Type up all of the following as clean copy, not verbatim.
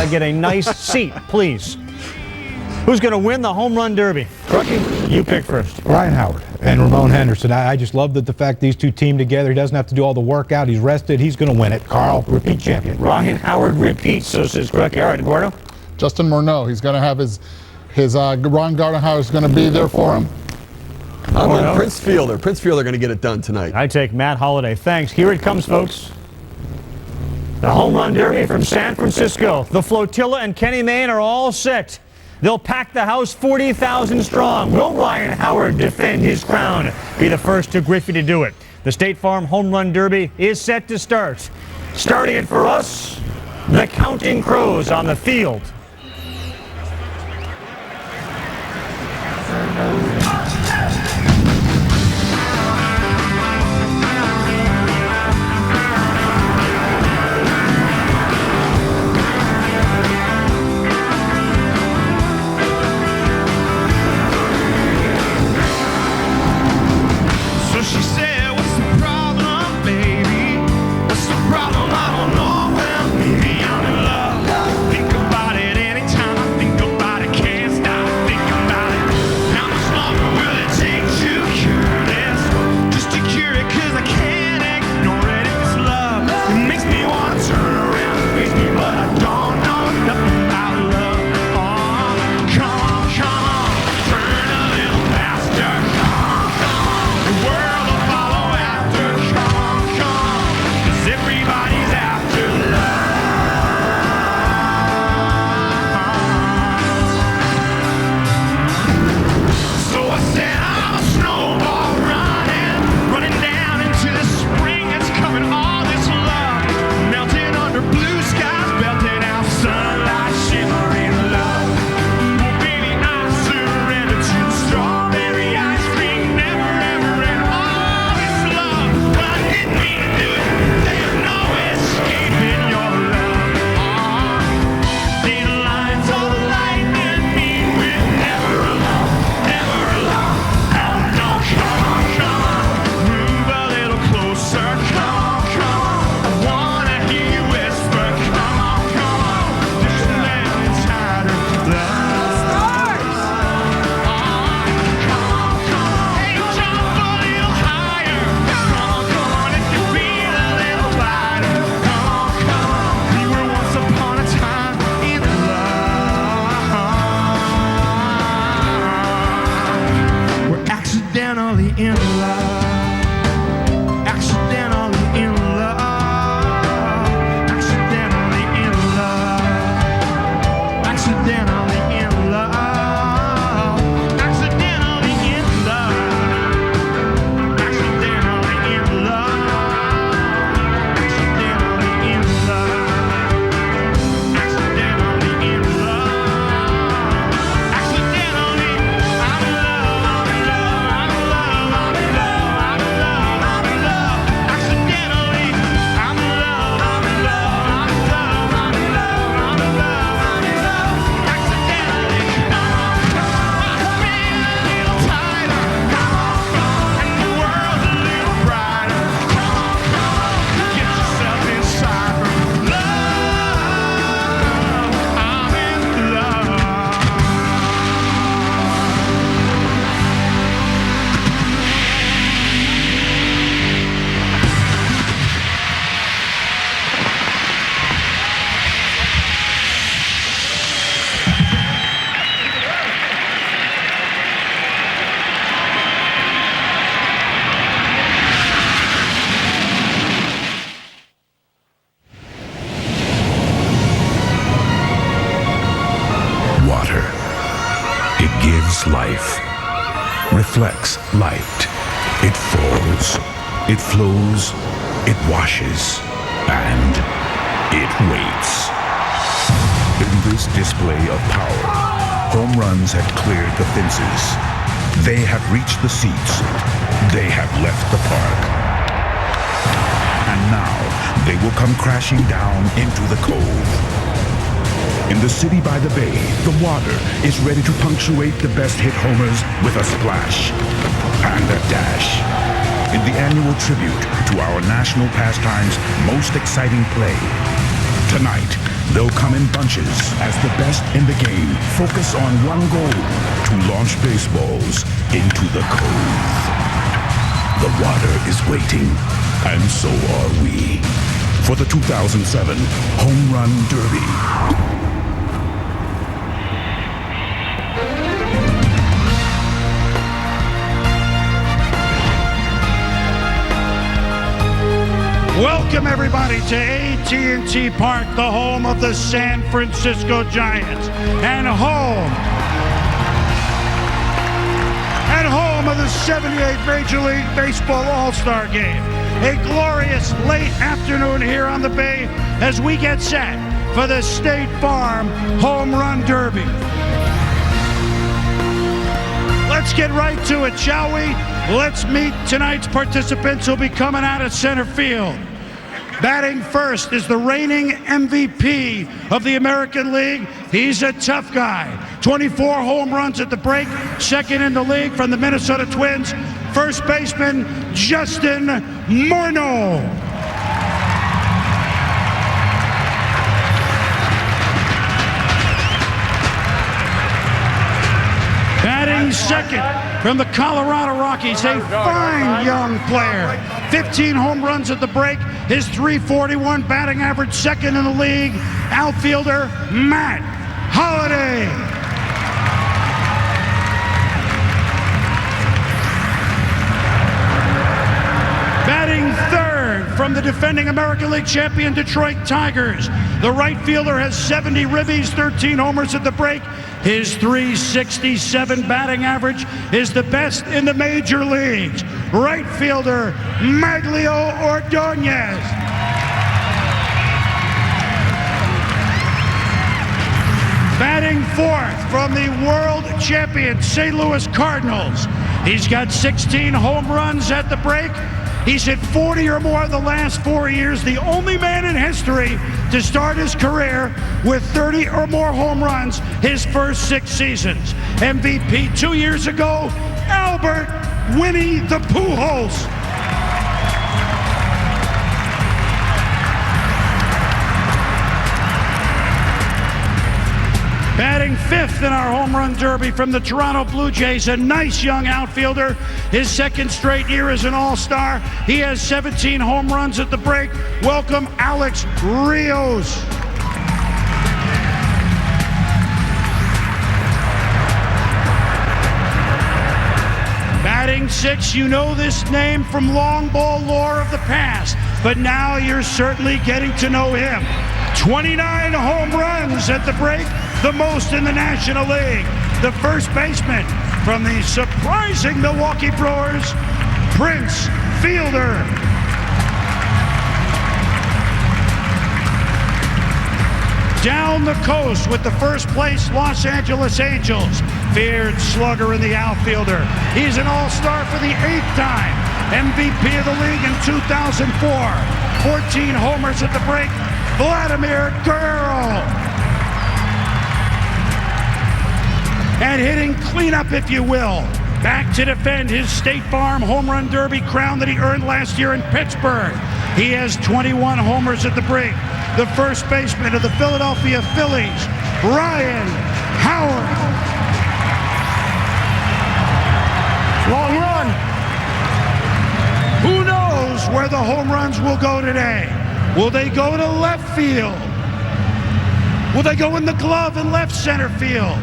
I get a nice seat, please. Who's going to win the home run derby? Rookie, you pick first. Ryan Howard and Ramon Henderson. I just love the fact these two team together. He doesn't have to do all the workout. He's rested. He's going to win it. Carl, repeat champion. Ryan Howard repeats, so says Rookie. All right, Eduardo. Justin Morneau. He's going to have his Ron Gardenhire is going to be there for him. I'm on Prince Fielder. Prince Fielder going to get it done tonight. I take Matt Holliday. Thanks. Here it comes, folks. The home run derby from San Francisco. The Flotilla and Kenny Mayne are all set. They'll pack the house 40,000 strong. Will Ryan Howard defend his crown? Be the first to Griffey to do it. The State Farm Home Run Derby is set to start. Starting it for us, the Counting Crows on the field. Life reflects light. It falls, it flows, it washes, and it waits. In this display of power, home runs have cleared the fences. They have reached the seats. They have left the park. And now they will come crashing down into the cove. In the city by the bay, the water is ready to punctuate the best hit homers with a splash and a dash. In the annual tribute to our national pastime's most exciting play, tonight, They'll come in bunches as the best in the game focus on one goal: to launch baseballs into the cove. The water is waiting, and so are we, for the 2007 Home Run Derby. Welcome, everybody, to AT&T Park, the home of the San Francisco Giants, and home of the 78th Major League Baseball All-Star Game. A glorious late afternoon here on the Bay as we get set for the State Farm Home Run Derby. Let's get right to it, shall we? Let's meet tonight's participants who'll be coming out of center field. Batting first is the reigning MVP of the American League. He's a tough guy. 24 home runs at the break, second in the league from the Minnesota Twins. First baseman, Justin Morneau. Batting second from the Colorado Rockies, a fine young player. 15 home runs at the break, his .341 batting average, second in the league. Outfielder Matt Holliday. Batting third from the defending American League champion Detroit Tigers, the right fielder has 70 ribbies, 13 homers at the break. His .367 batting average is the best in the major leagues. Right fielder Magglio Ordonez. Batting fourth from the world champion St. Louis Cardinals. He's got 16 home runs at the break. He's hit 40 or more in the last 4 years, the only man in history to start his career with 30 or more home runs his first 6 seasons. MVP 2 years ago, Albert Winnie the Pujols. Batting fifth in our home run derby from the Toronto Blue Jays, a nice young outfielder. His second straight year as an all-star. He has 17 home runs at the break. Welcome, Alex Rios. Batting sixth, you know this name from long ball lore of the past, but now you're certainly getting to know him. 29 home runs at the break, the most in the National League. The first baseman from the surprising Milwaukee Brewers, Prince Fielder. Down the coast with the first place Los Angeles Angels, feared slugger in the outfielder. He's an all-star for the 8th time, MVP of the league in 2004. 14 homers at the break, Vladimir Guerrero. And hitting cleanup, if you will, back to defend his State Farm Home Run Derby crown that he earned last year in Pittsburgh. He has 21 homers at the break. The first baseman of the Philadelphia Phillies, Ryan Howard. Long run. Who knows where the home runs will go today? Will they go to left field? Will they go in the glove in left center field?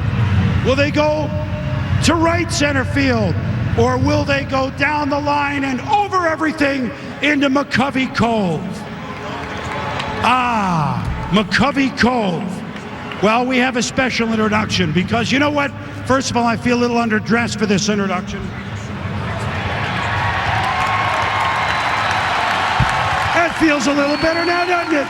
Will they go to right center field? Or will they go down the line and over everything into McCovey Cove? McCovey Cove. Well, we have a special introduction because you know what? First of all, I feel a little underdressed for this introduction. That feels a little better now, doesn't it?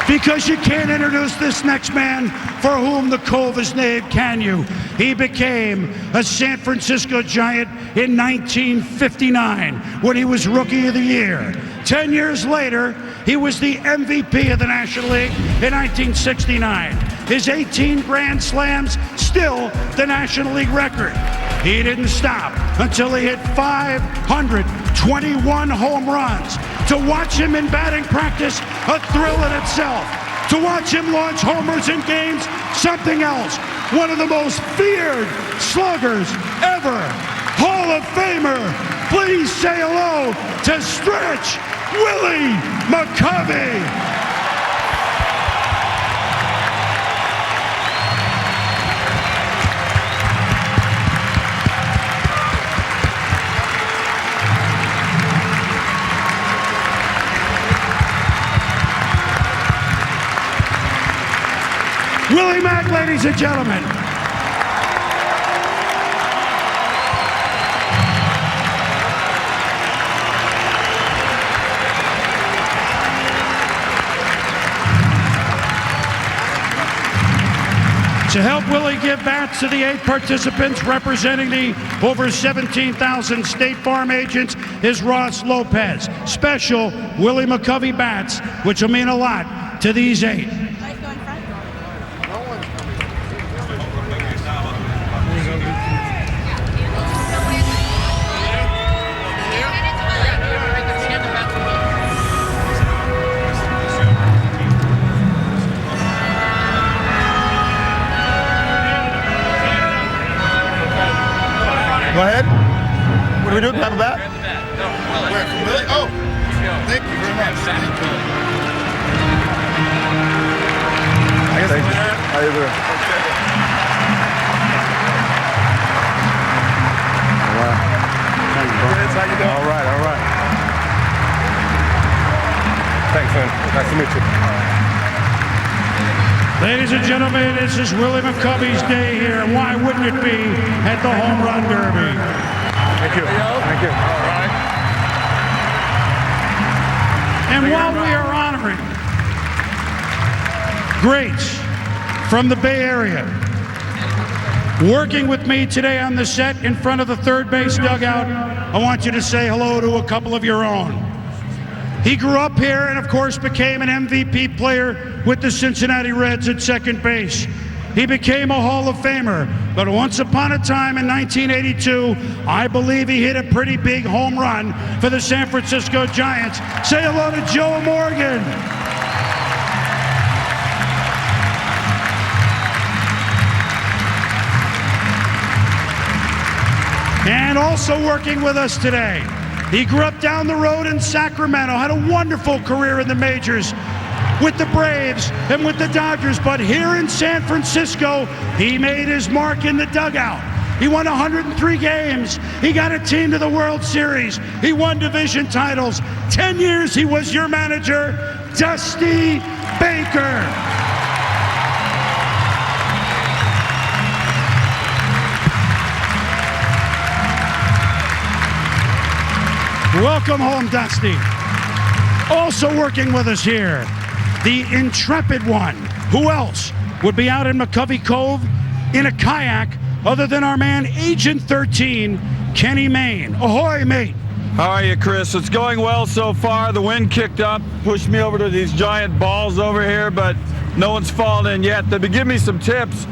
Because you can't introduce this next man for whom the Cove is named, can you? He became a San Francisco Giant in 1959 when he was Rookie of the Year. 10 years later, he was the MVP of the National League in 1969. His 18 Grand Slams, still the National League record. He didn't stop. until he hit 521 home runs. To watch him in batting practice, a thrill in itself. To watch him launch homers in games, something else. One of the most feared sluggers ever. Hall of Famer, please say hello to Stretch Willie McCovey. Willie Mack, ladies and gentlemen. To help Willie give bats to the 8 participants representing the over 17,000 State Farm agents is Ross Lopez. Special Willie McCovey bats, which will mean a lot to these 8. Go ahead. What do we do? Grab a bat? Where? Really? Oh. Thank you very much. Thank you. Thank you. How you doing? All right. Thank you, bro. How you doing? All right, all right. Thanks, man. Nice to meet you. Ladies and gentlemen, this is Willie McCovey's day here, and why wouldn't it be at the Home Run Derby? Thank you. Thank you. All right. And while we are honoring greats from the Bay Area, working with me today on the set in front of the third base dugout, I want you to say hello to a couple of your own. He grew up here and, of course, became an MVP player with the Cincinnati Reds at second base. He became a Hall of Famer, but once upon a time in 1982, I believe he hit a pretty big home run for the San Francisco Giants. Say hello to Joe Morgan. And also working with us today, he grew up down the road in Sacramento, had a wonderful career in the majors with the Braves and with the Dodgers, but here in San Francisco, he made his mark in the dugout. He won 103 games. He got a team to the World Series. He won division titles. 10 years he was your manager, Dusty Baker. Welcome home, Dusty. Also working with us here, the intrepid one. Who else would be out in McCovey Cove in a kayak other than our man, Agent 13, Kenny Mayne. Ahoy, mate. How are you, Chris? It's going well so far. The wind kicked up, pushed me over to these giant balls over here, but no one's fallen in yet. They've been giving me some tips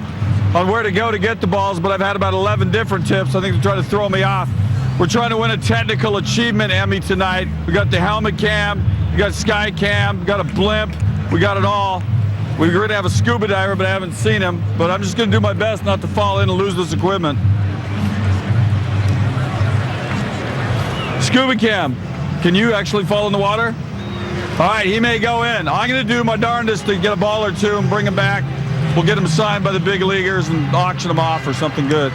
on where to go to get the balls, but I've had about 11 different tips. I think they're trying to throw me off. We're trying to win a technical achievement Emmy tonight. We got the helmet cam, we got sky cam, we got a blimp, we got it all. We're going to have a scuba diver, but I haven't seen him. But I'm just going to do my best not to fall in and lose this equipment. Scuba cam, can you actually fall in the water? All right, he may go in. I'm going to do my darndest to get a ball or two and bring him back. We'll get him signed by the big leaguers and auction him off for something good.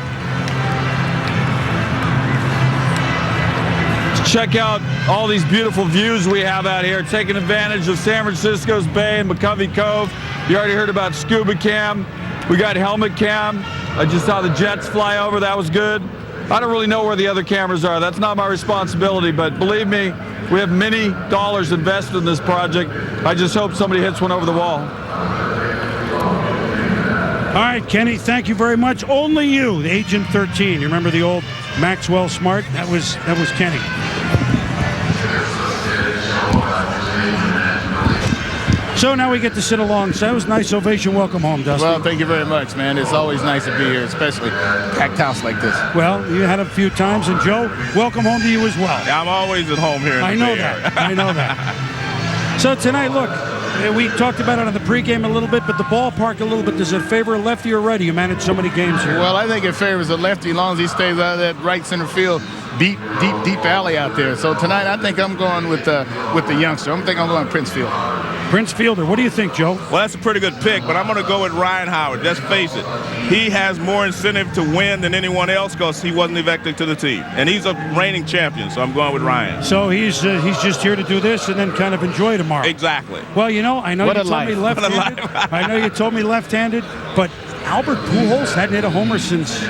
Check out all these beautiful views we have out here, taking advantage of San Francisco's Bay and McCovey Cove. You already heard about scuba cam. We got helmet cam. I just saw the jets fly over. That was good. I don't really know where the other cameras are. That's not my responsibility, but believe me, we have many dollars invested in this project. I just hope somebody hits one over the wall. All right, Kenny, thank you very much. Only you, the Agent 13. You remember the old Maxwell Smart? That was Kenny. So now we get to sit alongside. It was a nice ovation. Welcome home, Dusty. Well, thank you very much, man. It's always nice to be here, especially packed house like this. Well, you had a few times, and Joe, welcome home to you as well. Yeah, I'm always at home here in I the know Bay that. Area. I know that. So tonight, look, we talked about it on the pregame a little bit, but the ballpark a little bit. Does it favor lefty or righty? You manage so many games here. Well, I think it favors the lefty as long as he stays out of that right center field, deep alley out there. So tonight, I think I'm going with the youngster. I think I'm going Prince Fielder. Prince Fielder, what do you think, Joe? Well, that's a pretty good pick, but I'm going to go with Ryan Howard. Let's face it. He has more incentive to win than anyone else because he wasn't elected to the team. And he's a reigning champion, so I'm going with Ryan. So he's just here to do this and then kind of enjoy tomorrow. Exactly. Well, you know, I know you told me left-handed. I know you told me left-handed, but Albert Pujols hadn't hit a homer since,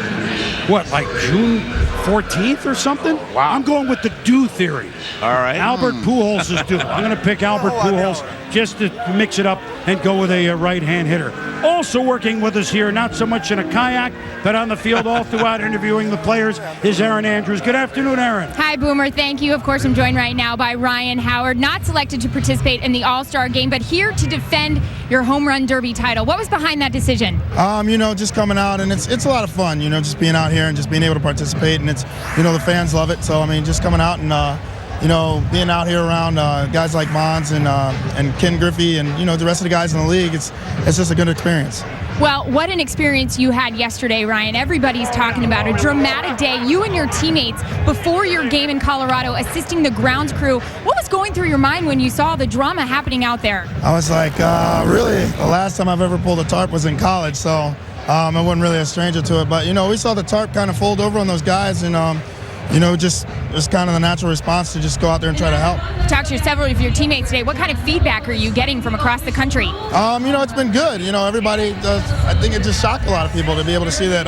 what, like June 14th or something? Wow. I'm going with the due theory. All right. Albert Pujols is due. I'm going to pick Albert Pujols just to mix it up and go with a right-hand hitter. Also working with us here, not so much in a kayak, but on the field all throughout interviewing the players, is Aaron Andrews. Good afternoon, Aaron. Hi, Boomer. Thank you. Of course, I'm joined right now by Ryan Howard, not selected to participate in the All-Star game, but here to defend your home run derby title. What was behind that decision? You know, just coming out, and it's a lot of fun, you know, just being out here and just being able to participate, and it's, you know, the fans love it. So, I mean, just coming out and, you know, being out here around guys like Mons and Ken Griffey and, you know, the rest of the guys in the league, it's just a good experience. Well, what an experience you had yesterday, Ryan. Everybody's talking about a dramatic day. You and your teammates before your game in Colorado assisting the grounds crew. What was going through your mind when you saw the drama happening out there? I was like, really, the last time I've ever pulled a tarp was in college, so I wasn't really a stranger to it. But, you know, we saw the tarp kind of fold over on those guys, and, you know, just it's kind of the natural response to just go out there and try to help. Talked to several of your teammates today. What kind of feedback are you getting from across the country? You know, it's been good. You know, everybody does. I think it just shocked a lot of people to be able to see that,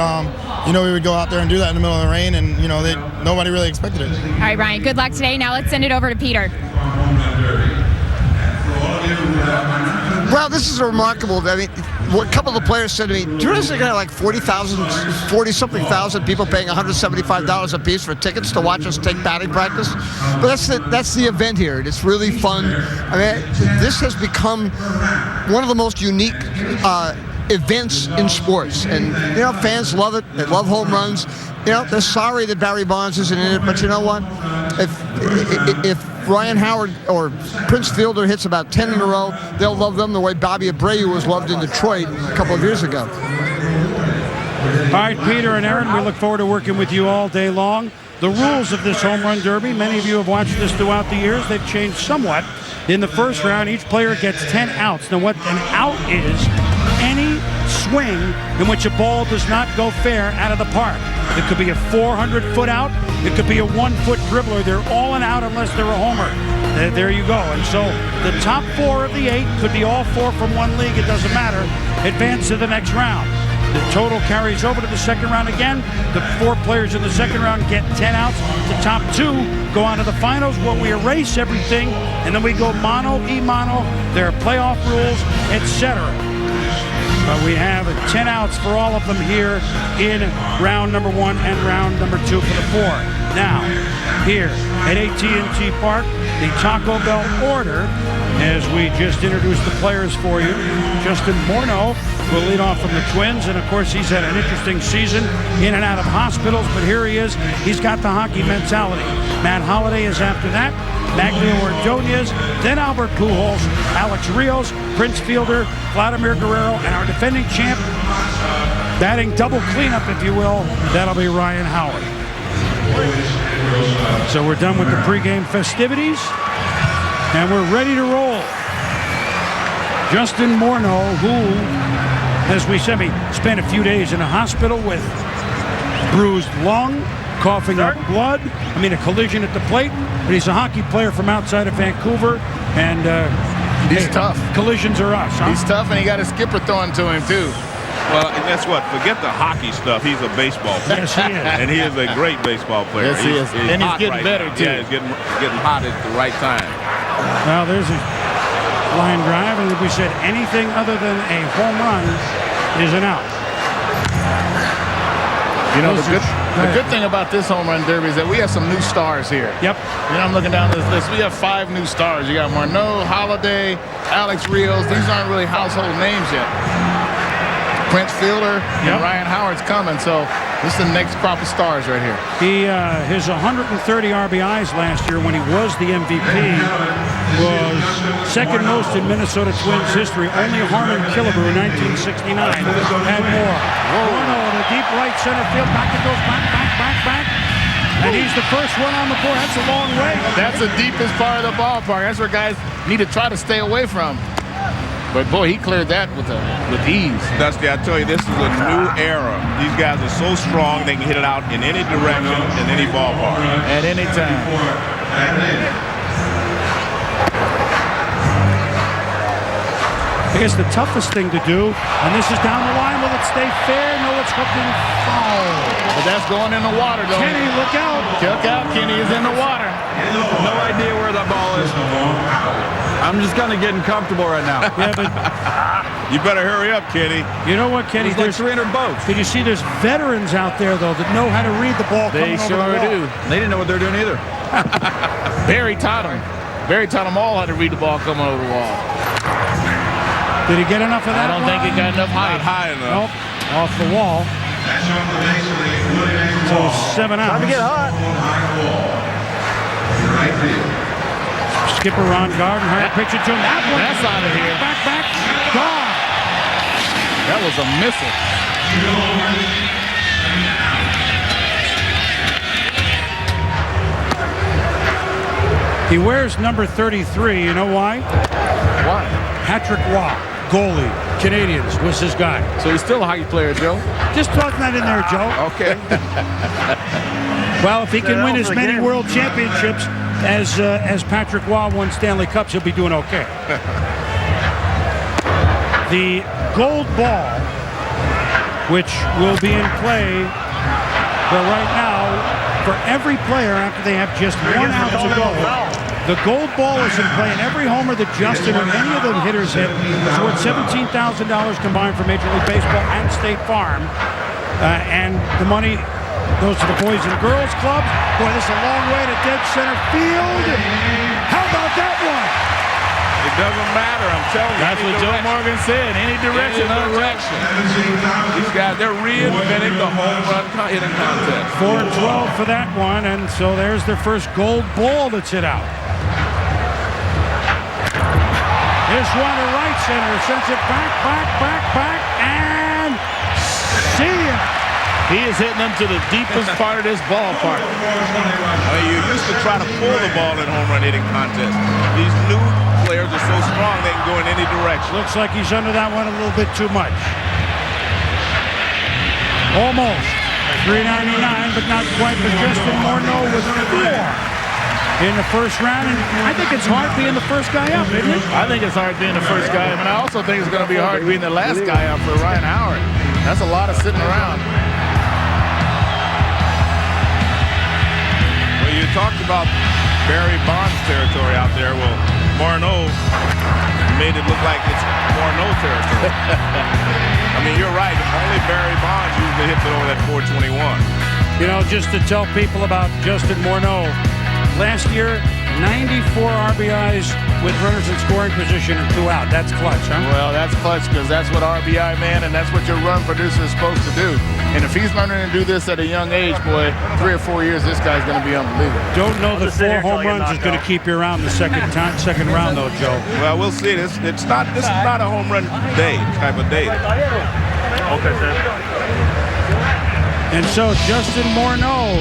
you know, we would go out there and do that in the middle of the rain, and, you know, nobody really expected it. All right, Ryan, good luck today. Now let's send it over to Peter. Well, this is remarkable. I mean, a couple of the players said to me, do you realize they got like 40-something thousand people paying $175 a piece for tickets to watch us take batting practice? But that's the event here. It's really fun. I mean, this has become one of the most unique events in sports. And, you know, fans love it. They love home runs. You know, they're sorry that Barry Bonds isn't in it, but you know what? If Ryan Howard or Prince Fielder hits about 10 in a row, they'll love them the way Bobby Abreu was loved in Detroit a couple of years ago. All right, Peter and Aaron, we look forward to working with you all day long. The rules of this home run derby, many of you have watched this throughout the years. They've changed somewhat. In the first round, each player gets 10 outs. Now, what an out is, any swing in which a ball does not go fair out of the park. It could be a 400-foot out. It could be a 1-foot dribbler. They're all an out unless they're a homer. There you go. And so the top 4 of the 8 could be all 4 from one league. It doesn't matter. Advance to the next round. The total carries over to the second round again. The 4 players in the second round get 10 outs. The top 2 go on to the finals where we erase everything, and then we go mono, e-mono. There are playoff rules, etc. But we have 10 outs for all of them here in round number 1 and round number 2 for the 4. Now, here at AT&T Park, the Taco Bell order, as we just introduced the players for you. Justin Morneau will lead off from the Twins, and of course he's had an interesting season in and out of hospitals, but here he is. He's got the hockey mentality. Matt Holliday is after that. Magglio Ordonez, then Albert Pujols, Alex Rios, Prince Fielder, Vladimir Guerrero, and our defending champ, batting double cleanup, if you will, that'll be Ryan Howard. So we're done with the pregame festivities, and we're ready to roll. Justin Morneau, who, as we said, spent a few days in a hospital with bruised lung, coughing up blood. I mean, a collision at the plate. But he's a hockey player from outside of Vancouver, and he's tough. Collisions are us. Huh? He's tough, and he got a skipper throwing to him too. Well, and guess what? Forget the hockey stuff. He's a baseball player. Yes, he is. And he is a great baseball player. Yes, he is. And he's getting better, too. Yeah, he's getting hot at the right time. Well, there's a line drive, and if we said anything other than a home run is an out. You know, The good thing about this home run derby is that we have some new stars here. Yep. You know, I'm looking down this list. We have 5 new stars. You got Morneau, Holliday, Alex Rios. These aren't really household names yet. Prince Fielder and Ryan Howard's coming, so this is the next crop of stars right here. His 130 RBIs last year when he was the MVP was second most in Minnesota Twins history. Only Harmon Killebrew in 1969 had more. Morneau in the deep right center field. Back it goes, back. And he's the first one on the board. That's a long way. That's the deepest part of the ballpark. That's where guys need to try to stay away from. But, boy, he cleared that with ease. Dusty, I tell you, this is a new era. These guys are so strong, they can hit it out in any direction, in any ballpark. At any time. I guess the toughest thing to do, and this is down the line, will it stay fair? No, it's hooked in foul. But that's going in the water, though. Kenny, look out. Look out, Kenny is in the water. No idea where that ball is. I'm just kind of getting comfortable right now. Yeah, but you better hurry up, Kenny. You know what, Kenny? There's like 300 boats. Did you see there's veterans out there, though, that know how to read the ball They coming sure over the wall. do. They didn't know what they were doing either. Barry taught them. Barry taught them all how to read the ball coming over the wall. Did he get enough of that? I don't think he got enough height. Not high enough. Nope. Off the wall. So 7 out. Time to get hot. Skipper Ron Gardenhire pitch it to him. That one. That's out of here. Back. Gone. That was a missile. He wears number 33. You know why? Why? Patrick Waugh, goalie, Canadians, was his guy. So he's still a hockey player, Joe? Just tossing that in there, Joe. Okay. Well, if he can win as many world championships as Patrick Waugh won Stanley Cups, he'll be doing okay. The gold ball, which will be in play right now for every player after they have just 1 out to go. The gold ball is in play, and every homer that Justin or any of the hitters hit is worth $17,000 combined for Major League Baseball and State Farm. And the money goes to the Boys and Girls Clubs. Boy, this is a long way to dead center field. How about that one? It doesn't matter, I'm telling you. That's what Joe Morgan said. Any direction, no direction. These guys, they're reinventing the home run hitting contest. 4-12 for that one, and so there's their first gold ball that's hit out. This one to right center, sends it back, and see ya. He is hitting them to the deepest part of this ballpark. You used to try to pull the ball in home run hitting contests. These new players are so strong they can go in any direction. Looks like he's under that one a little bit too much. Almost. $3.99, but not quite. But Justin Morneau was 4 in the first round, and I think it's hard being the first guy up, isn't it? I think it's hard being the first guy up, and I also think it's going to be hard being the last guy up for Ryan Howard. That's a lot of sitting around. Well, you talked about Barry Bonds territory out there. Well, Morneau made it look like it's Morneau territory. I mean, you're right. Only Barry Bonds usually hits it over that 421. You know, just to tell people about Justin Morneau, last year, 94 RBIs with runners in scoring position and 2 out. That's clutch, huh? Well, that's clutch because that's what RBI, man, and that's what your run producer is supposed to do. And if he's learning to do this at a young age, boy, 3 or 4 years, this guy's going to be unbelievable. Don't know that 4 home runs is going to keep you around the second round, though, Joe. Well, we'll see. This is not a home run day type of day. Okay, sir. And so Justin Morneau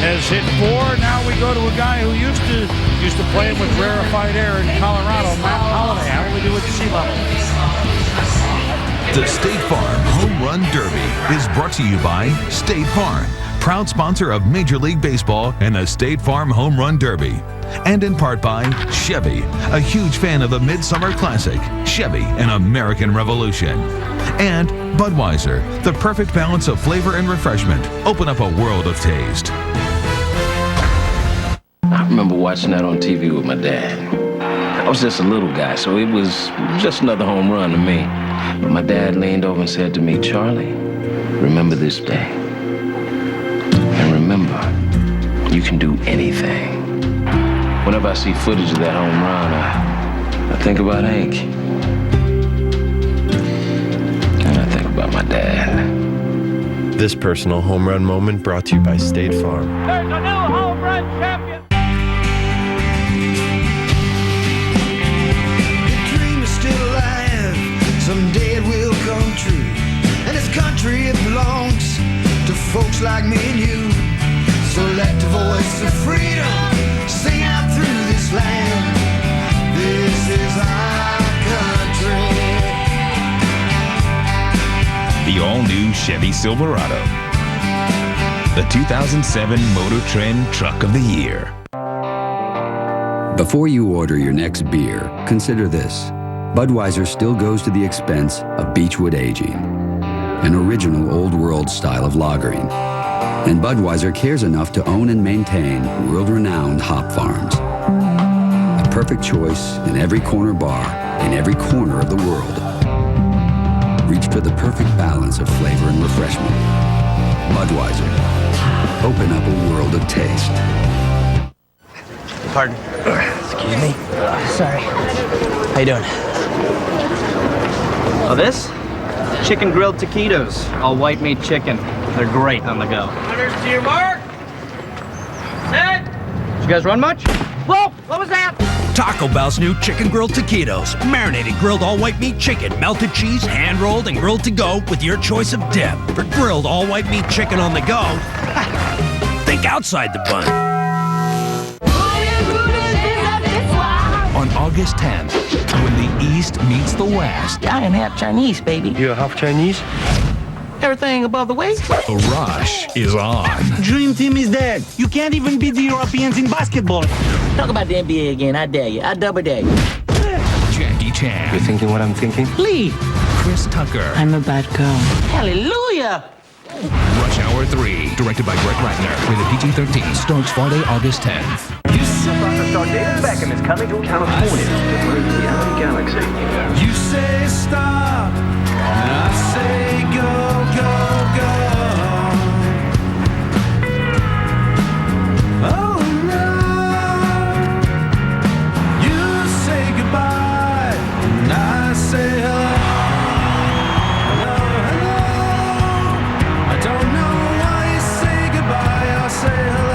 has hit 4. Now we go to a guy who used to play with rarefied air in Colorado, Matt Holliday. How do we do with the sea level? The State Farm Home Run Derby is brought to you by State Farm, proud sponsor of Major League Baseball and the State Farm Home Run Derby. And in part by Chevy, a huge fan of the Midsummer Classic, Chevy, an American Revolution. And Budweiser, the perfect balance of flavor and refreshment. Open up a world of taste. I remember watching that on TV with my dad. I was just a little guy, so it was just another home run to me. But my dad leaned over and said to me, "Charlie, remember this day. And you can do anything. Whenever I see footage of that home run, I think about Hank. And I think about my dad. This personal home run moment brought to you by State Farm. There's a new home run champion. The dream is still alive. Someday it will come true. And this country, it belongs to folks like me and you. So let the voice of freedom sing out through this land. This is our country. The all-new Chevy Silverado. The 2007 Motor Trend Truck of the Year. Before you order your next beer, consider this. Budweiser still goes to the expense of Beechwood aging, an original old-world style of lagering. And Budweiser cares enough to own and maintain world-renowned hop farms. A perfect choice in every corner bar, in every corner of the world. Reach for the perfect balance of flavor and refreshment. Budweiser. Open up a world of taste. Pardon? Excuse me. Sorry. How you doing? Oh, this? Chicken grilled taquitos. All white meat chicken. They're great on the go. Runners to your mark. Set. Did you guys run much? Whoa, what was that? Taco Bell's new chicken grilled taquitos. Marinated grilled all white meat chicken, melted cheese, hand rolled and grilled to go with your choice of dip. For grilled all white meat chicken on the go, think outside the bun. On August 10th, when the East meets the West. I am half Chinese, baby. You're half Chinese? Everything above the waist. The rush is on. Dream team is dead. You can't even beat the Europeans in basketball. Talk about the NBA again. I dare you. I double dare you. Jackie Chan. You're thinking what I'm thinking? Lee. Chris Tucker. I'm a bad girl. Hallelujah. Rush Hour 3, directed by Brett Ratner, rated PG-13, starts Friday, August 10th. Star David Beckham is coming to California to move to the LA Galaxy. You say stop, and I say go, go, go. Oh no, you say goodbye, and I say hello. Hello, hello. I don't know why you say goodbye, I say hello.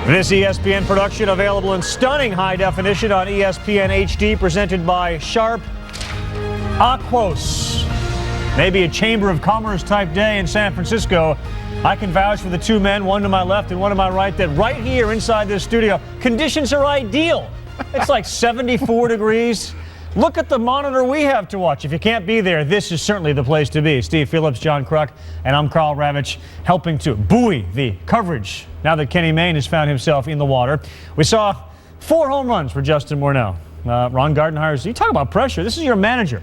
This ESPN production available in stunning high definition on ESPN HD, presented by Sharp Aquos. Maybe a Chamber of Commerce type day in San Francisco. I can vouch for the two men, one to my left and one to my right, that right here inside this studio, conditions are ideal. It's like 74 degrees. Look at the monitor we have to watch. If you can't be there, this is certainly the place to be. Steve Phillips, John Kruk, and I'm Carl Ravitch, helping to buoy the coverage now that Kenny Mayne has found himself in the water. We saw 4 home runs for Justin Morneau. Ron Gardenhire's, you talk about pressure. This is your manager.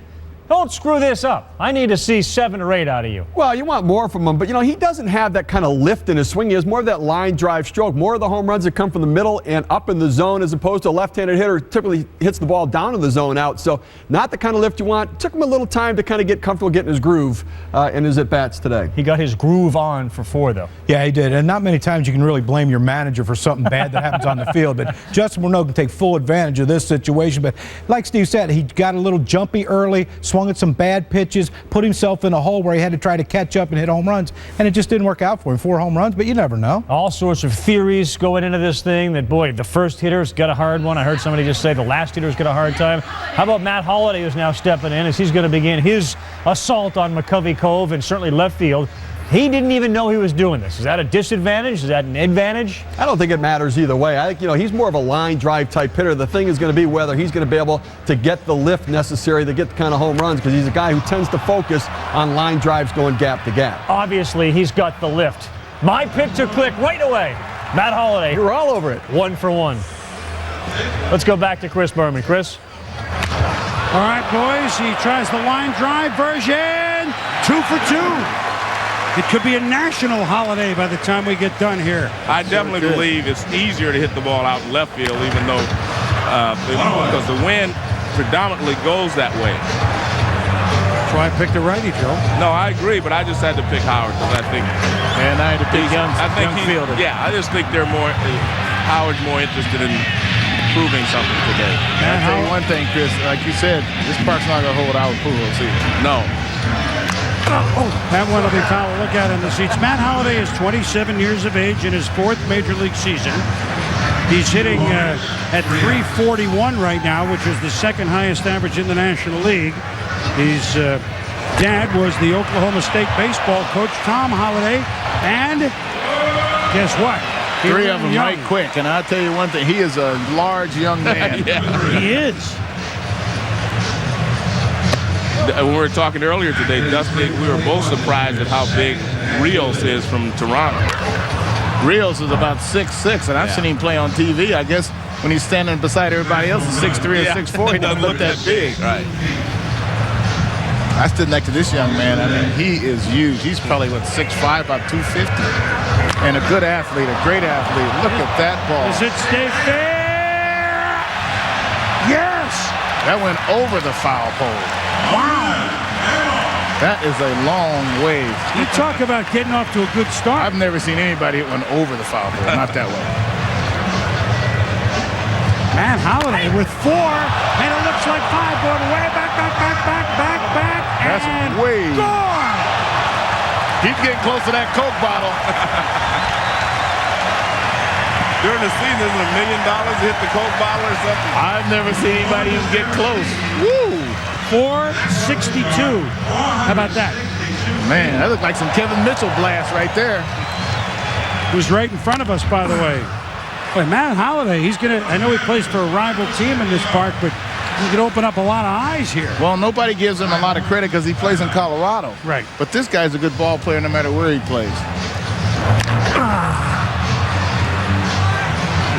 Don't screw this up. I need to see 7 or 8 out of you. Well, you want more from him, but, you know, he doesn't have that kind of lift in his swing. He has more of that line drive stroke. More of the home runs that come from the middle and up in the zone, as opposed to a left-handed hitter who typically hits the ball down in the zone out. So not the kind of lift you want. It took him a little time to kind of get comfortable getting his groove in his at-bats today. He got his groove on for 4, though. Yeah, he did. And not many times you can really blame your manager for something bad that happens on the field. But Justin Morneau can take full advantage of this situation. But like Steve said, he got a little jumpy early, swung at some bad pitches, put himself in a hole where he had to try to catch up and hit home runs, and it just didn't work out for him. 4 home runs, but you never know. All sorts of theories going into this thing that, boy, the first hitter's got a hard one. I heard somebody just say the last hitter's got a hard time. How about Matt Holliday, who's now stepping in as he's going to begin his assault on McCovey Cove and certainly left field. He didn't even know he was doing this. Is that a disadvantage? Is that an advantage? I don't think it matters either way. I think, you know, he's more of a line drive type hitter. The thing is going to be whether he's going to be able to get the lift necessary to get the kind of home runs, because he's a guy who tends to focus on line drives going gap to gap. Obviously, he's got the lift. My pick to click right away. Matt Holliday. You're all over it. 1 for 1. Let's go back to Chris Berman. Chris? All right, boys. He tries the line drive version. 2 for 2. It could be a national holiday by the time we get done here. I definitely believe it's easier to hit the ball out in left field, even though because the wind predominantly goes that way. That's why I picked a righty, Joe. No, I agree, but I just had to pick Howard because I think. And I had to pick young fielder. Yeah, I just think they're more. Howard's more interested in proving something today. And I'll tell you one thing, Chris. Like you said, this park's not going to hold out with Pujols either. No. That one will be foul. Look out in the seats. Matt Holliday is 27 years of age in his 4th Major League season. He's hitting at .341 right now, which is the 2nd highest average in the National League. His dad was the Oklahoma State baseball coach, Tom Holliday, and guess what? 3 of them right quick. And I'll tell you one thing, he is a large young man. Yeah. He is. When we were talking earlier today, Dusty, we were both surprised at how big Rios is from Toronto. Rios is about 6'6", and I've seen him play on TV. I guess when he's standing beside everybody else at 6'3" or 6'4", he doesn't look that big. Right. I stood next to this young man. I mean, he is huge. He's probably, 6'5", about 250. And a good athlete, a great athlete. Look at that ball. Does it stay fair? Yes! That went over the foul pole. Wow! That is a long way. You talk about getting off to a good start. I've never seen anybody hit one over the foul pole. Not that way. Matt Holliday with 4, and it looks like 5 going way back. That's and way. Gone! He's getting close to that Coke bottle. During the season, is it $1 million to hit the Coke bottle or something? I've never seen anybody even get close. Woo! 462. How about that? Man, that looked like some Kevin Mitchell blast right there. Who's right in front of us, by the way. Boy, Matt Holliday, he's going to, I know he plays for a rival team in this park, but he could open up a lot of eyes here. Well, nobody gives him a lot of credit because he plays in Colorado. Right. But this guy's a good ball player no matter where he plays.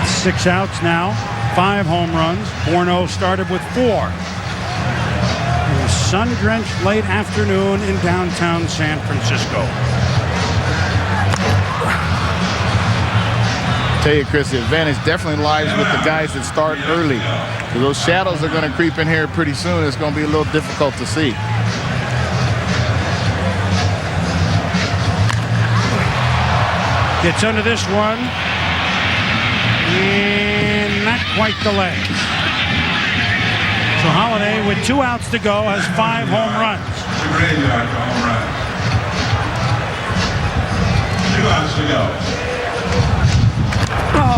It's 6 outs now, 5 home runs. Morneau started with 4. A sun-drenched late afternoon in downtown San Francisco. Tell you, Chris, the advantage definitely lies with the guys that start early. Those shadows are going to creep in here pretty soon. It's going to be a little difficult to see. Gets under this one. And not quite the leg. So Holliday, with 2 outs to go, has 5 home runs. 2 outs to go.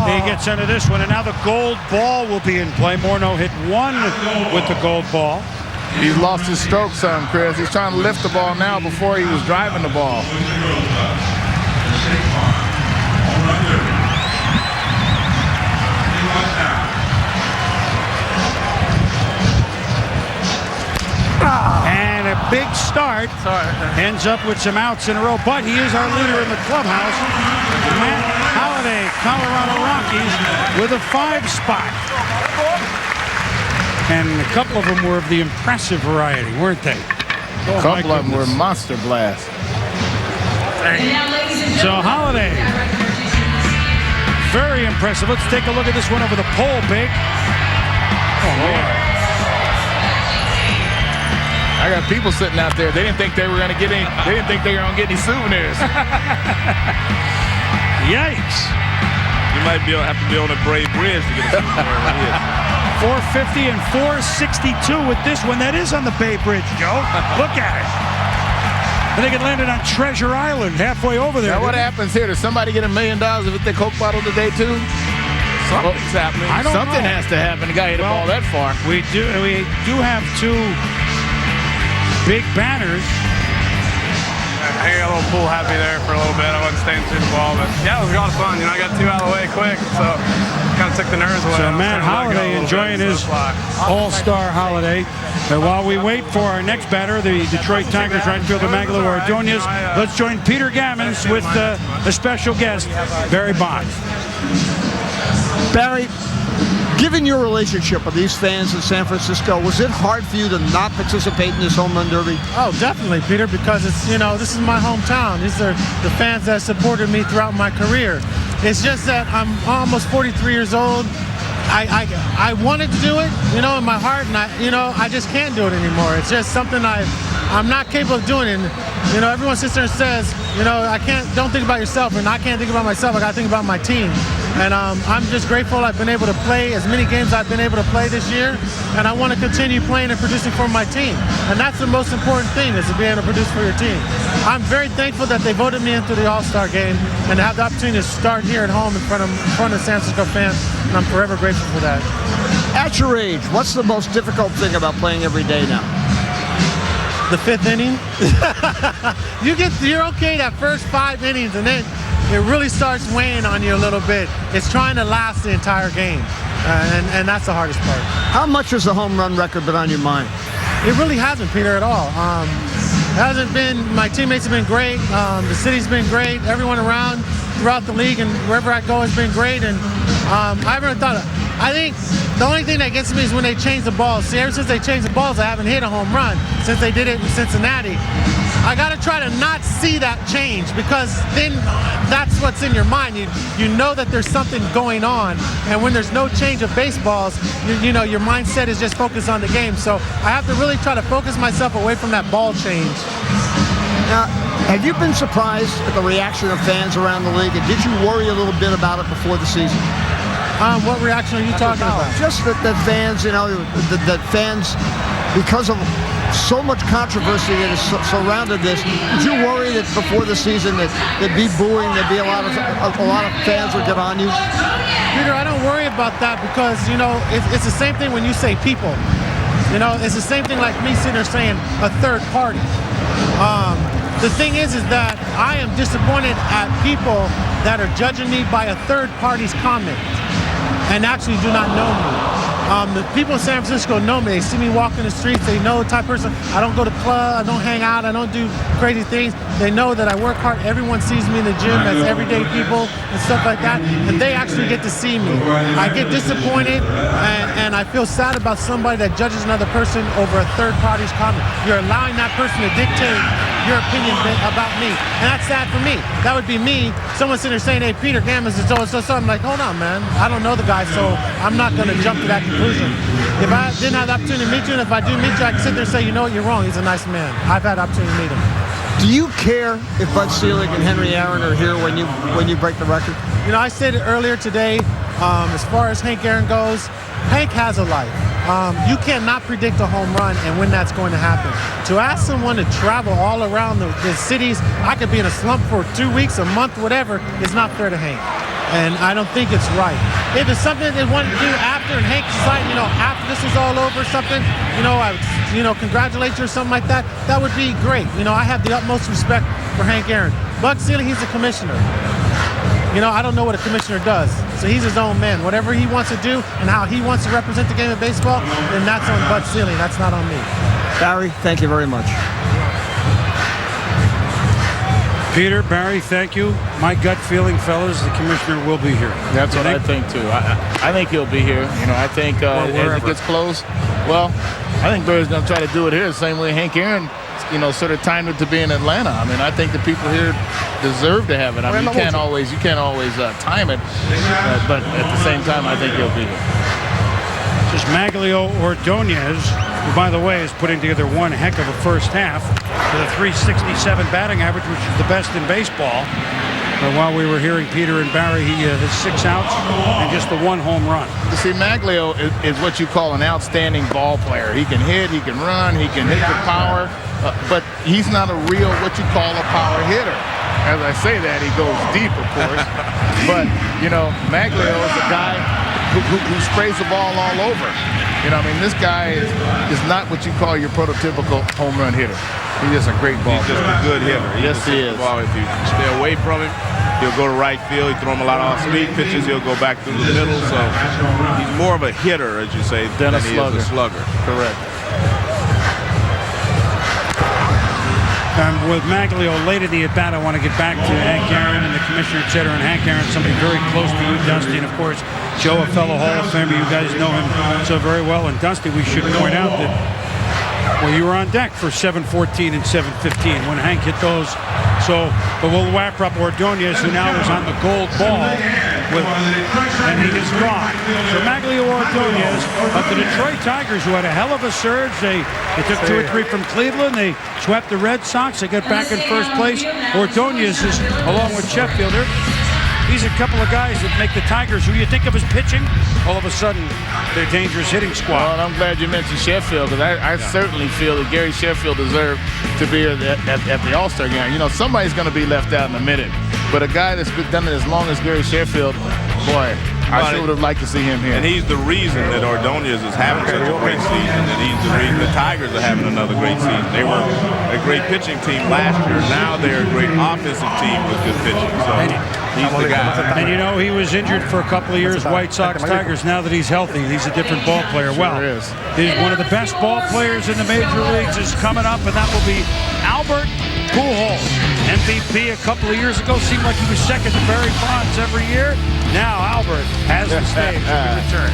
He gets under this one, and now the gold ball will be in play. Morneau hit 1 with the gold ball. He's lost his stroke some, Chris. He's trying to lift the ball now before he was driving the ball. And a big start. Ends up with some outs in a row, but he is our leader in the clubhouse. Matt Holliday, Colorado Rockies, with a 5 spot. And a couple of them were of the impressive variety, weren't they? A couple of them were monster blasts. So Holliday, very impressive. Let's take a look at this one over the pole, Big. Oh, man. I got people sitting out there. They didn't think they were going to get any. They didn't think they were going to get any souvenirs. Yikes! You might have to be on a Brave Bridge to get a souvenir. 450 and 462 with this one. That is on the Bay Bridge, Joe. Look at it. I think it landed on Treasure Island, halfway over there. Now what happens here? Does somebody get $1 million if they Coke bottle today too? Something's happening. Something has to happen. The guy hit a ball that far. We do have 2 big banners. I got a little pool happy there for a little bit. I wasn't staying through the ball, but yeah, it was a lot of fun. You know, I got 2 out of the way quick, so kind of took the nerves away. So Matt Holliday enjoying his all-star holiday. And while we wait for our next batter, the Detroit Tigers right fielder Magglio Ordonez, let's join Peter Gammons with a special guest, Barry Bonds. Barry, given your relationship with these fans in San Francisco, was it hard for you to not participate in this home run derby? Oh, definitely, Peter, because it's, you know, this is my hometown. These are the fans that supported me throughout my career. It's just that I'm almost 43 years old. I wanted to do it, you know, in my heart, and I just can't do it anymore. It's just something I've I'm not capable of doing it. And, you know, everyone sits there and says, you know, don't think about yourself, and I can't think about myself. I got to think about my team. And I'm just grateful I've been able to play as many games I've been able to play this year, and I want to continue playing and producing for my team. And that's the most important thing, is to be able to produce for your team. I'm very thankful that they voted me into the All-Star game and to have the opportunity to start here at home in front of San Francisco fans, and I'm forever grateful for that. At your age, what's the most difficult thing about playing every day now? The 5th inning. You're okay that first 5 innings, and then it really starts weighing on you a little bit. It's trying to last the entire game, and that's the hardest part. How much has the home run record been on your mind? It really hasn't, Peter, at all. It hasn't been. My teammates have been great. The city's been great. Everyone around throughout the league and wherever I go has been great. And I haven't really thought of. I think the only thing that gets me is when they change the balls. See, ever since they changed the balls, I haven't hit a home run since they did it in Cincinnati. I got to try to not see that change, because then that's what's in your mind. You know that there's something going on, and when there's no change of baseballs, you know, your mindset is just focused on the game. So I have to really try to focus myself away from that ball change. Now, have you been surprised at the reaction of fans around the league, and did you worry a little bit about it before the season? What reaction are you talking about? Just that fans, you know, that fans, because of so much controversy that has surrounded this, did you worry that before the season that there'd be booing, there'd be a lot of fans would get on you? Peter, I don't worry about that, because, you know, it's the same thing when you say people. You know, it's the same thing like me sitting there saying a third party. The thing is that I am disappointed at people that are judging me by a third party's comment and actually do not know me. The people in San Francisco know me. They see me walking the streets. They know the type of person. I don't go to club. I don't hang out. I don't do crazy things. They know that I work hard. Everyone sees me in the gym as everyday people and stuff like that. And they actually get to see me. I get disappointed, and I feel sad about somebody that judges another person over a third party's comment. You're allowing that person to dictate your opinion about me, and that's sad for me. That would be me. Someone sitting there saying, "Hey, Peter Gammons is so." I'm like, hold on, man. I don't know the guy, so I'm not going to jump to that conclusion. If I didn't have the opportunity to meet you, and if I do meet you, I can sit there and say, you know what, you're wrong. He's a nice man. I've had the opportunity to meet him. Do you care if Bud Selig and Henry Aaron are here when you break the record? You know, I stated earlier today, as far as Hank Aaron goes, Hank has a life. You cannot predict a home run and when that's going to happen. To ask someone to travel all around the cities, I could be in a slump for 2 weeks, a month, whatever, is not fair to Hank. And I don't think it's right. If it's something they want to do after, and Hank decided, you know, after this is all over, something, you know, I would, congratulate you or something like that, that would be great. You know, I have the utmost respect for Hank Aaron. Bud Selig, he's a commissioner. You know, I don't know what a commissioner does. So he's his own man. Whatever he wants to do and how he wants to represent the game of baseball, then that's on Bud Selig. That's not on me. Barry, thank you very much. Peter, Barry, thank you. My gut feeling, fellas, the commissioner will be here. That's what I think, too. I think he'll be here. You know, I think as it gets close, well, I think Barry's going to try to do it here the same way Hank Aaron, you know, sort of timed it to be in Atlanta. I mean, I think the people here deserve to have it. I mean, you can't always time it, but at the same time, I think he'll be here. Just Magglio Ordonez, who, by the way, is putting together one heck of a first half with a 367 batting average, which is the best in baseball. But while we were hearing Peter and Barry, he has 6 outs and just the 1 home run. You see, Magglio is what you call an outstanding ball player. He can hit, he can run, he can hit with power, but he's not a real what you call a power hitter. As I say that, he goes deep, of course. But, you know, Magglio is a guy who sprays the ball all over. You know, I mean, this guy is not what you call your prototypical home run hitter. He's just a great ball player. He's just a good hitter. Yes, he is. If you stay away from him, he'll go to right field. You throw him a lot of off-speed pitches, he'll go back through the middle. So he's more of a hitter, as you say, than he is a slugger. Correct. With Magglio late in the at-bat, I want to get back to Hank Aaron and the commissioner, et cetera. And Hank Aaron, somebody very close to you, Dusty. And, of course, Joe, a fellow Hall of Famer. You guys know him so very well. And, Dusty, we should point out that, well, you were on deck for 7-14 and 7-15 when Hank hit those. So, but we'll wrap up Ordonez, who now is on the gold ball. and he is gone. So Magglio Ordonez of the Detroit Tigers, who had a hell of a surge. They took 2 or 3 from Cleveland. They swept the Red Sox. They got back in first place. Ordonez is, along with Sheffielder, these are a couple of guys that make the Tigers, who you think of as pitching, all of a sudden they're dangerous hitting squad. Well, and I'm glad you mentioned Sheffield, because I certainly feel that Gary Sheffield deserved to be at the All-Star game. You know, somebody's going to be left out in a minute, but a guy that's been done it as long as Gary Sheffield, boy, I sure would have liked to see him here. And he's the reason that Ordonez is having such a great season, and he's the reason the Tigers are having another great season. They were a great pitching team last year. Now they're a great offensive team with good pitching. So he's the guy. And you know, he was injured for a couple of years, White Sox, Tigers. Now that he's healthy, he's a different ball player. Well, he's one of the best ball players in the major leagues is coming up, and that will be Albert Pujols. MVP a couple of years ago. Seemed like he was second to Barry Bonds every year. Now Albert has the stage in return.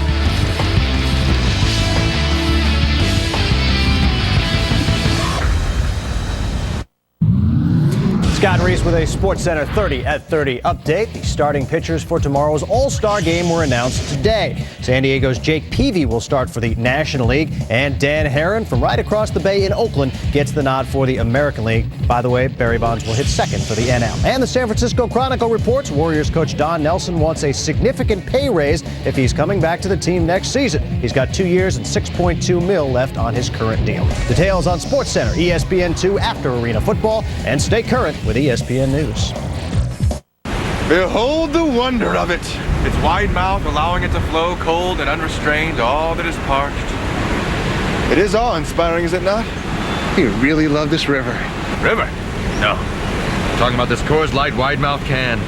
Scott Reese with a SportsCenter 30 at 30 update. The starting pitchers for tomorrow's All-Star game were announced today. San Diego's Jake Peavy will start for the National League, and Dan Herron from right across the bay in Oakland gets the nod for the American League. By the way, Barry Bonds will hit second for the NL. And the San Francisco Chronicle reports Warriors coach Don Nelson wants a significant pay raise if he's coming back to the team next season. He's got 2 years and $6.2 million left on his current deal. Details on SportsCenter, ESPN2 after Arena Football, and stay current with ESPN News. Behold the wonder of it. Its wide mouth allowing it to flow cold and unrestrained all that is parched. It is awe-inspiring, is it not? You really love this river. River? No. I'm talking about this Coors Light wide mouth can.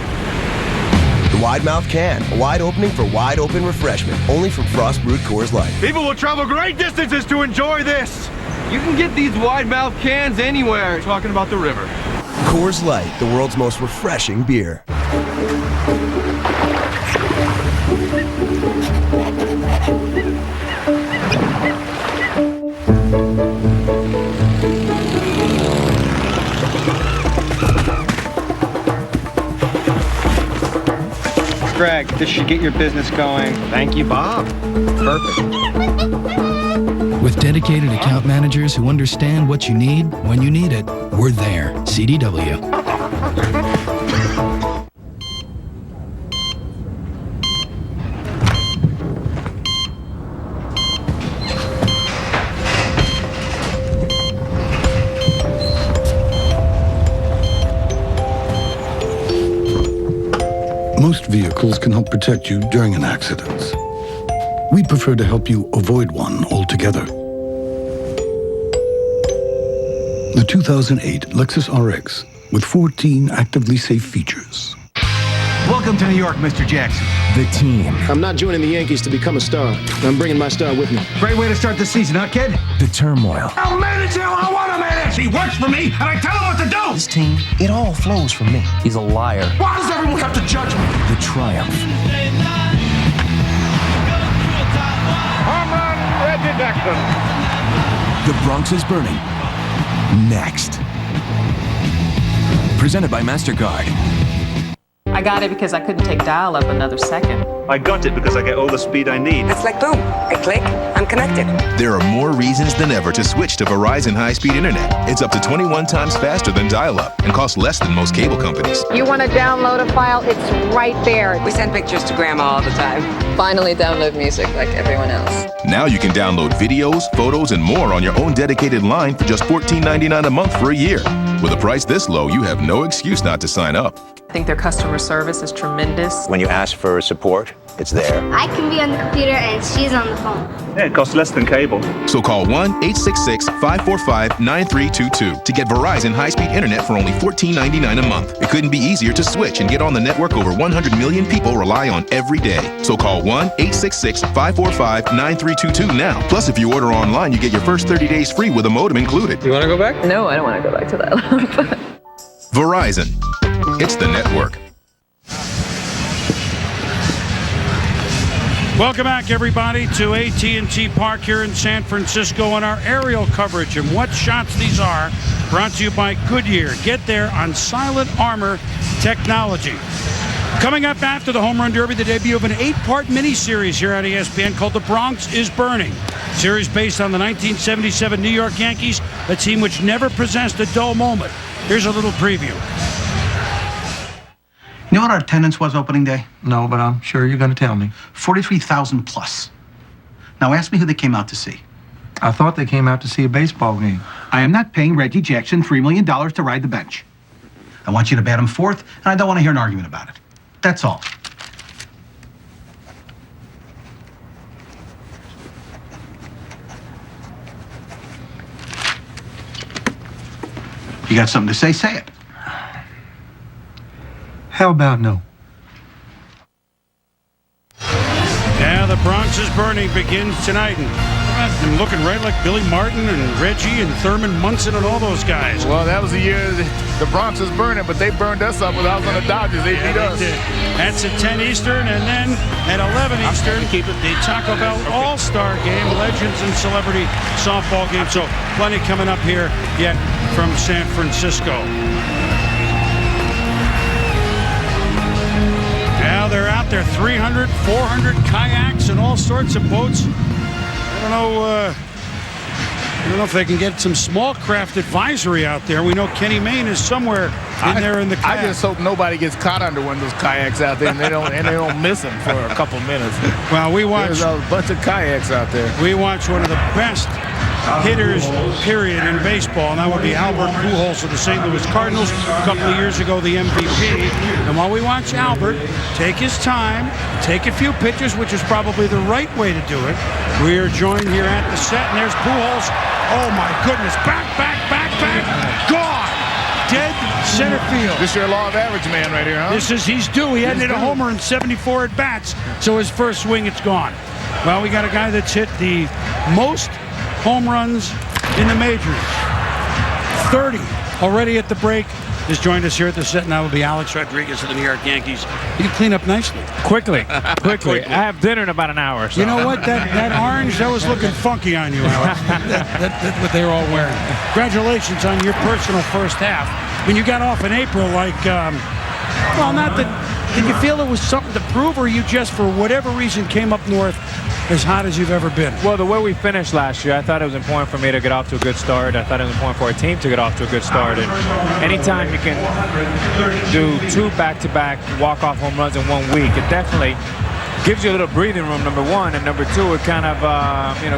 The wide mouth can, a wide opening for wide open refreshment, only from Frost Brewed Coors Light. People will travel great distances to enjoy this. You can get these wide mouth cans anywhere. Talking about the river. Coors Light, the world's most refreshing beer. Greg, this should get your business going. Thank you, Bob. Perfect. With dedicated account managers who understand what you need when you need it, we're there. CDW. Most vehicles can help protect you during an accident. We prefer to help you avoid one altogether. The 2008 Lexus RX with 14 actively safe features. Welcome to New York, Mr. Jackson. The team. I'm not joining the Yankees to become a star. I'm bringing my star with me. Great way to start the season, huh, kid? The turmoil. I'll manage him. I want to manage. He works for me, and I tell him what to do. This team, it all flows from me. He's a liar. Why does everyone have to judge me? The triumph. Home run, Reggie Jackson. The Bronx is burning. Next. Presented by MasterCard. I got it because I couldn't take dial-up another second. I got it because I get all the speed I need. It's like boom, I click, I'm connected. There are more reasons than ever to switch to Verizon high-speed internet. It's up to 21 times faster than dial-up and costs less than most cable companies. You want to download a file, it's right there. We send pictures to Grandma all the time. Finally download music like everyone else. Now you can download videos, photos, and more on your own dedicated line for just $14.99 a month for a year. With a price this low, you have no excuse not to sign up. I think their customer service is tremendous. When you ask for support, it's there. I can be on the computer and she's on the phone. Yeah, it costs less than cable. So call 1-866-545-9322 to get Verizon high-speed internet for only $14.99 a month. It couldn't be easier to switch and get on the network over 100 million people rely on every day. So call 1-866-545-9322 now. Plus, if you order online, you get your first 30 days free with a modem included. You want to go back? No, I don't want to go back to that. Verizon. It's the network. Welcome back, everybody, to AT&T Park here in San Francisco on our aerial coverage. And what shots these are, brought to you by Goodyear. Get there on Silent Armor technology. Coming up after the Home Run Derby, the debut of an 8-part miniseries here on ESPN called The Bronx is Burning. Series based on the 1977 New York Yankees, a team which never possessed a dull moment. Here's a little preview. You know what our attendance was opening day? No, but I'm sure you're going to tell me. 43,000 plus. Now ask me who they came out to see. I thought they came out to see a baseball game. I am not paying Reggie Jackson $3 million to ride the bench. I want you to bat him fourth, and I don't want to hear an argument about it. That's all. You got something to say? Say it. How about no? Yeah, The Bronx is Burning begins tonight. And looking right like Billy Martin and Reggie and Thurman Munson and all those guys. Well, that was the year the Bronx was burning, but they burned us up when I was on the Dodgers. They beat us. That's at 10 Eastern, and then at 11 Eastern, the Taco Bell All-Star Game, Legends and Celebrity Softball Game. So plenty coming up here yet from San Francisco. Now they're out there, 300, 400 kayaks and all sorts of boats. I don't know if they can get some small craft advisory out there. We know Kenny Mayne is somewhere in there in the kayak. I just hope nobody gets caught under one of those kayaks out there and they don't miss them for a couple minutes. Well, there's a bunch of kayaks out there. We watch one of the best hitters, period, in baseball, and that would be Albert Pujols of the St. Louis Cardinals. A couple of years ago, the MVP. And while we watch Albert take his time, take a few pitches, which is probably the right way to do it, we are joined here at the set, and there's Pujols. Oh, my goodness. Back. Gone. Dead center field. This is your law of average man right here, huh? He's due. He hadn't hit a homer in 74 at-bats, so his first swing, it's gone. Well, we got a guy that's hit the most home runs in the majors. 30 already at the break. Has joined us here at the set. Now will be Alex Rodriguez of the New York Yankees. You can clean up nicely. Quickly. I have dinner in about an hour. So. You know what? That orange, that was looking funky on you, Alex. That's what they were all wearing. Congratulations on your personal first half. When you got off in April, like, well, not that. Did you feel it was something to prove, or you just, for whatever reason, came up north as hot as you've ever been? Well, the way we finished last year, I thought it was important for me to get off to a good start. I thought it was important for our team to get off to a good start. And anytime you can do 2 back-to-back walk-off home runs in 1 week, it definitely gives you a little breathing room, number one. And number two, it kind of,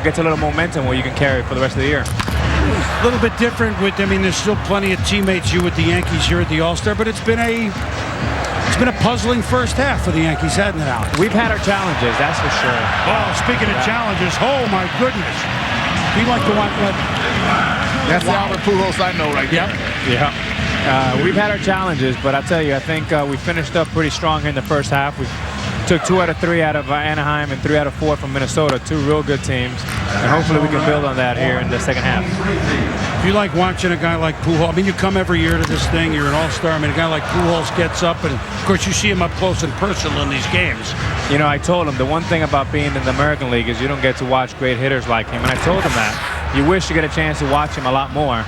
gets a little momentum where you can carry it for the rest of the year. A little bit different with, there's still plenty of teammates you with the Yankees here at the All-Star, but it's been a puzzling first half for the Yankees, hasn't it, Alex? We've had our challenges, that's for sure. Oh, speaking of challenges, oh my goodness. We like to watch what? That's the Albert Pujols I know right there. Yeah. We've had our challenges, but I tell you, I think we finished up pretty strong in the first half. We took 2 out of 3 out of Anaheim and 3 out of 4 from Minnesota, 2 real good teams. And hopefully we can build on that here in the second half. If you like watching a guy like Pujols, you come every year to this thing, you're an all-star. A guy like Pujols gets up, and of course you see him up close and personal in these games. I told him the one thing about being in the American League is you don't get to watch great hitters like him. And I told him that. You wish you get a chance to watch him a lot more.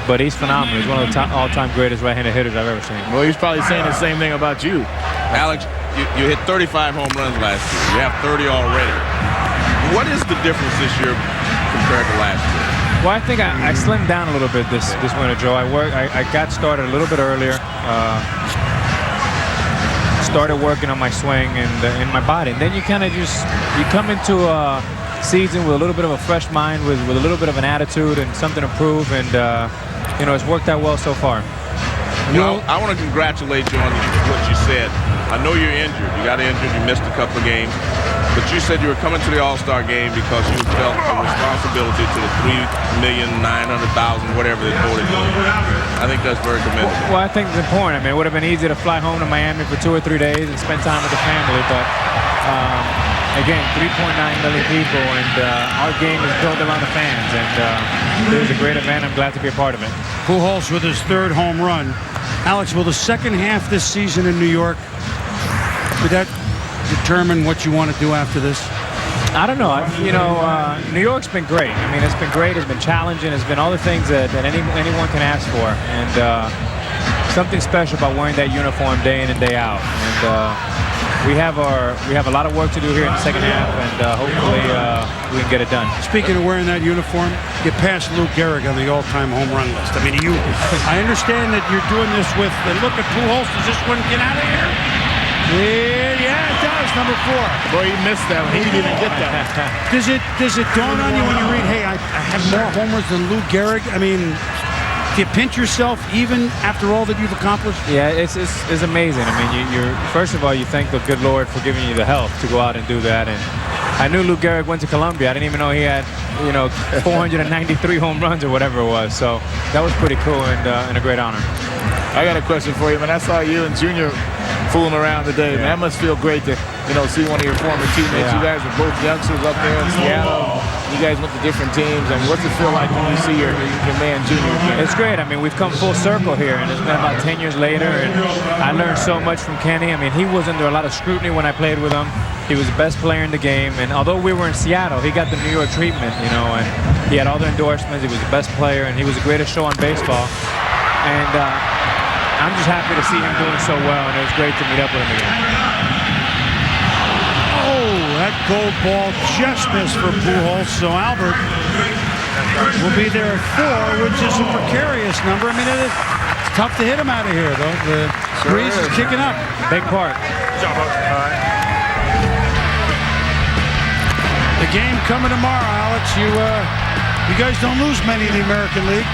But he's phenomenal. He's one of the all-time greatest right-handed hitters I've ever seen. Well, he's probably saying the same thing about you. Alex, you hit 35 home runs last year. You have 30 already. What is the difference this year compared to last year? Well, I think I slimmed down a little bit this winter, Joe. I got started a little bit earlier. Started working on my swing and in my body. And then you kind of you come into a season with a little bit of a fresh mind, with a little bit of an attitude and something to prove. And, it's worked out well so far. I want to congratulate you on what you said. I know you're injured. You got injured. You missed a couple of games. But you said you were coming to the All-Star game because you felt a responsibility to the 3,900,000, whatever they voted for. I think that's very commendable. Well, I think it's important. It would have been easy to fly home to Miami for 2 or 3 days and spend time with the family. But, again, 3.9 million people, and our game is built around the fans. And it was a great event. I'm glad to be a part of it. Pujols with his 3rd home run. Alex, will the second half this season in New York, would that determine what you want to do after this? I don't know. New York's been great. It's been great. It's been challenging. It's been all the things that anyone can ask for. And something special about wearing that uniform day in and day out. And we have a lot of work to do here in the second half, and hopefully we can get it done. Speaking of wearing that uniform, you passed Lou Gehrig on the all-time home run list. I mean, I understand that you're doing this with, and look at Pujols. Does this one get out of here? Yeah, it does. Number 4. Boy, he missed that one. He didn't even get that. Does it dawn on you when you read, hey, I have more homers than Lou Gehrig? I mean, do you pinch yourself even after all that you've accomplished? Yeah, it's amazing. I mean, you're first of all, you thank the good Lord for giving you the health to go out and do that. And I knew Lou Gehrig went to Columbia. I didn't even know he had, 493 home runs or whatever it was. So that was pretty cool and a great honor. I got a question for you, man. I saw you and Junior fooling around today, man. That must feel great to, see one of your former teammates. Yeah. You guys were both youngsters up there in Seattle. You guys went to different teams. And what's it feel like when you see your man Junior again? It's great. I mean, we've come full circle here, and it's been about 10 years later, and I learned so much from Kenny. I mean, he was under a lot of scrutiny when I played with him. He was the best player in the game, and although we were in Seattle, he got the New York treatment, and he had all the endorsements. He was the best player, and he was the greatest show on baseball. And I'm just happy to see him doing so well, and it was great to meet up with him again. Oh, that gold ball just missed for Pujols, so Albert will be there at 4, which is a precarious number. I mean, it's tough to hit him out of here, though. The breeze is kicking up. Big part. The game coming tomorrow, Alex. You guys don't lose many in the American League.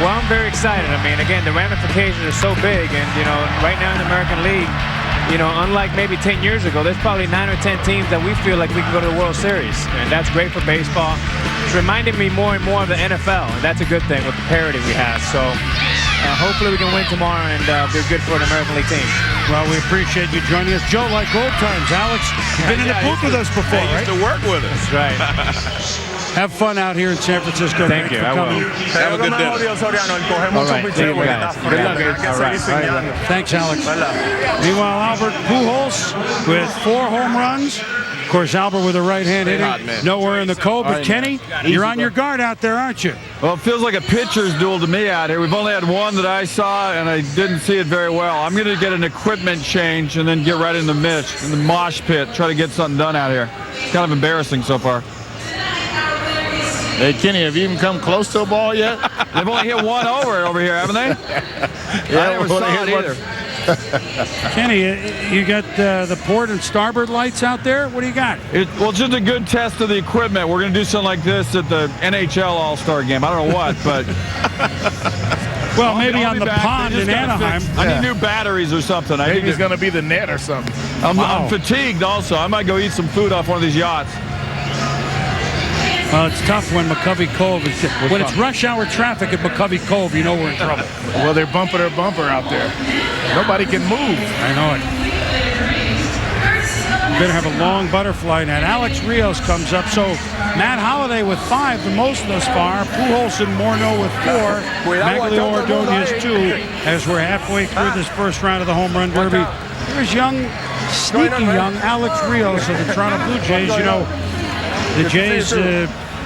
Well, I'm very excited. I mean, again, the ramifications are so big, and right now in the American League, unlike maybe 10 years ago, there's probably 9 or 10 teams that we feel like we can go to the World Series, and that's great for baseball. It's reminding me more and more of the NFL, and that's a good thing with the parity we have. So hopefully we can win tomorrow and be good for an American League team. Well, we appreciate you joining us. Joe, like old times. Alex, you've been in the booth with us before, right? right? Used to work with us. That's right. Have fun out here in San Francisco. Thank you. I will. Have a good dinner. All right. Thank you, guys. Good luck. All right. Thanks, Alex. Meanwhile, Albert Pujols with 4 home runs. Of course, Albert with a right-hand hitting. Nowhere in the Cove. But Kenny, you're on your guard out there, aren't you? Well, it feels like a pitcher's duel to me out here. We've only had one that I saw, and I didn't see it very well. I'm going to get an equipment change and then get right in the mosh pit, try to get something done out here. It's kind of embarrassing so far. Hey, Kenny, have you even come close to a ball yet? They've only hit one over here, haven't they? Yeah, I never saw it either. Kenny, you got the port and starboard lights out there? What do you got? Well, just a good test of the equipment. We're going to do something like this at the NHL All-Star game. I don't know what, but... Well, maybe on the pond in Anaheim. I need new batteries or something. Maybe it's going to be the net or something. I'm fatigued also. I might go eat some food off one of these yachts. Well, it's tough when McCovey Cove is... When it's rush hour traffic at McCovey Cove, you know we're in trouble. Well, they're bumping their bumper out there. Nobody can move. I know it. Better have a long butterfly net. Alex Rios comes up. So Matt Holliday with 5, the most thus far. Pujols and Morneau with 4. Magglio, Ordonez 2. As we're halfway through this first round of the Home Run Derby. Here's young, sneaky young Alex Rios of the Toronto Blue Jays. The Jays,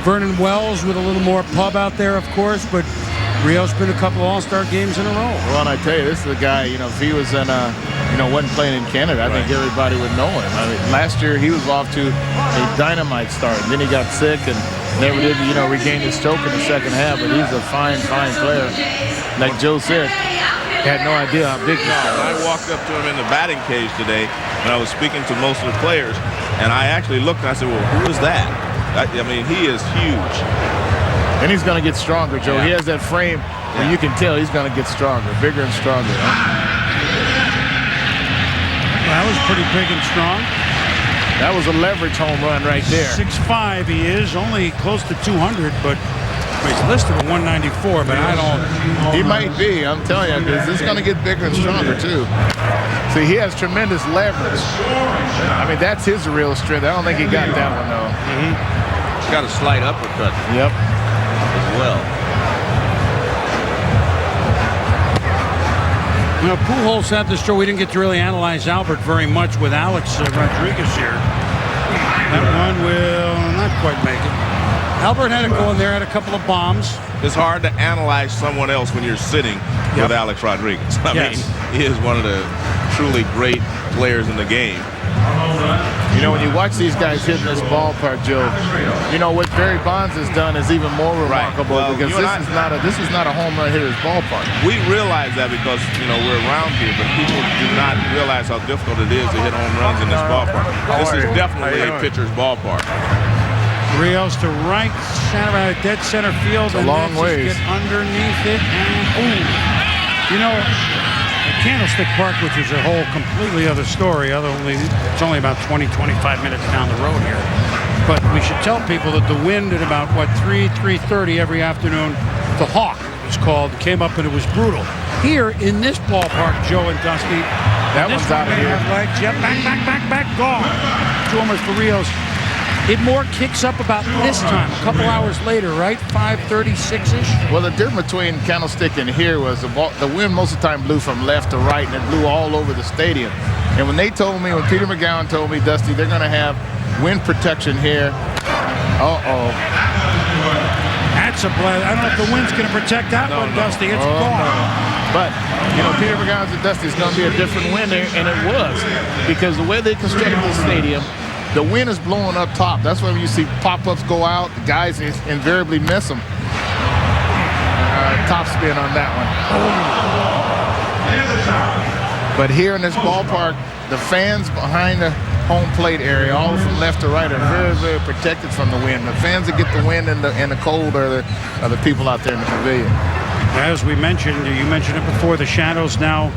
Vernon Wells with a little more pub out there, of course, but Rios been a couple All-Star games in a row. Well, and I tell you, this is a guy, if he was in wasn't playing in Canada, I think everybody would know him. I mean, last year he was off to a dynamite start, and then he got sick and never did, regain his stroke in the second half, but he's a fine player. Like Joe said, had no idea how big he was. I walked up to him in the batting cage today when I was speaking to most of the players, and I actually looked and I said, well, who is that? I mean, he is huge. And he's going to get stronger, Joe. Yeah. He has that frame where you can tell he's going to get stronger, bigger and stronger. Well, that was pretty big and strong. That was a leverage home run right there. 6'5" he is, only close to 200, but he's listed at 194, but I don't... He might be, I'm telling you, because it's going to get bigger and stronger, too. See, he has tremendous leverage. I mean, that's his real strength. I don't think he got that one, though. He's got a slight uppercut. Yep. As well. Well, Pujols had this show. We didn't get to really analyze Albert very much with Alex Rodriguez here. That one will not quite make it. Albert had to go in there, had a couple of bombs. It's hard to analyze someone else when you're sitting with Alex Rodriguez. I mean, he is one of the truly great players in the game. You know, when you watch these guys hitting this ballpark, Joe, you know what Barry Bonds has done is even more remarkable because this is not a home run hitter's ballpark. We realize that because, you know, we're around here, but people do not realize how difficult it is to hit home runs in this ballpark. This is definitely a pitcher's ballpark. Rios to right center, dead center field, and long ways. Get underneath it. And, you know, Candlestick Park, which is a whole completely other story. It's only about 20-25 minutes down the road here. But we should tell people that the wind at about 3:30 every afternoon, the Hawk it was called, came up and it was brutal. Here in this ballpark, Joe and Dusty, that one's out of here. Legs, back, gone. 2 homers for Rios. It more kicks up about this time, a couple hours later, right? 5:36-ish? Well, the difference between Candlestick and here was the wind most of the time blew from left to right, and it blew all over the stadium. And when Peter McGowan told me, Dusty, they're going to have wind protection here. That's a blast. I don't know if the wind's going to protect that one, Dusty. It's gone. No. But, you know, Peter McGowan said, Dusty, it's going to be a different wind there, and it was. Because the way they constructed the stadium, the wind is blowing up top. That's why when you see pop-ups go out, the guys invariably miss them. Top spin on that one. But here in this ballpark, the fans behind the home plate area, all from left to right, are very, very protected from the wind. The fans that get the wind and the cold are the people out there in the pavilion. As we mentioned, you mentioned it before, the shadows now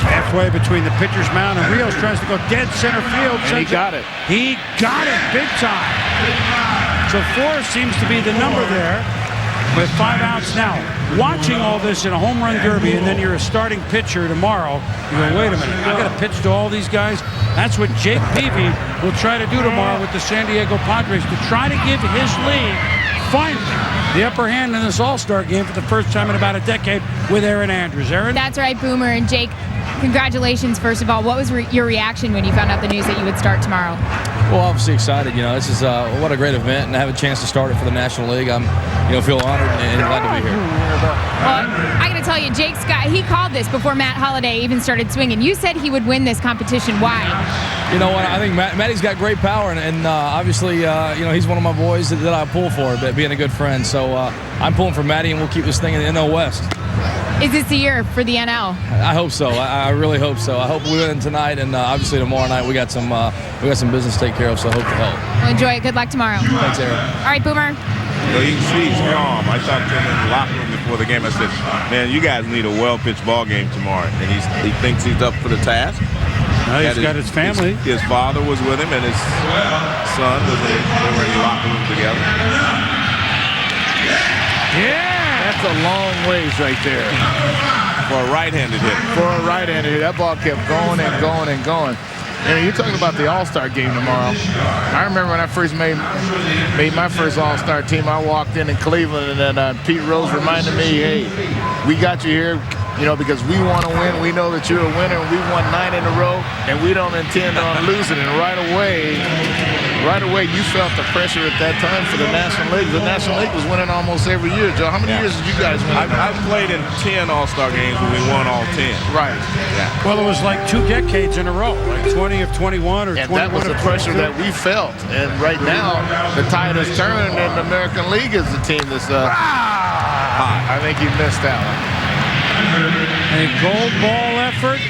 halfway between the pitcher's mound, and Rios tries to go dead center field. And he got it. He got it big time. So 4 seems to be the number there with 5 outs now. Watching all this in a home run derby, and then you're a starting pitcher tomorrow, you go, wait a minute, I got to pitch to all these guys? That's what Jake Peavy will try to do tomorrow with the San Diego Padres, to try to give his league finally the upper hand in this All-Star game for the first time in about a decade with Aaron Andrews. Aaron? That's right, Boomer. And Jake, congratulations, first of all. What was your reaction when you found out the news that you would start tomorrow? Well, obviously excited. You know, this is what a great event, and to have a chance to start it for the National League. I'm, feel honored and glad to be here. Well, I got to tell you, Jake's guy, he called this before Matt Holliday even started swinging. You said he would win this competition. Why? You know what? I think Matty's got great power, and obviously, he's one of my boys that I pull for, being a good friend. So I'm pulling for Matty, and we'll keep this thing in the NL West. Is this the year for the NL? I hope so. I really hope so. I hope we win tonight, and obviously tomorrow night we got some business to take care of. So I hope to help. Well, enjoy it. Good luck tomorrow. Thanks, Aaron. All right, Boomer. So you can see he's calm. I talked to him in the locker room before the game. I said, "Man, you guys need a well-pitched ball game tomorrow." And he thinks he's up for the task. He's got his family. His father was with him, and his son was they were in the locker room together. Yeah. That's a long ways right there. For a right-handed hitter. For a right-handed hitter. That ball kept going and going and going. And you're talking about the All-Star game tomorrow. I remember when I first made my first All-Star team, I walked in Cleveland, and Pete Rose reminded me, hey, we got you here, because we want to win. We know that you're a winner, and we won 9 in a row, and we don't intend on losing. And right away, you felt the pressure at that time for the National League. The National League was winning almost every year, Joe. How many years did you guys win? I've played in 10 All-Star games when we won all 10. Right. Yeah. Well, it was like 2 decades in a row, like 20 of 21 or 21 of 22. And that was the pressure that we felt. And right now, the tide has turned, and the American League is the team that's hot. I think he missed that one. A gold ball effort.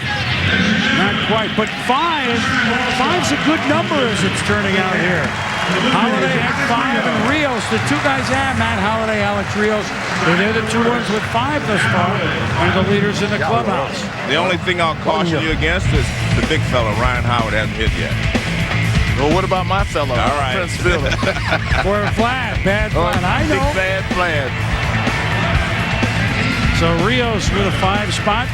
Not quite, but 5's a good number as it's turning out here. Holliday at 5 and Rios, the 2 guys, Matt Holliday, Alex Rios, they're the 2 ones with 5 thus far, and the leaders in the clubhouse. The only thing I'll caution you against is the big fella, Ryan Howard, hasn't hit yet. Well, what about my fellow? All right. Prince Philip. For Vlad, bad Vlad, I know. Big bad Vlad. So Rios with a 5 spot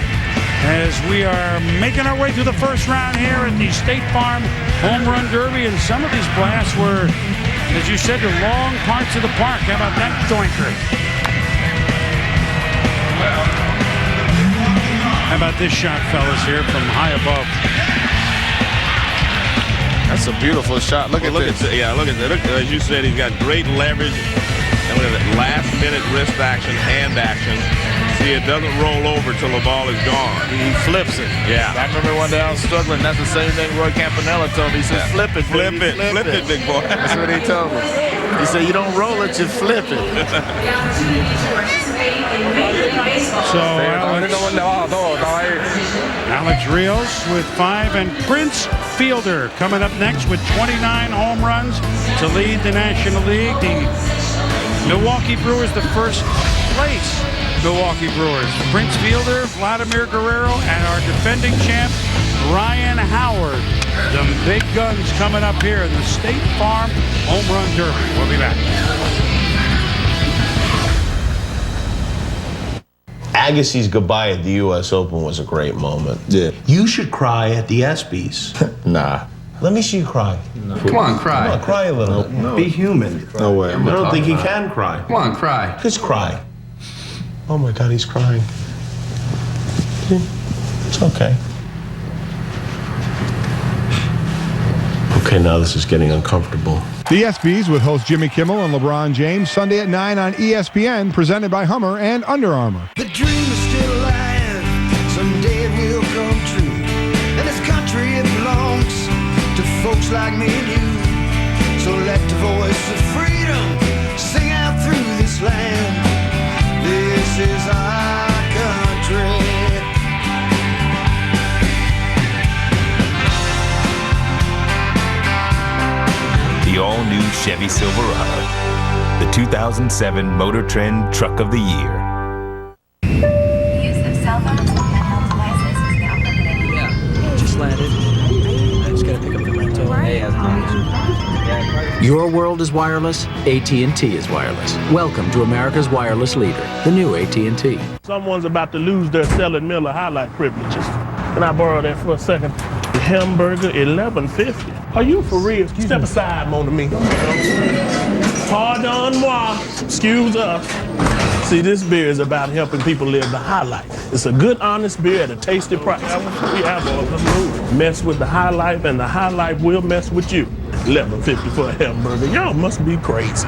as we are making our way through the first round here at the State Farm Home Run Derby. And some of these blasts were, as you said, to long parts of the park. How about that doinker? How about this shot, fellas, here from high above? That's a beautiful shot. Look at this. Look at that. Look, as you said, he's got great leverage. And look at that last-minute wrist action, hand action. See, it doesn't roll over till the ball is gone. He flips it. Yeah. I remember one day I was struggling. That's the same thing Roy Campanella told me. He said, flip it, flip baby, it, flip it, big boy. That's what he told me. He said, you don't roll it, you flip it. So Alex Rios with 5, and Prince Fielder coming up next with 29 home runs to lead the National League. The Milwaukee Brewers, the first place Milwaukee Brewers. Prince Fielder, Vladimir Guerrero, and our defending champ, Ryan Howard. The big guns coming up here in the State Farm Home Run Derby. We'll be back. Agassi's goodbye at the U.S. Open was a great moment. Yeah. You should cry at the ESPYs. Nah. Let me see you cry. No. Come on, cry. Come on, cry a little bit. No. Be human. No way. I don't think he can cry. Come on, cry. Just cry. Oh my God, he's crying. It's okay. Okay, now this is getting uncomfortable. The ESPYs with host Jimmy Kimmel and LeBron James, Sunday at 9 on ESPN, presented by Hummer and Under Armour. The dream is still alive, someday it will come true. And this country, it belongs to folks like me and you. So let the voice of freedom sing out through this land. This is our country. The all-new Chevy Silverado, the 2007 Motor Trend Truck of the Year. Use of cell phones and handheld devices is now permitted. Yeah, just landed. I just gotta pick up the rental. Hey, how's it going? Your world is wireless, AT&T is wireless. Welcome to America's wireless leader, the new AT&T. Someone's about to lose their Selling Miller highlight privileges. Can I borrow that for a second? Hamburger, $11.50. Are you for real? Step aside, mon ami. Pardon moi. Excuse us. See, this beer is about helping people live the highlight. It's a good, honest beer at a tasty price. We have a mess with the highlight, and the highlight will mess with you. $11.50 for a hamburger. Y'all must be crazy.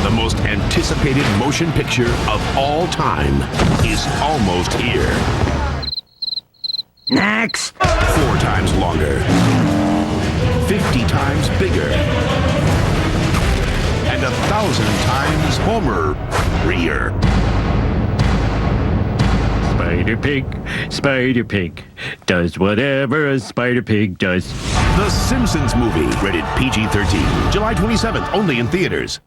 The most anticipated motion picture of all time is almost here. Next! 4 times longer. 50 times bigger. And 1,000 times Homer-reer. Spider Pig does whatever a Spider Pig does. The Simpsons movie, rated PG-13. July 27th, only in theaters.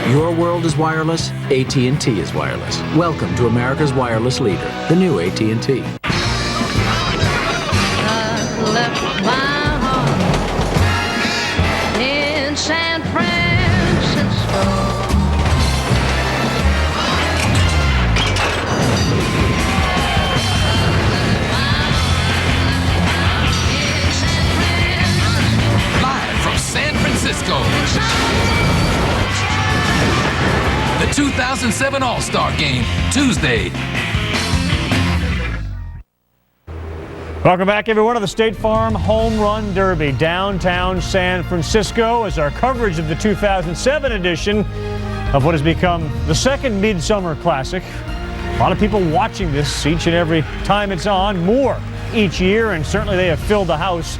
Your world is wireless, AT&T is wireless. Welcome to America's wireless leader, the new AT&T. Left my home in San Francisco. Live from San Francisco. The 2007 All-Star Game, Tuesday. Welcome back, everyone, to the State Farm Home Run Derby, downtown San Francisco, as our coverage of the 2007 edition of what has become the second Midsummer Classic. A lot of people watching this each and every time it's on, more each year, and certainly they have filled the house.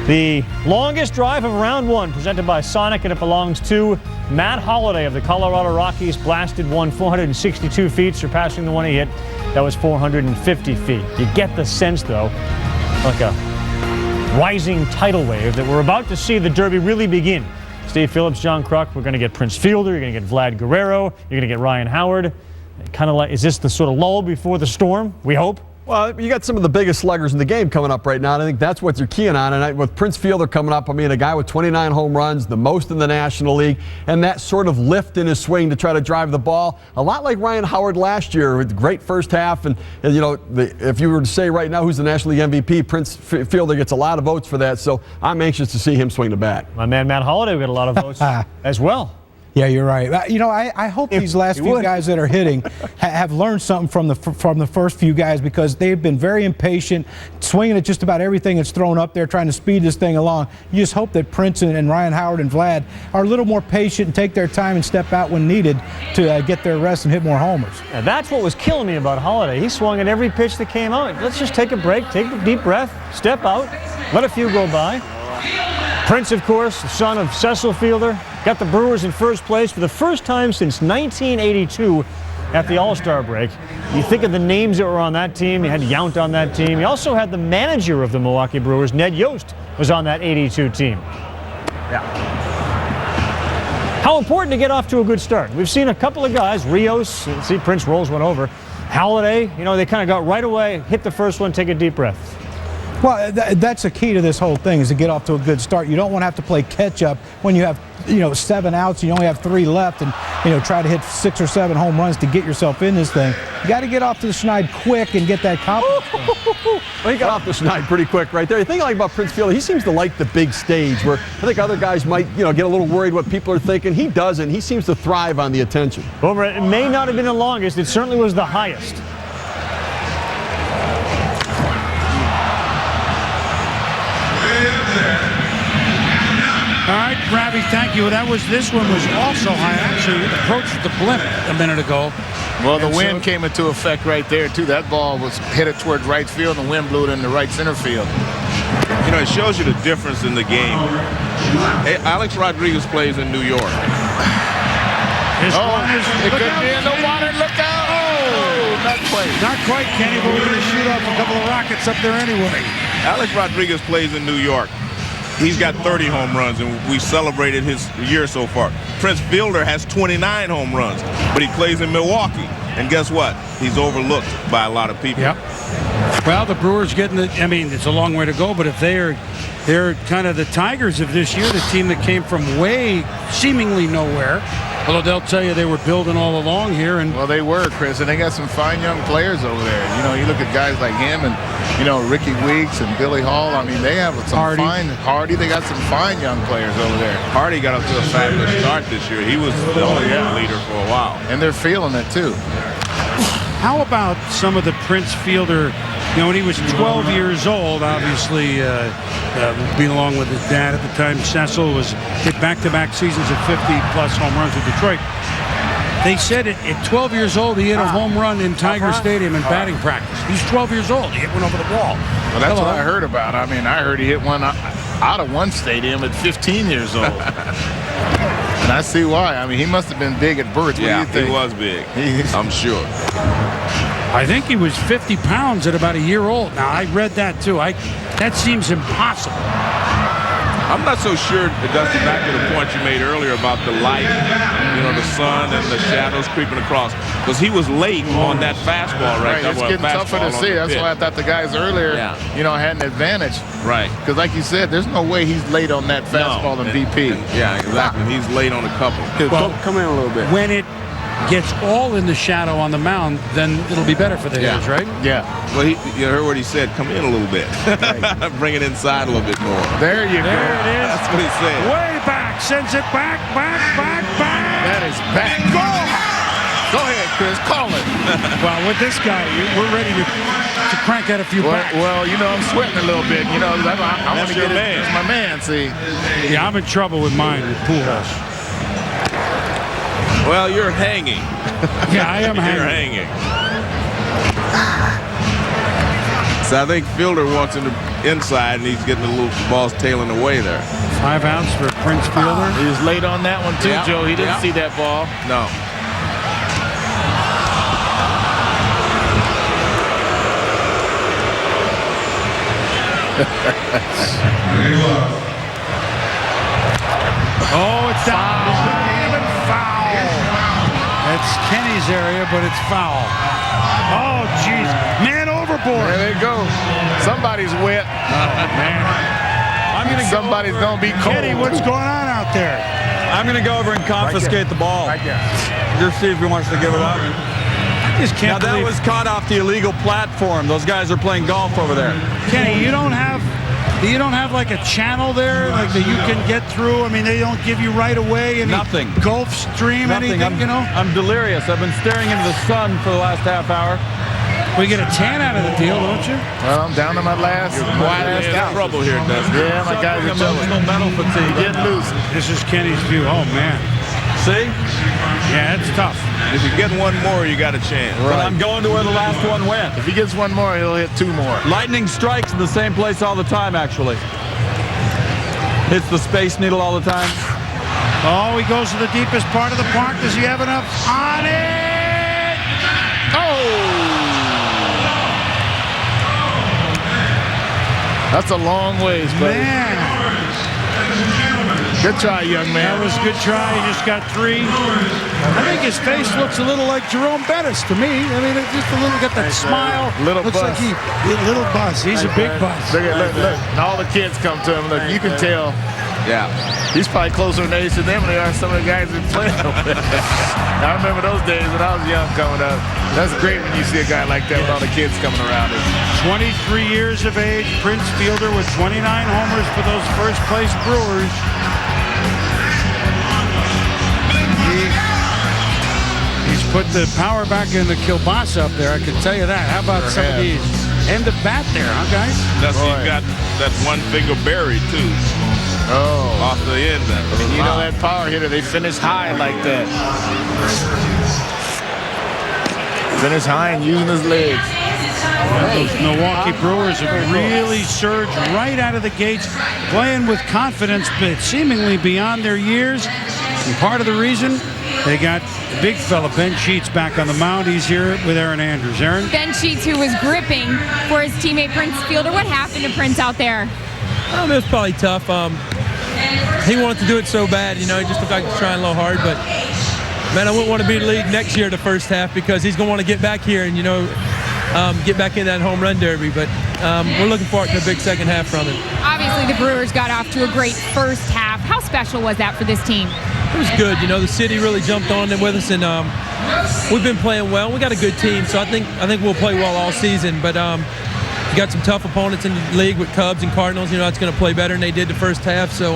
The longest drive of round one, presented by Sonic, and it belongs to Matt Holliday of the Colorado Rockies. Blasted one 462 feet, surpassing the one he hit. That was 450 feet. You get the sense, though, like a rising tidal wave, that we're about to see the Derby really begin. Steve Phillips, John Kruk, we're going to get Prince Fielder, you're going to get Vlad Guerrero, you're going to get Ryan Howard. Kind of like, is this the sort of lull before the storm, we hope? Well, you got some of the biggest sluggers in the game coming up right now, and I think that's what you're keying on. And with Prince Fielder coming up, I mean, a guy with 29 home runs, the most in the National League, and that sort of lift in his swing to try to drive the ball, a lot like Ryan Howard last year with a great first half. And you know, if you were to say right now who's the National League MVP, Prince Fielder gets a lot of votes for that. So I'm anxious to see him swing the bat. My man Matt Holliday got a lot of votes as well. Yeah, you're right. You know, I hope these last few guys that are hitting have learned something from the first few guys, because they've been very impatient, swinging at just about everything that's thrown up there, trying to speed this thing along. You just hope that Prince and Ryan Howard and Vlad are a little more patient and take their time and step out when needed to get their rest and hit more homers. And that's what was killing me about Holliday. He swung at every pitch that came out. Let's just take a break, take a deep breath, step out, let a few go by. Prince, of course, the son of Cecil Fielder, got the Brewers in first place for the first time since 1982 at the All-Star break. You think of the names that were on that team. You had Yount on that team. You also had the manager of the Milwaukee Brewers, Ned Yost, was on that 82 team. Yeah. How important to get off to a good start. We've seen a couple of guys, Rios, see Prince rolls one over. Holliday, you know, they kind of got right away, hit the first one, take a deep breath. Well, that's the key to this whole thing, is to get off to a good start. You don't want to have to play catch-up when you have, 7 outs and you only have 3 left, and, try to hit 6 or 7 home runs to get yourself in this thing. You got to get off to the schneid quick and get that confidence. Well, he got off the schneid pretty quick right there. The thing I like about Prince Fielder, he seems to like the big stage, where I think other guys might, get a little worried what people are thinking. He doesn't. He seems to thrive on the attention. Boomer, it may not have been the longest. It certainly was the highest. All right, Ravi, thank you. This one was also high. Actually, it approached the blimp a minute ago. Well, the wind came into effect right there, too. That ball was headed toward right field, and the wind blew it into right center field. It shows you the difference in the game. Alex Rodriguez plays in New York. This one is, it could be in the water. Look out! Oh, not quite. Not quite, Kenny, but we're going to shoot off a couple of rockets up there anyway. Alex Rodriguez plays in New York. He's got 30 home runs, and we celebrated his year so far. Prince Fielder has 29 home runs, but he plays in Milwaukee. And guess what? He's overlooked by a lot of people. Yep. Well, the Brewers getting it's a long way to go, but if they're kind of the Tigers of this year, the team that came from way seemingly nowhere. Although they'll tell you they were building all along here. Well, they were, Chris, and they got some fine young players over there. You look at guys like him and, Ricky Weeks and Billy Hall. I mean, they have some fine Hardy. They got some fine young players over there. Hardy got up to a fabulous start this year. He was the leader for a while. And they're feeling it, too. How about some of the Prince Fielder, when he was 12 years old, obviously being along with his dad at the time, Cecil hit back-to-back seasons of 50-plus home runs with Detroit. They said at 12 years old, he hit a home run in Tiger Stadium in batting practice. He's 12 years old. He hit one over the wall. Well, that's what I heard about. I mean, I heard he hit one out of one stadium at 15 years old. And I see why. I mean, he must have been big at birth. Yeah, he was big. I'm sure. I think he was 50 pounds at about a year old. Now, I read that, too. That seems impossible. I'm not so sure, Dusty, back to the point you made earlier about the light, the sun and the shadows creeping across. Because he was late on that fastball right there. It's getting tougher to see. That's why I thought the guys earlier, had an advantage. Right. Because like you said, there's no way he's late on that fastball in BP. Yeah, exactly. He's late on a couple. Well, come in a little bit. When it gets all in the shadow on the mound, then it'll be better for the hitters, right? Yeah. Well, you heard what he said. Come in a little bit. Right. Bring it inside a little bit more. There you go. There it is. That's what he said. Way back. Sends it back. That is back. Go ahead, Chris. Call it. Well, with this guy, we're ready to crank out a few backs. Well, I'm sweating a little bit. I want to get it. That's my man, see. Yeah, I'm in trouble with mine with Pujols. Well, you're hanging. Yeah, I am You're hanging. So I think Fielder wants him inside, and he's getting the little balls tailing away there. 5 outs for Prince Fielder. He was late on that one, too, Joe. He didn't see that ball. No. Oh, it's down. Even foul. It's Kenny's area, but it's foul. Oh, jeez. Man over overboard. There they go. Somebody's wet. Oh, man. Somebody's going to be cold. Kenny, what's going on out there? I'm going to go over and confiscate the ball. Just see if he wants to give it up. Now that was caught off the illegal platform. Those guys are playing golf over there. Kenny, you don't have like a channel there, like that you can get through. I mean, they don't give you right away any Nothing. Gulf Stream, anything, you know? I'm delirious. I've been staring into the sun for the last half hour. We get a tan out of the deal, don't you? Well, I'm down to my last trouble here, Dustin. Yeah, my guys are emotional mental fatigue. Get loose. This is Kenny's view. Oh, man. See? Yeah, it's tough. If you get one more, you got a chance. But I'm going to where the last one went. If he gets one more, he'll hit 2 more. Lightning strikes in the same place all the time, actually. Hits the Space Needle all the time. Oh, he goes to the deepest part of the park. Does he have enough on it? Oh! That's a long ways, buddy. Man. Good try, young man. That was a good try. He just got 3. I think his face looks a little like Jerome Bettis to me. I mean, it's just a little, got that smile. Little looks buzz. like little buzz. He's a big buzz. Look. And all the kids come to him. Look, you can tell. Yeah. He's probably closer in age to them than they are some of the guys that play over there. I remember those days when I was young coming up. That's great when you see a guy like that with all the kids coming around him. 23 years of age, Prince Fielder with 29 homers for those first-place Brewers. He's put the power back in the kielbasa up there, I can tell you that. How about some of these? End of bat there, huh, guys? That's you got that one finger buried, too. Oh. Off the end. And you know that power hitter, they finish high like that. Finish high and using his legs. Those Milwaukee Brewers have really surged right out of the gates, playing with confidence, but seemingly beyond their years. And part of the reason, they got the big fella, Ben Sheets, back on the mound. He's here with Aaron Andrews. Aaron? Ben Sheets, who was gripping for his teammate Prince Fielder. What happened to Prince out there? It was probably tough. He wanted to do it so bad, you know, he just looked like he was trying a little hard, but man, I wouldn't want to be in the league next year the first half because he's going to want to get back here and, you know, get back in that home run derby, but we're looking forward to a big second half from him. Obviously, the Brewers got off to a great first half. How special was that for this team? It was good. You know, the city really jumped on it with us, and we've been playing well. We got a good team, so I think we'll play well all season, but you got some tough opponents in the league with Cubs and Cardinals. You know, that's going to play better than they did the first half, so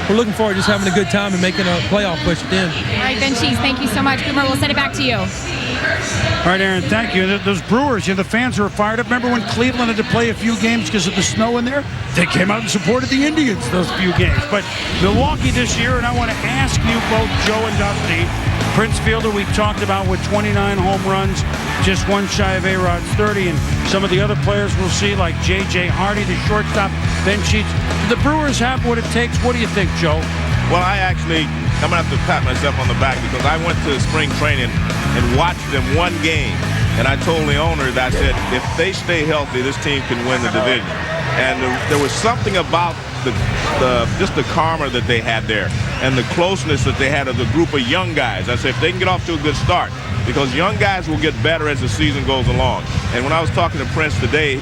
we're looking forward to just having a good time and making a playoff push at the end. All right, Ben Sheets, thank you so much. Boomer, we'll send it back to you. All right, Aaron, thank you. Those Brewers, you know, the fans were fired up. Remember when Cleveland had to play a few games because of the snow in there? They came out and supported the Indians those few games. But Milwaukee this year, and I want to ask you both, Joe and Dusty, Prince Fielder, we talked about with 29 home runs, just one shy of A-Rod's 30, and some of the other players we'll see, like J.J. Hardy, the shortstop, Ben Sheets. Do the Brewers have what it takes? What do you think, Joe? Well, I'm going to have to pat myself on the back because I went to spring training and watched them one game, and I told the owner that I said, if they stay healthy, this team can win the division. And there was something about just the karma that they had there and the closeness that they had of the group of young guys. I said, if they can get off to a good start, because young guys will get better as the season goes along. And when I was talking to Prince today,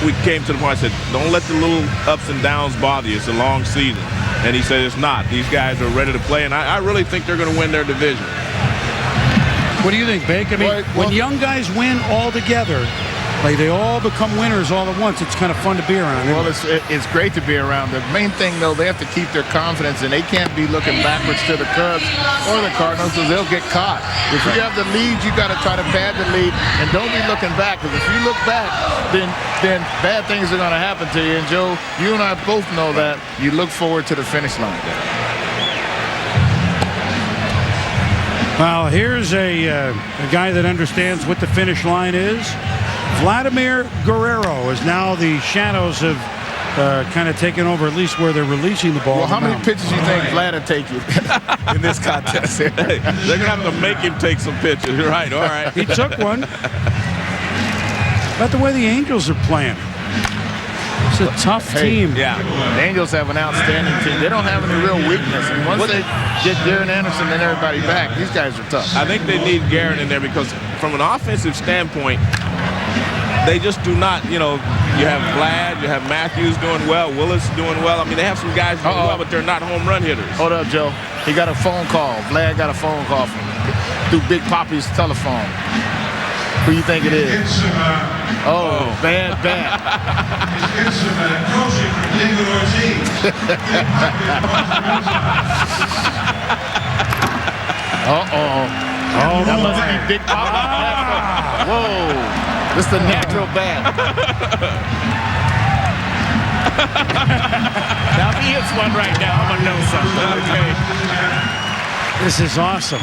we came to the point, I said, don't let the little ups and downs bother you. It's a long season. And he said, it's not. These guys are ready to play, and I really think they're going to win their division. What do you think, Bake? I mean, when young guys win all together, like they all become winners all at once, it's kind of fun to be around. Well, it's great to be around. The main thing, though, they have to keep their confidence, and they can't be looking backwards to the Cubs or the Cardinals because they'll get caught. If you have the lead, you got to try to pad the lead, and don't be looking back, because if you look back, then bad things are going to happen to you. And, Joe, you and I both know that. You look forward to the finish line. Well, here's a guy that understands what the finish line is. Vladimir Guerrero is now the shadows have kind of taken over, at least where they're releasing the ball. Well, how many pitches do you think Vlad will take you in this contest? They're going to have to make him take some pitches. Right, all right. He took one. About the way the Angels are playing. It's a tough team. Yeah, the Angels have an outstanding team. They don't have any real weakness. And once they get Darren Anderson and everybody back, these guys are tough. I think they need Garrett in there because from an offensive standpoint, they just do not, you know, you have Vlad, you have Matthews doing well, Willis doing well. I mean, they have some guys doing well, but they're not home run hitters. Hold up, Joe. He got a phone call. Vlad got a phone call through Big Poppy's telephone. Who you think it is? Oh, bad bat. Uh-oh. Oh, that must be Big Poppy. Whoa. This is the natural bat. Now, if he hits one right now, I'm going to know something. Okay. This is awesome.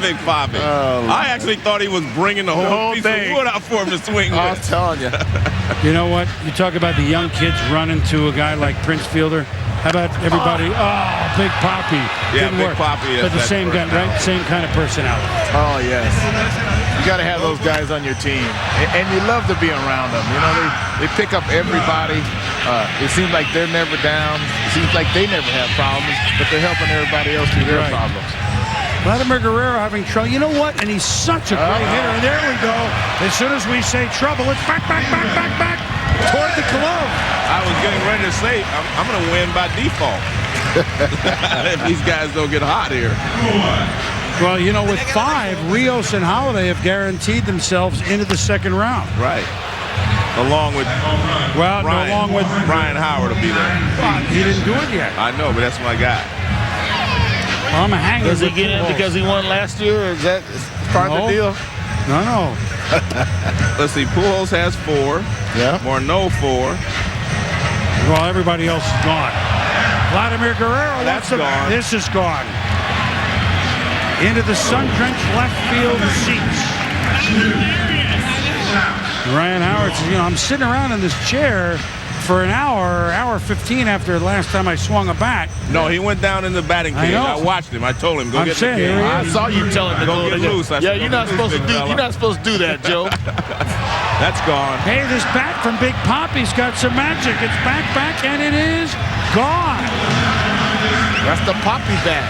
Big Poppy. I actually thought he was bringing the whole piece thing. of wood out for him to swing with. I'm telling you. You know what? You talk about the young kids running to a guy like Prince Fielder. How about everybody? Oh, Big Poppy. Yeah, Didn't Big work. Poppy. But the same guy, right? Same kind of personality. Oh, yes. You got to have those guys on your team. And you love to be around them. You know, they pick up everybody. It seems like they're never down. It seems like they never have problems, but they're helping everybody else through their problems. Vladimir Guerrero having trouble. You know what? And he's such a great hitter. And there we go. As soon as we say trouble, it's back toward the glove. I was getting ready to say, I'm going to win by default. If these guys don't get hot here. Well, you know, with 5, Rios and Holliday have guaranteed themselves into the second round. Right. Along with Brian Howard will be there. Well, he didn't do it yet. I know, but that's my guy. I'm hanging. Does he get in because he won last year, or is that part of the deal? No. Let's see. Pujols has 4. Yeah. Morneau 4. Well, everybody else is gone. Vladimir Guerrero. That's gone. This is gone. Into the sun-drenched left field seats. Ryan Howard says, you know, I'm sitting around in this chair for an hour 15 after the last time I swung a bat. No, he went down in the batting cage. I watched him. I told him, go get in the cage. I saw you tell him to go get loose. Yeah, you're not supposed to do. You're not supposed to do that, Joe. That's gone. Hey, this bat from Big Poppy's got some magic. It's back, and it is gone. That's the Poppy bat.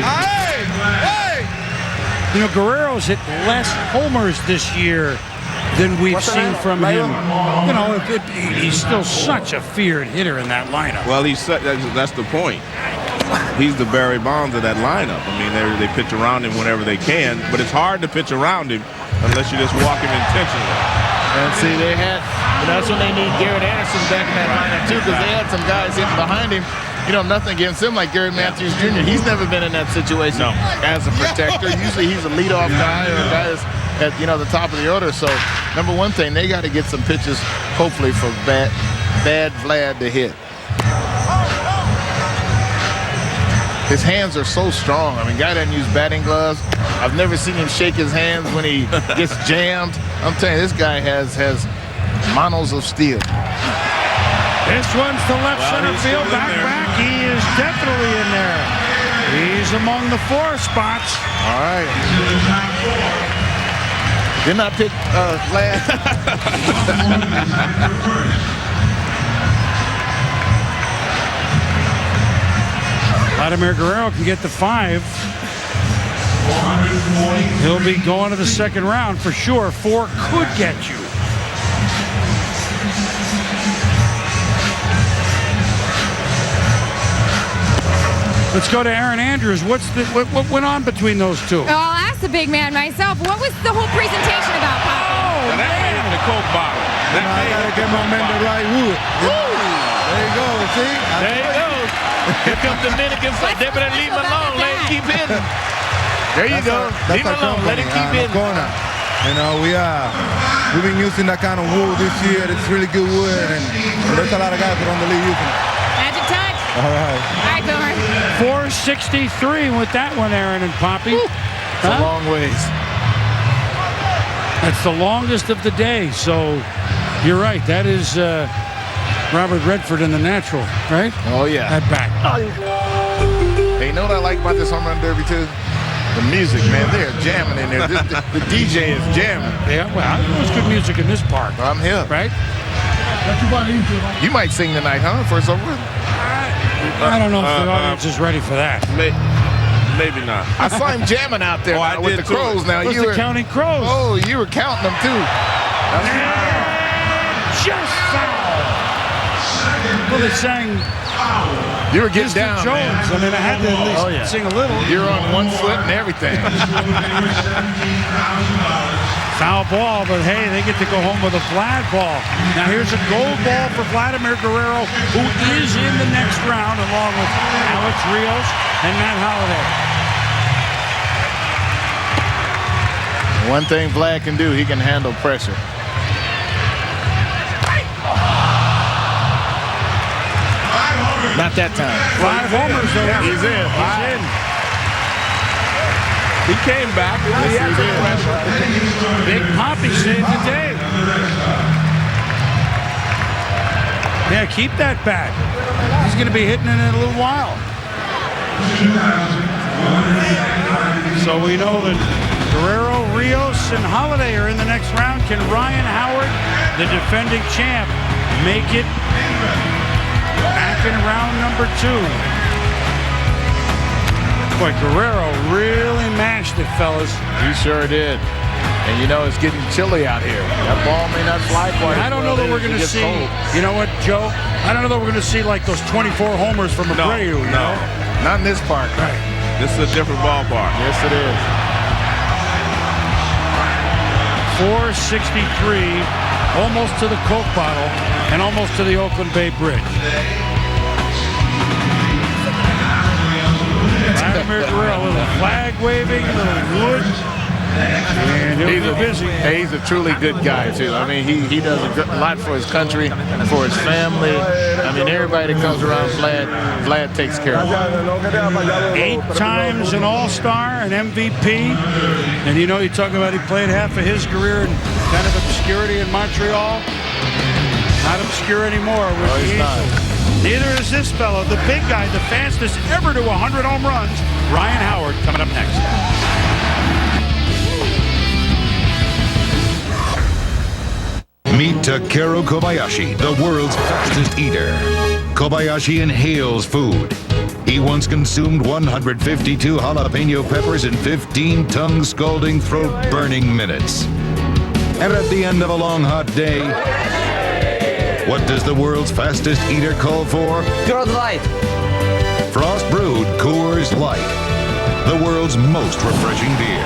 Hey! You know, Guerrero's hit less homers this year than we've seen from him. You know, he's still such a feared hitter in that lineup. Well, that's the point. He's the Barry Bonds of that lineup. I mean, they pitch around him whenever they can, but it's hard to pitch around him unless you just walk him intentionally. And see, that's when they need Garrett Anderson back in that lineup too, because they had some guys hitting behind him. You know, nothing against him like Gary Matthews Jr. He's never been in that situation as a protector. Usually he's a leadoff guy or a guy that's at, you know, the top of the order. So, number one thing, they got to get some pitches, hopefully, for bad Vlad to hit. His hands are so strong. I mean, guy doesn't use batting gloves. I've never seen him shake his hands when he gets jammed. I'm telling you, this guy has manos of steel. This one's to left center field, back. He is definitely in there. He's among the 4 spots. All right. Did not pick Vlad. Vladimir Guerrero can get the 5. He'll be going to the second round for sure. 4 could get you. Let's go to Aaron Andrews. What went on between those two? Well, I'll ask the big man myself. What was the whole presentation about, Papa? Oh, that made him the Coke bottle. I gotta get my man the right wood. There you go. See? There you go. Here comes the Dominicans. They better leave him alone. Let him keep hitting. There you go. Leave him alone. Let him keep hitting. Corner. You know, we've been using that kind of wood this year. It's really good wood, and there's a lot of guys around the league using it. Magic touch. All right. All right, Boomer. 463 with that one, Aaron and Poppy. It's a long ways. That's the longest of the day. So you're right. That is Robert Redford in the natural, right? Oh, yeah. That back. Hey, you know what I like about this home run derby, too? The music, man. They're jamming in there. The DJ is jamming. Yeah, well, there's good music in this park. I'm here. Right? You might sing tonight, huh? For it's over with? I don't know if the audience is ready for that. Maybe not. I saw him jamming out there with the crows. Now you were counting crows. Oh, you were counting them too. Just foul. Well, they sang. You were getting Mr. down, Jones. man. I mean, I had to at least sing a little. You're on one foot and everything. Foul ball, but hey, they get to go home with a flag ball. Now here's a gold ball for Vladimir Guerrero, who is in the next round along with Alex Rios and Matt Holliday. One thing Vlad can do, he can handle pressure. Not that time. 5 homers, though. He's in. He's in. He came back. He had some pressure. Big Poppy saved the day. Yeah, keep that bat. He's going to be hitting it in a little while. So we know that Guerrero, Rios, and Holliday are in the next round. Can Ryan Howard, the defending champ, make it back in round number 2? Boy, Guerrero really mashed it, fellas. He sure did. And you know, it's getting chilly out here. That ball may not fly quite. I don't know that we're going to see, you know what, Joe? I don't know that we're going to see like those 24 homers from Abreu. No, not in this park. Right. This is a different ballpark. Yes, it is. 463, almost to the Coke bottle and almost to the Oakland Bay Bridge. Vladimir Guerrero, little flag waving, little wood, and he'll be busy. He's a truly good guy too. I mean, he does a lot for his country, for his family. I mean, everybody that comes around Vlad takes care of him. 8 times an All-Star, an MVP, and you know, you talk about he played half of his career in kind of obscurity in Montreal. Not obscure anymore with the Angels. Neither is this fellow, the big guy, the fastest ever to 100 home runs, Ryan Howard, coming up next. Meet Takeru Kobayashi, the world's fastest eater. Kobayashi inhales food. He once consumed 152 jalapeno peppers in 15 tongue-scalding, throat-burning minutes. And at the end of a long, hot day, what does the world's fastest eater call for? Coors Light. Frost brewed Coors Light, the world's most refreshing beer.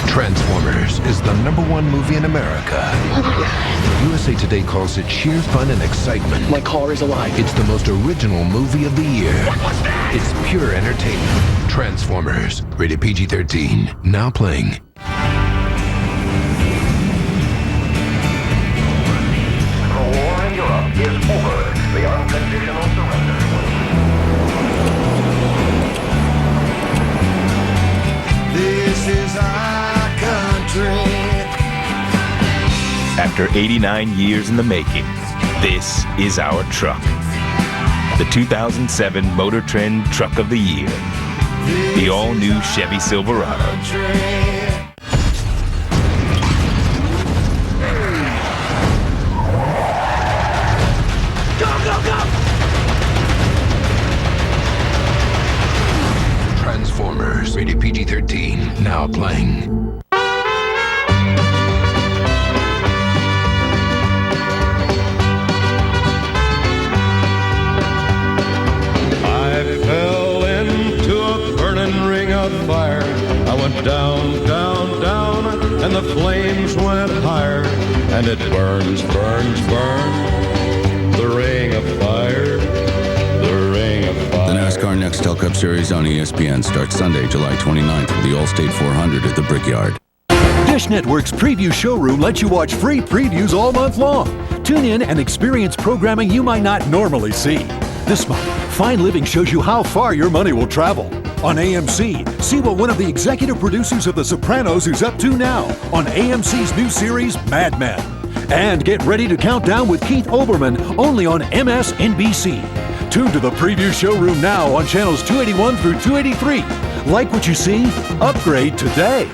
Transformers is the #1 movie in America. USA Today calls it sheer fun and excitement. My car is alive. It's the most original movie of the year. It's pure entertainment. Transformers, rated PG-13, now playing. Is over. The unconditional surrender. This is our country. After 89 years in the making, this is our truck. The 2007 Motor Trend Truck of the Year. The all-new Chevy Silverado. Transformers, rated PG-13, now playing. I fell into a burning ring of fire. I went down, down, down, and the flames went higher. And it burns, burns, burns. The ring of fire. The ring of fire. The NASCAR Nextel Cup Series on ESPN starts Sunday, July 29th with the Allstate 400 at the Brickyard. Dish Network's Preview Showroom lets you watch free previews all month long. Tune in and experience programming you might not normally see. This month, Fine Living shows you how far your money will travel. On AMC, see what one of the executive producers of The Sopranos is up to now on AMC's new series, Mad Men. And get ready to count down with Keith Olbermann only on MSNBC. Tune to the Preview Showroom now on channels 281 through 283. Like what you see? Upgrade today.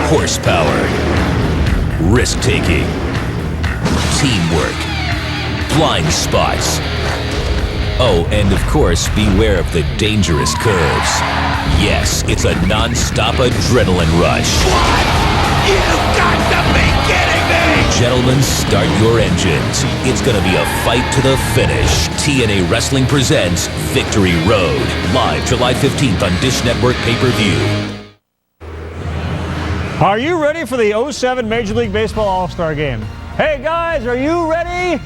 Horsepower, risk-taking, teamwork, blind spots. Oh, and of course, beware of the dangerous curves. Yes, it's a non-stop adrenaline rush. What? You've got to be kidding me! Gentlemen, start your engines. It's gonna be a fight to the finish. TNA Wrestling presents Victory Road. Live July 15th on Dish Network pay-per-view. Are you ready for the 07 Major League Baseball All-Star Game? Hey guys, are you ready?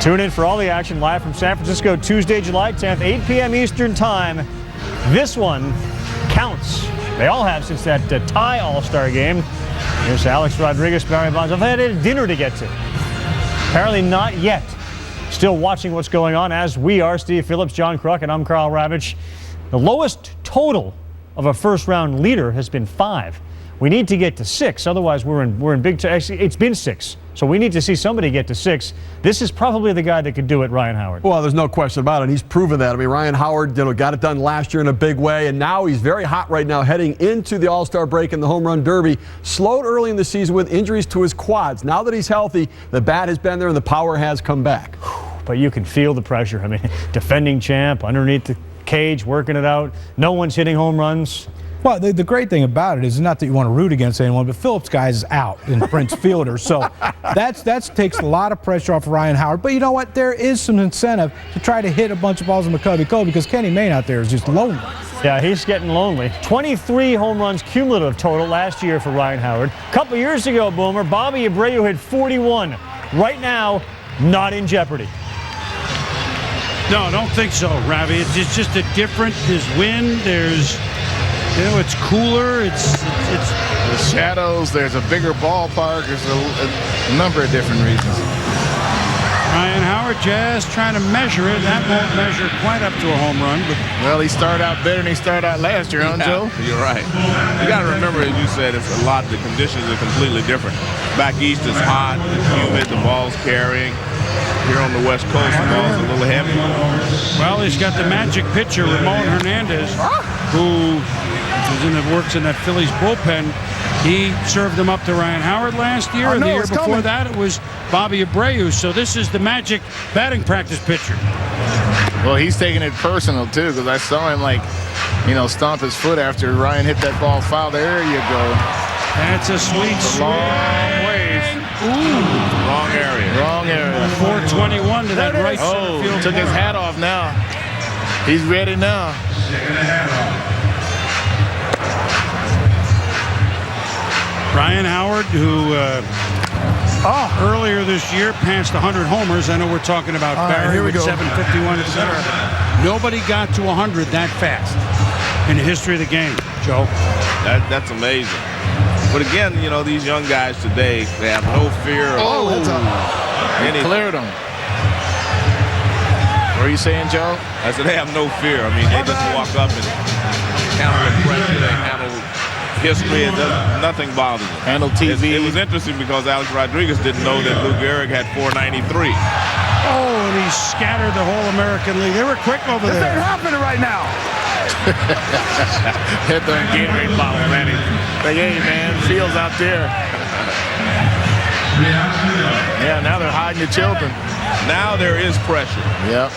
Tune in for all the action live from San Francisco Tuesday, July 10th, 8 p.m. Eastern Time. This one counts. They all have since that tie All-Star game. Here's Alex Rodriguez, Barry Bonds. I've had a dinner to get to. Apparently not yet. Still watching what's going on as we are. Steve Phillips, John Kruk, and I'm Carl Ravitch. The lowest total of a first-round leader has been 5. We need to get to 6, otherwise we're in big trouble. Actually, it's been 6, so we need to see somebody get to 6. This is probably the guy that could do it, Ryan Howard. Well, there's no question about it. He's proven that. I mean, Ryan Howard got it done last year in a big way, and now he's very hot right now heading into the All-Star break and the Home Run Derby. Slowed early in the season with injuries to his quads. Now that he's healthy, the bat has been there and the power has come back. But you can feel the pressure. I mean, defending champ, underneath the cage, working it out. No one's hitting home runs. Well, the great thing about it is not that you want to root against anyone, but Phillips' guy is out in Prince Fielder. So that takes a lot of pressure off Ryan Howard. But you know what? There is some incentive to try to hit a bunch of balls in McCovey Cove because Kenny Mayne out there is just lonely. Yeah, he's getting lonely. 23 home runs cumulative total last year for Ryan Howard. A couple years ago, Boomer, Bobby Abreu hit 41. Right now, not in jeopardy. No, I don't think so, Ravi. It's just a different. There's wind. There's, it's cooler. It's the shadows. There's a bigger ballpark. There's a number of different reasons. Ryan Howard just trying to measure it. That won't measure quite up to a home run. But well, he started out better than he started out last year, huh, Joe? You're right. You got to remember, as you said, it's a lot. The conditions are completely different. Back east, it's hot, it's humid, the ball's carrying. Here on the West Coast, the ball's a little heavy. Well, he's got the magic pitcher, Ramon Hernandez, who works in that Phillies bullpen. He served them up to Ryan Howard last year, and the year before that it was Bobby Abreu. So this is the magic batting practice pitcher. Well, he's taking it personal, too, because I saw him, stomp his foot after Ryan hit that ball foul. There you go. That's a sweet swing. Long ways. Ooh. Wrong area. Wrong area. 421 to that right center field. Took his hat off now. He's ready now. Ryan Howard, who earlier this year passed 100 homers. I know we're talking about Barry with 751, etc. Nobody got to 100 that fast in the history of the game, Joe. That's amazing. But again, these young guys today, they have no fear of anything. Cleared them. What are you saying, Joe? I said they have no fear. I mean, they just walk up and handle the pressure, they handle history, nothing bothers them. Handle TV. It was interesting because Alex Rodriguez didn't know that Lou Gehrig had 493. Oh, and he scattered the whole American League. They were quick over there. This ain't happening right now. Hit the Gatorade bottle, man. Like, hey, man, Fields out there. Yeah, now they're hiding the children. Now there is pressure. Yep.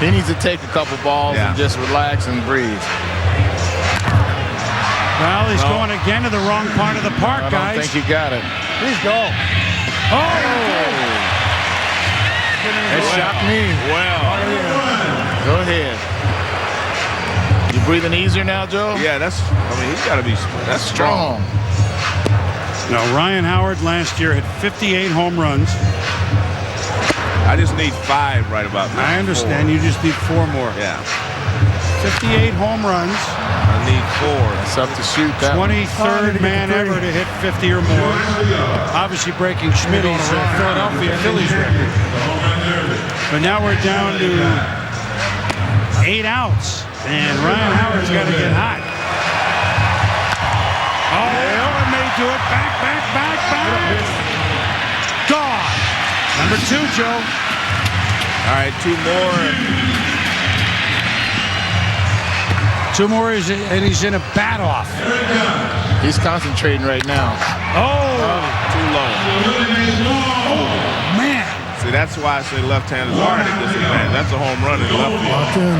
He needs to take a couple balls and just relax and breathe. Well, he's going again to the wrong part of the park, guys. I don't think you got it. Please go. Oh! That shocked me. Well. Go ahead. You breathing easier now, Joe? Yeah, he's got to be, that's strong. Now, Ryan Howard last year had 58 home runs. I just need 5 right about now. I understand. 4. You just need 4 more. Yeah. 58 home runs. I need 4. It's up to shoot that 23rd man ever to hit 50 or more. Obviously breaking Schmidt's Philadelphia Phillies record. But now we're down to 8 outs. And Ryan Howard's got to get hot. Oh, and may do it. Back. Gone. Number 2, Joe. All right, 2 more. 2 more, and he's in a bat off. He's concentrating right now. Oh, too low. Oh, man. See, that's why I say left-handers are at a disadvantage. That's a home run in left field.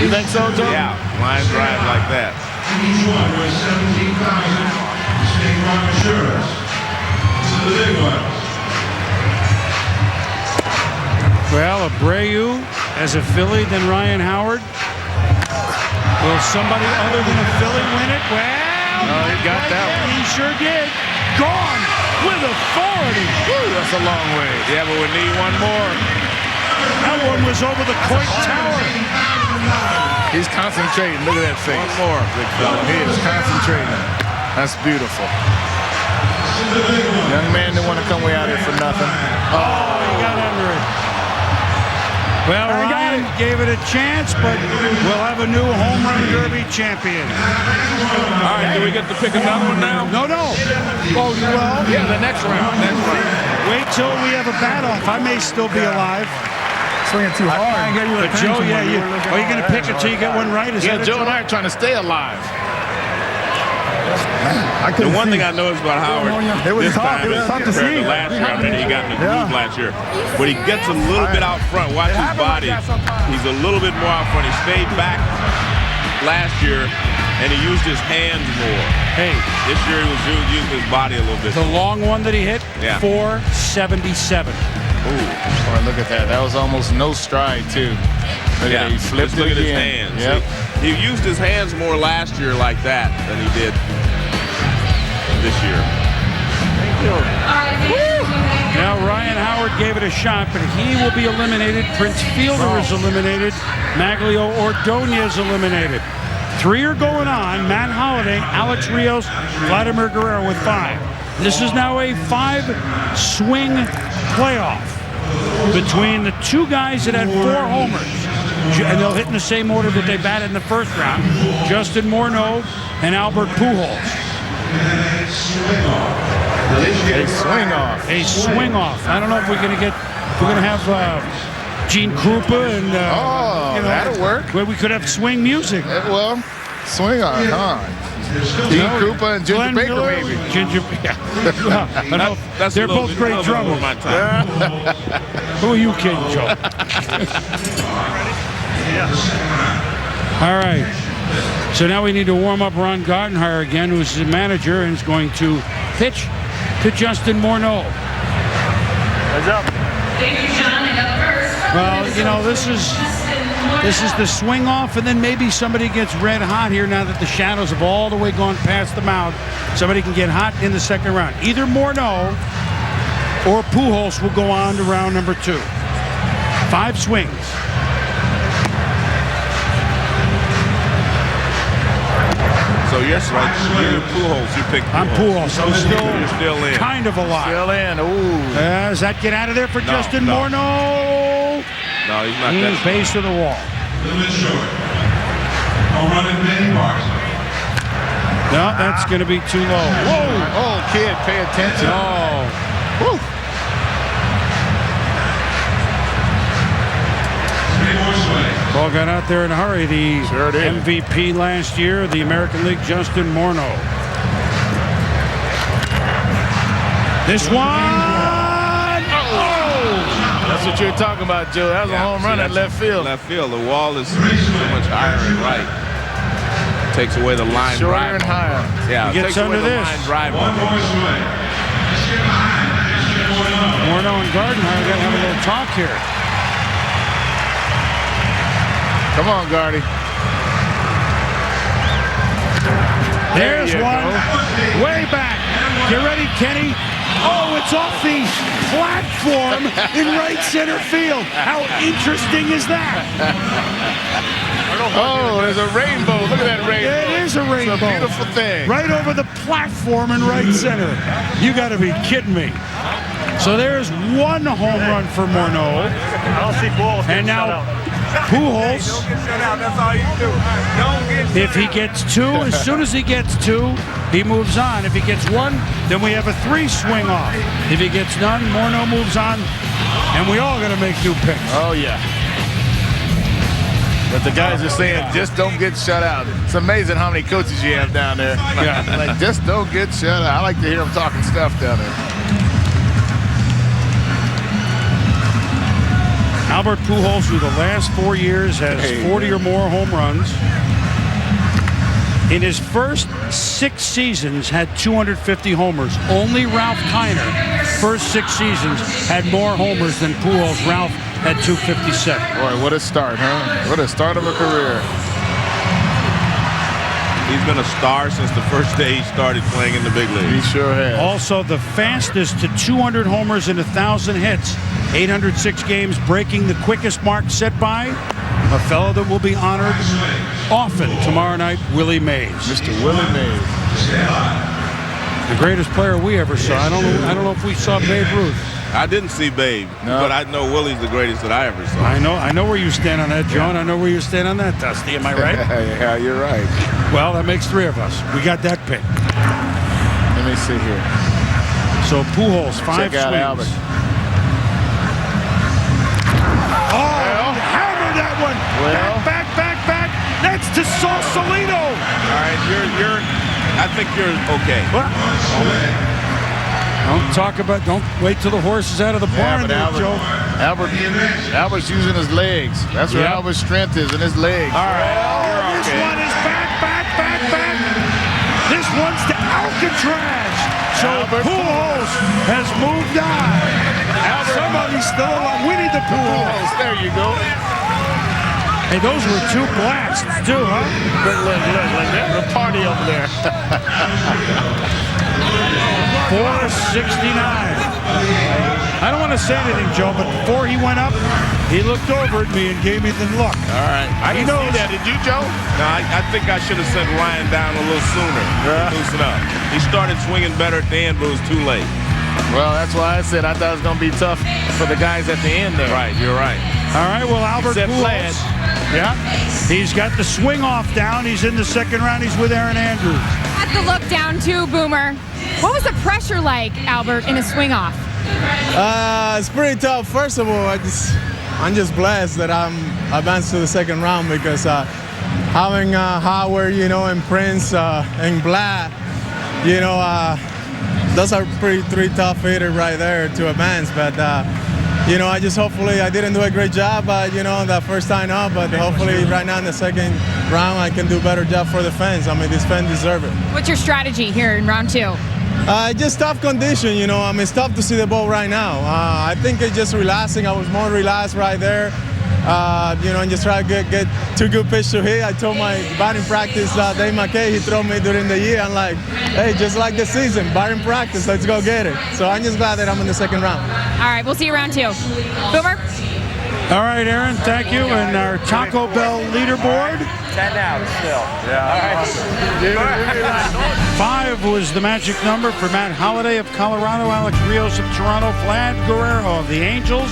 You think so, Joe? Yeah, line drive like that. Well, Abreu as a Philly, then Ryan Howard. Will somebody other than a Philly win it? Well, oh, he got that one. He sure did. Gone with authority. Woo, that's a long way. Yeah, but we need one more. That one was over the Coit Tower. He's concentrating. Look at that face. One more, big fella. He is concentrating. That's beautiful. Young man didn't want to come way out here for nothing. Oh, he got under it. Well, Ryan gave it a chance, but we'll have a new home run derby champion. All right, do we get to pick another one now? No. Oh, well. Yeah, the next round. Wait till we have a bat off. I may still be alive. Swinging too hard. But Joe, yeah, are you going to pick it till you get one right? Yeah, Joe and I are trying to stay alive. The one thing I noticed about Howard this time is compared to last year, I mean, he got in the groove last year, but he gets a little bit out front. Watch his body. He's a little bit more out front. He stayed back last year, and he used his hands more. Hey, this year he was using his body a little bit. The long one that he hit, 477. Ooh, boy, look at that. That was almost no stride, too. Look at it. He flipped look it at his again. hands. Yep. He used his hands more last year like that than he did this year. Now Ryan Howard gave it a shot, but he will be eliminated. Prince Fielder is eliminated. Magglio Ordonez eliminated. 3 are going on. Matt Holliday, Alex Rios, Vladimir Guerrero with 5. This is now a 5-swing playoff between the 2 guys that had 4 homers. And they'll hit in the same order that they batted in the first round. Justin Morneau and Albert Pujols. A swing off. A swing off. I don't know if we're going to have Gene Krupa and that'll work. Where we could have swing music. Well, swing off, huh? Gene Krupa and Ginger Baker, Miller, maybe. They're both great drummers. Who are you kidding, Joe? All right. So now we need to warm up Ron Gardenhire again, who's the manager, and is going to pitch to Justin Morneau. Heads up. Well, you know, this is the swing off, and then maybe somebody gets red hot here now that the shadows have all the way gone past the mound. Somebody can get hot in the second round. Either Morneau or Pujols will go on to round number 2. 5 swings. So yes, right. You're Pujols. You picked Pujols. I'm Pujols. I'm still in. Kind of alive. Still in. Ooh. Does that get out of there for Justin Morneau? No, he's not that. Base of the wall. No, that's going to be too low. Whoa. Oh, kid, pay attention. Oh. Woo. Ball got out there in a hurry. The MVP last year, the American League, Justin Morneau. This one! Oh! That's what you're talking about, Joe. That was a home run at left field. Left field. The wall is so much higher and right. Takes away the line Shorter drive. and higher. Yeah, He gets takes away under the this. line drive. Morneau and Gardenhire got to have a little talk here. Come on, Gardy. There's one. Way back. Get ready, Kenny. Oh, it's off the platform in right center field. How interesting is that? Oh, there's a rainbow. Look at that rainbow. It is a rainbow. It's a beautiful thing. Right over the platform in right center. You got to be kidding me. So there's 1 home run for Morneau. And now Pujols, if he gets 2, as soon as he gets 2, he moves on. If he gets 1, then we have a 3 swing off. If he gets none, Morneau moves on, and we all got to make new picks. Oh, yeah. But the guys are saying, just don't get shut out. It's amazing how many coaches you have down there. Yeah. Like, just don't get shut out. I like to hear them talking stuff down there. Albert Pujols, through the last 4 years, has 40 or more home runs. In his first 6 seasons, had 250 homers. Only Ralph Kiner, first 6 seasons, had more homers than Pujols. Ralph had 257. Boy, what a start, huh? What a start of a career. He's been a star since the first day he started playing in the big league. He sure has. Also the fastest to 200 homers and 1,000 hits. 806 games, breaking the quickest mark set by a fellow that will be honored often tomorrow night, Willie Mays. Mr. Willie Mays. The greatest player we ever saw. I don't know if we saw Babe Ruth. I didn't see Babe, but I know Willie's the greatest that I ever saw. I know where you stand on that, John. I know where you stand on that, Dusty. Am I right? Yeah, you're right. Well, that makes 3 of us. We got that pick. Let me see here. So Pujols, 5 Check out swings. Albert. Oh, hammered that one. Well. Back. That's to Sausalito. All right, I think you're okay. What? Don't wait till the horse is out of the barn, there, Joe. Albert's using his legs. That's where Albert's strength is, in his legs. All right. This one is back. This one's to Alcatraz. So Pujols has moved on. Somebody's still alive. Winnie the Pujols. There you go. Hey, those were 2 blasts, too, huh? Look. The party over there. 469. I don't want to say anything, Joe, but before he went up, he looked over at me and gave me the look. All right. I didn't see that. Did you, Joe? No, I think I should have sent Ryan down a little sooner. Loosen up. He started swinging better at the end, but it was too late. Well, that's why I said I thought it was going to be tough for the guys at the end there. Right, you're right. All right, well, Albert Pujols. Yeah, he's got the swing off down. He's in the second round. He's with Aaron Andrews. Got the look down too, Boomer. What was the pressure like, Albert, in a swing off? It's pretty tough. First of all, I'm just blessed that I'm advanced to the second round because having Howard, and Prince and Vlad, those are three tough hitters right there to advance. But I just hopefully I didn't do a great job, the first time up. But hopefully right now in the second round I can do a better job for the fans. I mean, these fans deserve it. What's your strategy here in round 2? Just tough condition, it's tough to see the ball right now. I think it's just relaxing. I was more relaxed right there, and just try to get 2 good pitches to hit. I told my batting practice, Dave McKay, he threw me during the year. I'm like, hey, just like the season, batting practice, let's go get it. So I'm just glad that I'm in the second round. All right, we'll see you round 2. Boomer? All right, Aaron, thank you. And our Taco Bell leaderboard. 10 out still. Yeah. All right. 5 was the magic number for Matt Holliday of Colorado, Alex Rios of Toronto, Vlad Guerrero of the Angels,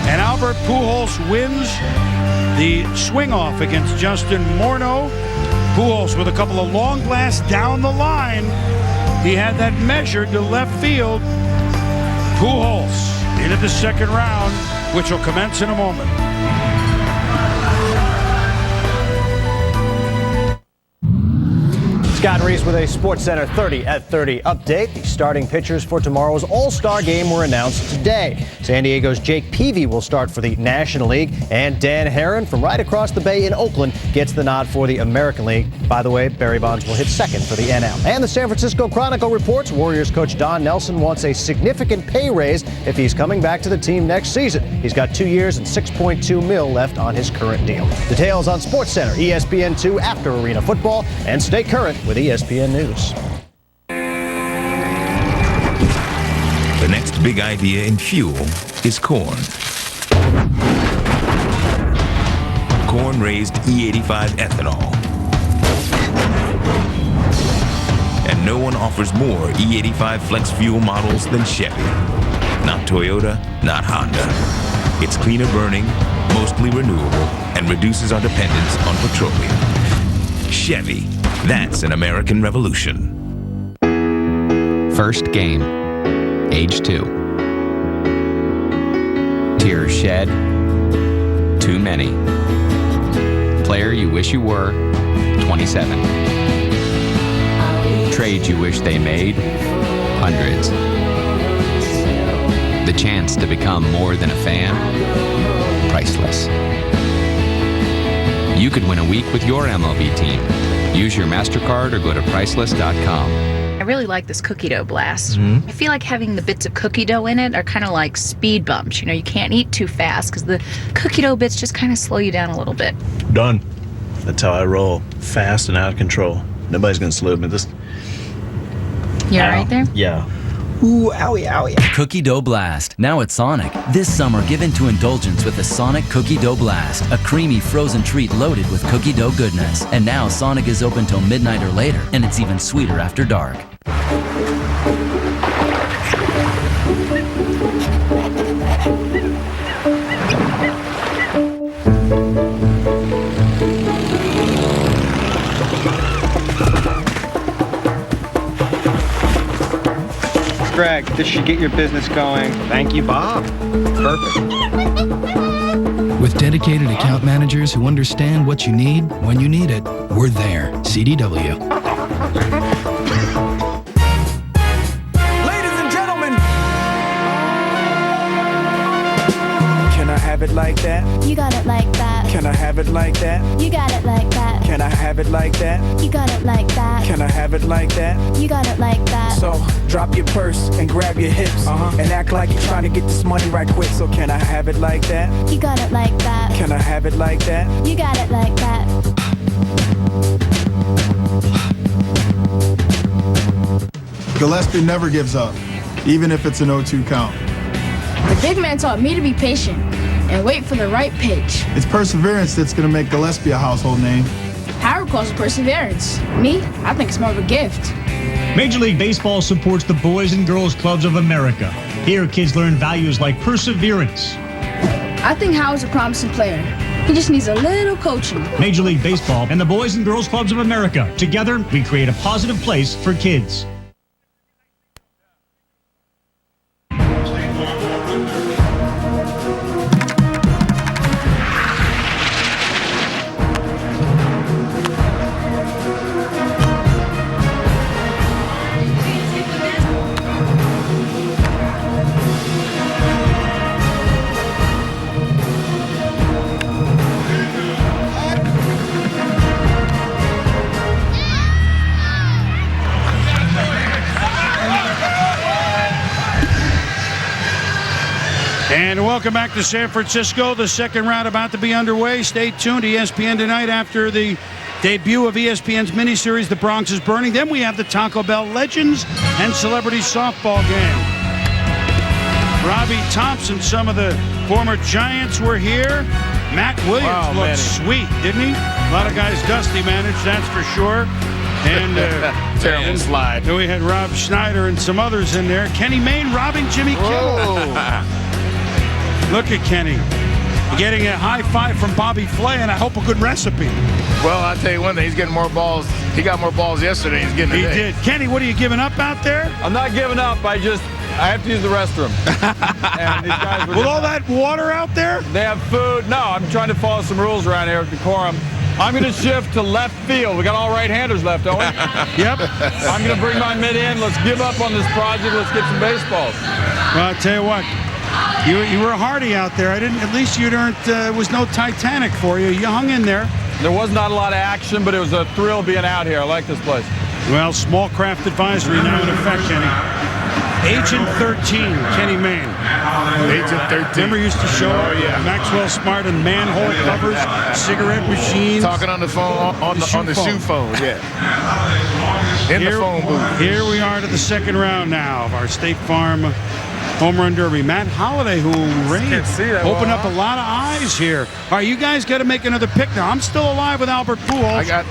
and Albert Pujols wins the swing-off against Justin Morneau. Pujols with a couple of long blasts down the line. He had that measured to left field. Pujols into the second round, which will commence in a moment. Scott Reese with a SportsCenter 30 at 30 update. The starting pitchers for tomorrow's All-Star game were announced today. San Diego's Jake Peavy will start for the National League, and Dan Herron from right across the bay in Oakland gets the nod for the American League. By the way, Barry Bonds will hit second for the NL. And the San Francisco Chronicle reports Warriors coach Don Nelson wants a significant pay raise if he's coming back to the team next season. He's got 2 years and $6.2 million left on his current deal. Details on SportsCenter, ESPN2 after Arena Football, and stay current with ESPN News. The next big idea in fuel is corn. Corn-raised E85 ethanol. And no one offers more E85 flex fuel models than Chevy. Not Toyota, not Honda. It's cleaner burning, mostly renewable, and reduces our dependence on petroleum. Chevy, that's an American revolution. First game, age 2. Tears shed, too many. Player you wish you were, 27. Trades you wish they made, hundreds. The chance to become more than a fan, priceless. You could win a week with your MLB team. Use your MasterCard or go to priceless.com. I really like this cookie dough blast. I feel like having the bits of cookie dough in it are kind of like speed bumps. You know, you can't eat too fast because the cookie dough bits just kind of slow you down a little bit. Done. That's how I roll. Fast and out of control. Nobody's gonna slow me. This. You all right there? Yeah. Ooh, owie, owie. Cookie Dough Blast, now at Sonic. This summer, give in to indulgence with the Sonic Cookie Dough Blast, a creamy frozen treat loaded with cookie dough goodness. And now Sonic is open till midnight or later, and it's even sweeter after dark. Greg, this should get your business going. Thank you, Bob. Perfect. With dedicated account managers who understand what you need when you need it, we're there. CDW. Ladies and gentlemen, can I have it like that? You got it like that. Can I have it like that? You got it like that. Can I have it like that? You got it like that. Can I have it like that? You got it like that. So drop your purse and grab your hips and act like you're trying to get this money right quick. So can I have it like that? You got it like that. Can I have it like that? You got it like that. Gillespie never gives up, even if it's an 0-2 count. The big man taught me to be patient and wait for the right pitch. It's perseverance that's going to make Gillespie a household name. Howard calls it perseverance. Me, I think it's more of a gift. Major League Baseball supports the Boys and Girls Clubs of America. Here, kids learn values like perseverance. I think Howard's a promising player. He just needs a little coaching. Major League Baseball and the Boys and Girls Clubs of America. Together, we create a positive place for kids. And welcome back to San Francisco. The second round about to be underway. Stay tuned to ESPN tonight after the debut of ESPN's miniseries, The Bronx is Burning. Then we have the Taco Bell Legends and Celebrities softball game. Robbie Thompson, some of the former Giants were here. Matt Williams looked sweet, didn't he? A lot of guys Dusty managed, that's for sure. And terrible slide. Then we had Rob Schneider and some others in there. Kenny Mayne robbing Jimmy Kimmel. Look at Kenny getting a high five from Bobby Flay, and I hope a good recipe. Well, I'll tell you one thing. He's getting more balls. He got more balls yesterday. He's getting today. He did. Kenny, what are you giving up out there? I'm not giving up. I have to use the restroom. And these guys with all that water out there? They have food. No, I'm trying to follow some rules around here with decorum. I'm going to shift to left field. We got all right-handers left, don't we? Yep. I'm going to bring my mid in. Let's give up on this project. Let's get some baseballs. Well, I'll tell you what. You were hardy out there. At least you weren't. Was no Titanic for you. You hung in there. There was not a lot of action, but it was a thrill being out here. I like this place. Well, small craft advisory now in effect, Kenny. Agent 13, Kenny Mayne. Agent 13. Remember used to show Maxwell Smart and manhole covers, cigarette machines. Talking on the phone, on the shoe phone, yeah. In the phone booth. Here we are to the second round now of our State Farm Home Run Derby. Matt Holliday, who opened up a lot of eyes here. All right, you guys got to make another pick now. I'm still alive with Albert Pujols. I got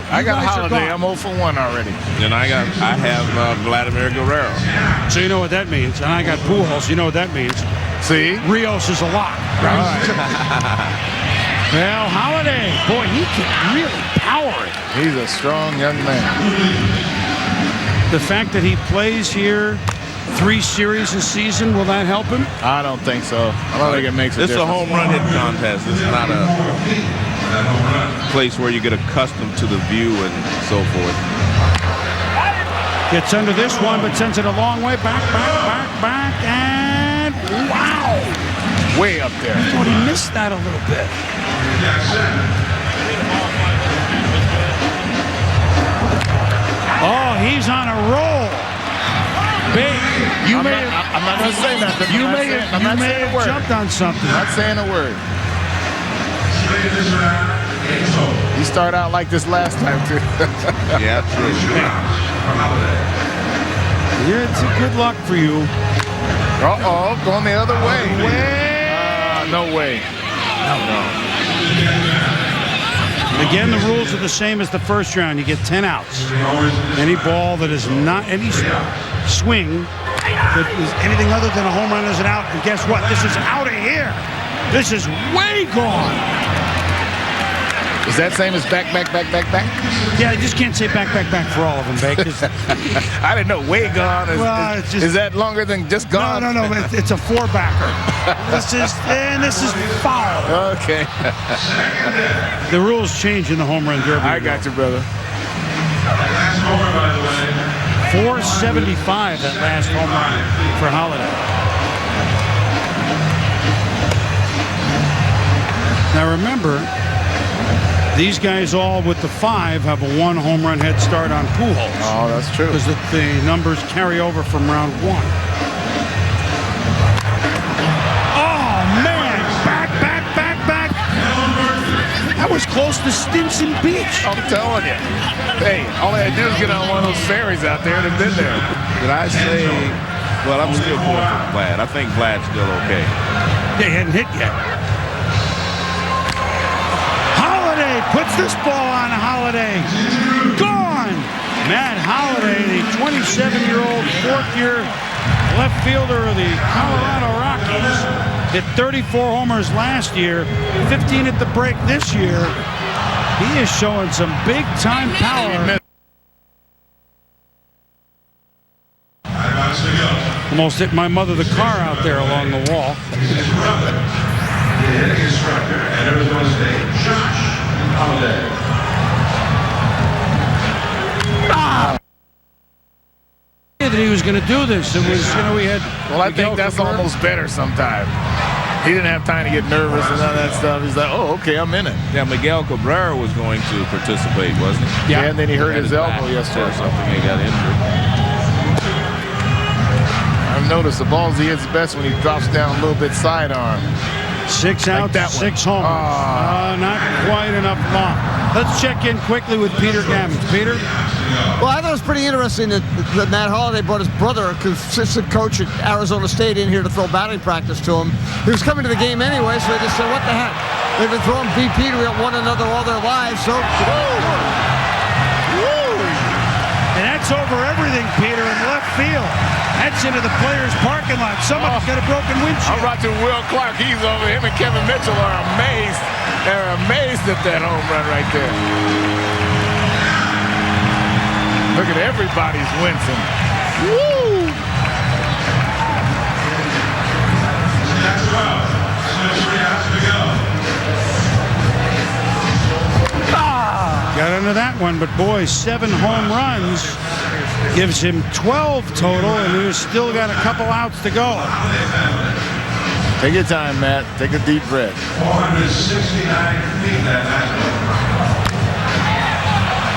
Holliday. I'm 0 for 1 already. And I have Vladimir Guerrero. So you know what that means. And I got Pujols. You know what that means. See? Rios is a lock. Right? Well, Holliday, boy, he can really power it. He's a strong young man. The fact that he plays here 3 series a season, will that help him? I don't think so. I don't think it makes a difference. This is a home run hitting contest. It's not a place where you get accustomed to the view and so forth. Gets under this one, but sends it a long way. Back, and wow! way up there. I thought he missed that a little bit. Oh, he's on a roll. Big. I'm not going to say nothing. You may have jumped on something. I'm not saying a word. You started out like this last time, too. Yeah, true. Yeah, it's a good luck for you. Uh-oh, going the other way. No way. No. Again, the rules are the same as the first round. You get 10 outs. Any ball that is not any swing that is anything other than a home run is an out. And guess what? This is out of here. This is way gone. Is that same as back? Yeah, I just can't say back for all of them, Bakers. I didn't know way gone. Is that longer than just gone? No. It's a four-backer. This is foul. Okay. The rules change in the home run derby. I got you, brother. 475 that last home run for Holliday. Now remember, these guys all with the 5 have a 1 home run head start on Pujols. Oh, that's true. Because the numbers carry over from round 1. Oh, man. Back. That was close to Stinson Beach. I'm telling you. Hey, all I had to do is get on one of those ferries out there and have been there. Did I say, well, I'm still going for Vlad. I think Vlad's still okay. They hadn't hit yet. Puts this ball on Holliday. Gone! Matt Holliday, the 27-year-old fourth-year left fielder of the Colorado Rockies, hit 34 homers last year, 15 at the break this year. He is showing some big-time power. Almost hit my mother the car out there along the wall. Instructor at Arizona State, Josh Holliday. That he was going to do this. It was, we had. Well, I think that's almost better sometimes. He didn't have time to get nervous and all that stuff. He's like, oh, okay, I'm in it. Yeah, Miguel Cabrera was going to participate, wasn't he? Yeah, and then he hurt his elbow yesterday or something. He got injured. I've noticed the balls he hits best when he drops down a little bit sidearm. 6 outs, 6 homers. Not quite enough long. Let's check in quickly with Peter Gammons. Peter? Well, I thought it was pretty interesting that Matt Holliday brought his brother, a consistent coach at Arizona State, in here to throw batting practice to him. He was coming to the game anyway, so they just said, what the heck? They've been throwing BP to one another all their lives, so... And that's over everything, Peter, in left field. That's into the players' parking lot. Somebody's got a broken windshield. I'm watching Will Clark. He's over. Him and Kevin Mitchell are amazed. They're amazed at that home run right there. Look at everybody's wincing. Woo! Got into that one, but boy, 7 home runs gives him 12 total, and he's still got a couple outs to go. Take your time, Matt. Take a deep breath. 469 feet that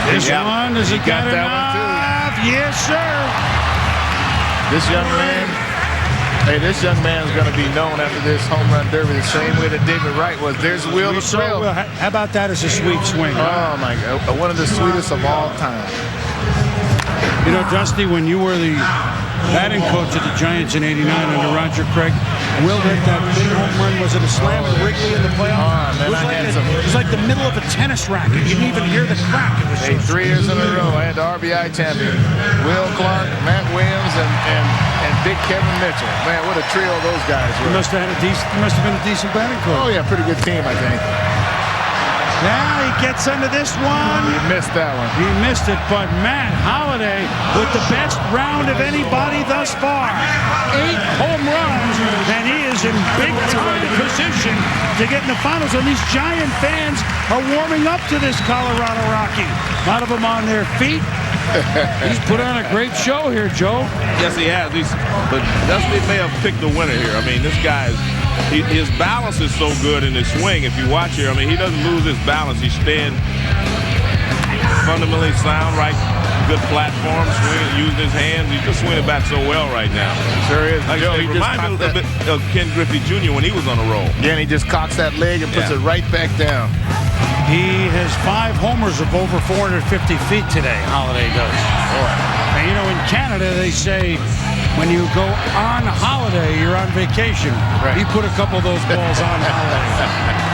This one, does he got that enough? one too. Yes, sir. This young man is going to be known after this home run derby the same way that David Wright was. There's Will the Thrill. How about that as a sweet swing? Oh, my God. One of the sweetest of all time. You know, Dusty, when you were the batting coach at the Giants in '89 under Roger Craig, Will hit that big home run. Was it a slam at Wrigley in the playoffs? Man, it was like the middle of a tennis racket. You didn't even hear the crack. It was 3 years in a row, I had the RBI champion. Will Clark, Matt Williams, and Big Kevin Mitchell. Man, what a trio those guys were. He must have been a decent batting coach. Oh, yeah, pretty good team, I think. Now he gets under this one. He missed that one. He missed it, but Matt Holliday with the best round of anybody thus far. 8 home runs, and he is in big-time position to get in the finals. And these Giant fans are warming up to this Colorado Rocky. A lot of them on their feet. He's put on a great show here, Joe. Yes, he has. But Dusty may have picked the winner here. I mean, this guy is his balance is so good in his swing. If you watch here, I mean, he doesn't lose his balance. He's staying fundamentally sound, right? Good platform, swinging, using his hands. He's just swinging back so well right now. Sure is. Like I say, reminds me a little bit of Ken Griffey Jr. when he was on a roll. Yeah, and he just cocks that leg and puts it right back down. He has 5 homers of over 450 feet today, Holliday does. And you know, in Canada, they say when you go on holiday, you're on vacation. Right. He put a couple of those balls on holiday.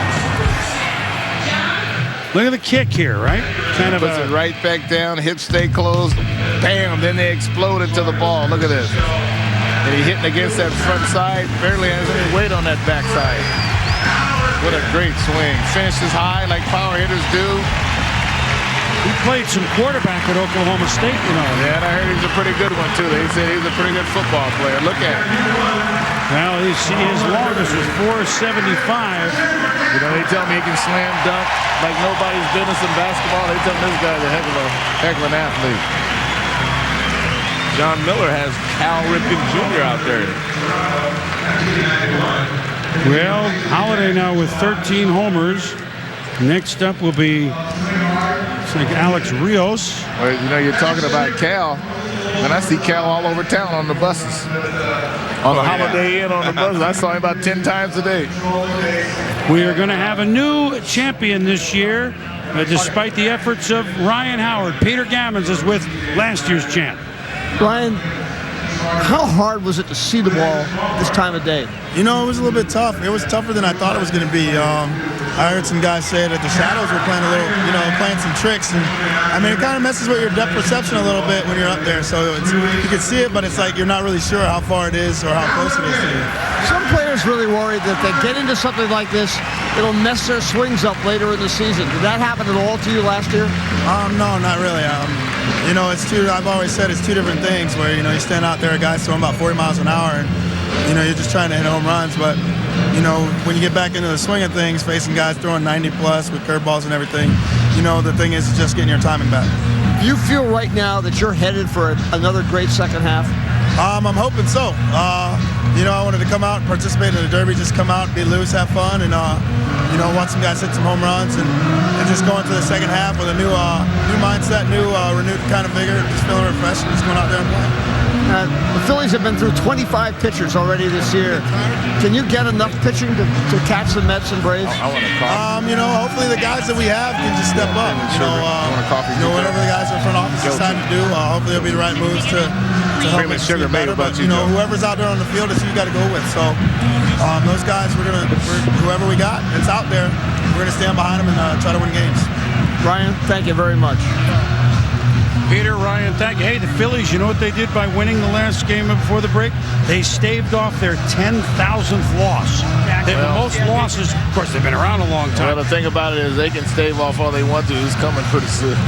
Look at the kick here, right? Kind of puts it right back down, hips stay closed, bam, then they explode into the ball. Look at this. And he hitting against that front side, barely has any weight on that back side. What a great swing. Finishes high like power hitters do. He played some quarterback at Oklahoma State, you know. Yeah, and I heard he's a pretty good one, too. They said he's a pretty good football player. Look at him. Well, his longest was 475. You know, they tell me he can slam dunk like nobody's business in basketball. They tell me this guy's a heck of an athlete. John Miller has Cal Ripken Jr. out there. Well, Holliday now with 13 homers. Next up will be, looks like Alex Rios. Well, you know, you're talking about Cal, and I see Cal all over town on the buses. On the Holiday Inn on the buses. I saw him about 10 times a day. We are going to have a new champion this year, despite the efforts of Ryan Howard. Peter Gammons is with last year's champ. Ryan, how hard was it to see the ball this time of day? You know, it was a little bit tough. It was tougher than I thought it was going to be. I heard some guys say that the shadows were playing a little, you know, playing some tricks. And, I mean, it kind of messes with your depth perception a little bit when you're up there. So you can see it, but it's like you're not really sure how far it is or how close it is to you. Some players really worried that if they get into something like this, it'll mess their swings up later in the season. Did that happen at all to you last year? No, not really. You know, I've always said it's two different things where, you know, you stand out there, a guy's throwing about 40 miles an hour, and, you know, you're just trying to hit home runs. But, you know, when you get back into the swing of things, facing guys throwing 90 plus with curveballs and everything, you know, the thing is just getting your timing back. Do you feel right now that you're headed for another great second half? I'm hoping so. You know, I wanted to come out and participate in the Derby, just come out, be loose, have fun, and, you know, watch some guys hit some home runs and just go into the second half with a new mindset, renewed kind of vigor, just feeling refreshed and just going out there and playing. The Phillies have been through 25 pitchers already this year. Can you get enough pitching to catch the Mets and Braves? I want a coffee. You know, hopefully the guys that we have can just step up. You know, whatever the guys in front office decide to do, hopefully it'll be the right moves to help us sugar better. But, you know, whoever's out there on the field is who you got to go with. So those guys, whoever we got that's out there, we're going to stand behind them and try to win games. Ryan, thank you very much. Peter, Ryan, thank you. Hey, the Phillies, you know what they did by winning the last game before the break? They staved off their 10,000th loss. They have the most losses. Of course, they've been around a long time. Well, the thing about it is they can stave off all they want to. It's coming pretty soon.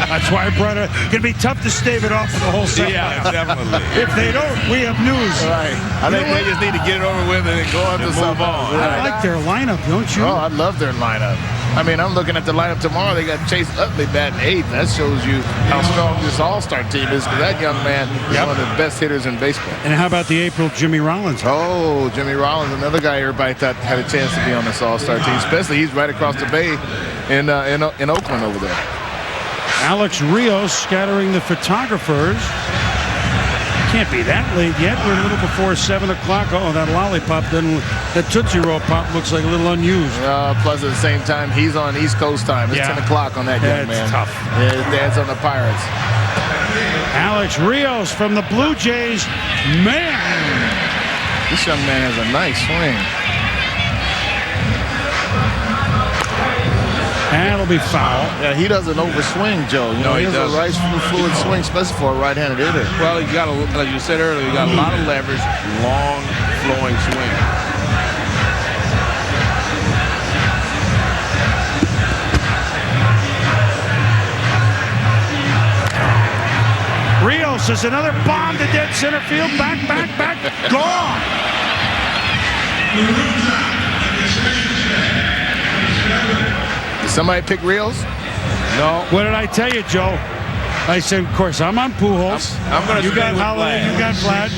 That's why I brought it. It's going to be tough to stave it off for the whole second. Yeah, definitely. If they don't, we have news. Right. I think they just need to get it over with and go on to something. I like their lineup, don't you? Oh, I love their lineup. I mean, I'm looking at the lineup tomorrow. They got Chase Utley batting 8th. That shows you how strong this all-star team is, because that young man is one of the best hitters in baseball. And how about the April Jimmy Rollins? Oh, Jimmy Rollins, another guy everybody thought had a chance to be on this all-star team, especially he's right across the bay in Oakland over there. Alex Rios scattering the photographers. Can't be that late yet. We're a little before 7 o'clock. Oh, that lollipop, that Tootsie Roll pop looks like a little unused. Plus, at the same time, he's on East Coast time. It's 10 o'clock on that young man. It's tough. Yeah, his dad's on the Pirates. Alex Rios from the Blue Jays. Man! This young man has a nice swing. That'll be foul. Yeah, he doesn't overswing, Joe. You know, he has a right fluid swing, especially for a right-handed hitter. Well, you got like you said earlier, you got a lot of leverage, long, flowing swing. Rios is another bomb to dead center field. Back, gone. Did somebody pick Rios? No. What did I tell you, Joe? I said, of course, I'm on Pujols. I'm going to You got Holliday, Vlad. you got Vlad.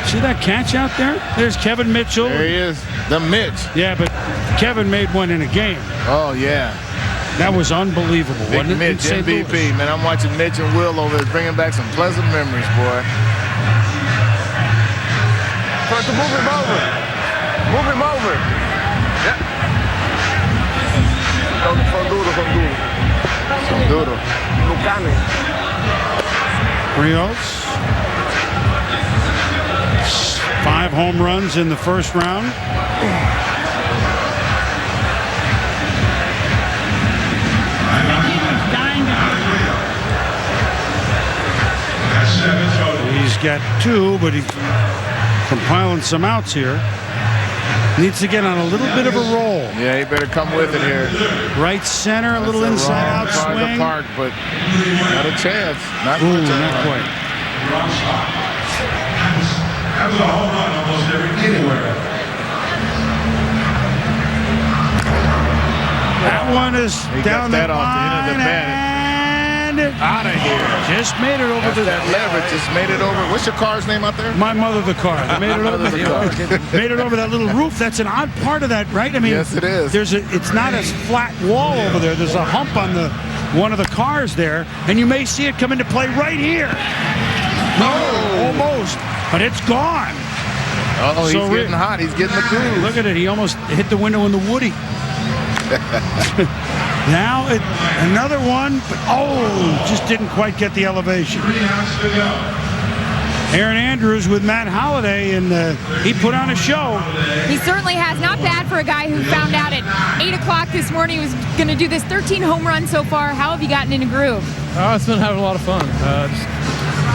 See that catch out there? There's Kevin Mitchell. There he is, the Mitch. Yeah, but Kevin made one in a game. Oh, yeah. That was unbelievable, Big wasn't it? Mitch, MVP, man. I'm watching Mitch and Will over there bringing back some pleasant memories, boy. Try to move him over. Move him over. Yeah. Son duro. Lucane. Rios. 5 home runs in the first round. He's got 2, but he's compiling some outs here. Needs to get on a little bit of a roll. Yeah, he better come with it here. Right center, a little inside out swing. Park, but not a chance. Not quite. That was a home run almost anywhere. That one is down the line. Off the end of the bat. Out of here. Just made it over to that leverage. Just made it over. What's your car's name out there? My mother, the car. They made it over. Made it over that little roof. That's an odd part of that, right? I mean, yes, it is. It's not a flat wall over there. There's a hump on one of the cars there, and you may see it come into play right here. No, almost, but it's gone. Oh, he's getting hot. He's getting the groove. Look at it. He almost hit the window in the Woody. Now another one, but just didn't quite get the elevation. Aaron Andrews with Matt Holliday, and he put on a show. He certainly has. Not bad for a guy who found out at 8 o'clock this morning he was going to do this. 13 home runs so far. How have you gotten in a groove? It's been having a lot of fun.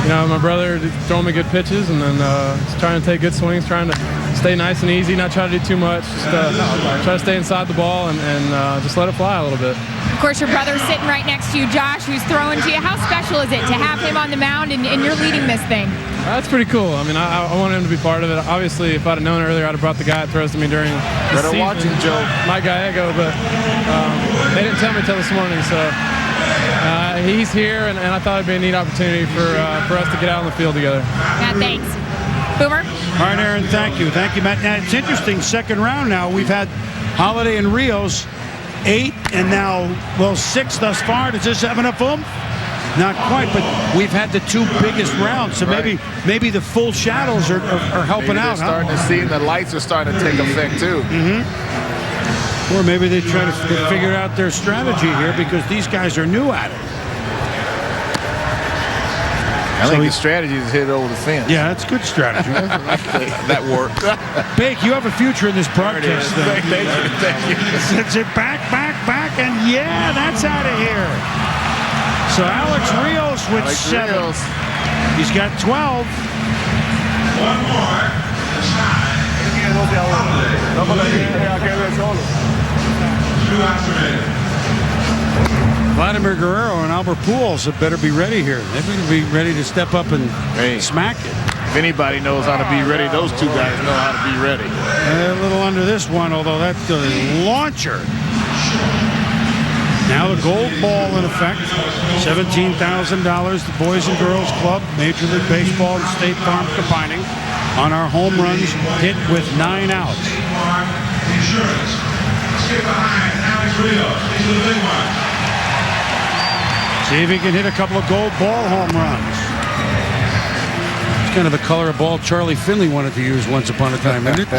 My brother throwing me good pitches, and then just trying to take good swings, trying to stay nice and easy, not trying to do too much. Just try to stay inside the ball and just let it fly a little bit. Of course, your brother's sitting right next to you, Josh, who's throwing to you. How special is it to have him on the mound and you're leading this thing? That's pretty cool. I mean, I want him to be part of it. Obviously, if I'd have known earlier, I'd have brought the guy that throws to me during the season. Watch him, Joe. Mike Gallego, but they didn't tell me till this morning, so he's here, and I thought it'd be a neat opportunity for us to get out on the field together. Yeah, thanks. Boomer? All right, Aaron, thank you. Thank you, Matt. Now, it's interesting, second round now. We've had Holliday and Rios, 8, and now, 6 thus far. Does this have enough oomph? Not quite, but we've had the 2 biggest rounds, so maybe the full shadows are helping maybe out. Starting to see, and the lights are starting to take effect too. Mm-hmm. Or maybe they try to figure out their strategy here because these guys are new at it. I think his strategy is hit over the fence. Yeah, that's good strategy. That worked. Bake, you have a future in this broadcast. Thank you. Sends it back, and yeah, that's out of here. So Alex Rios with 7. Rios. He's got 12. One more. Two outs remaining. Vladimir Guerrero and Albert Pujols had better be ready here. They better be ready to step up and smack it. If anybody knows how to be ready, those 2 guys know how to be ready. A little under this one, although that's the launcher. Now the gold ball in effect. $17,000. The Boys and Girls Club, Major League Baseball and State Farm combining on our home runs hit with 9 outs. Insurance. Let's get behind Alex Rios. These are the big ones. See if he can hit a couple of gold ball home runs. It's kind of the color of ball Charlie Finley wanted to use once upon a time, isn't it?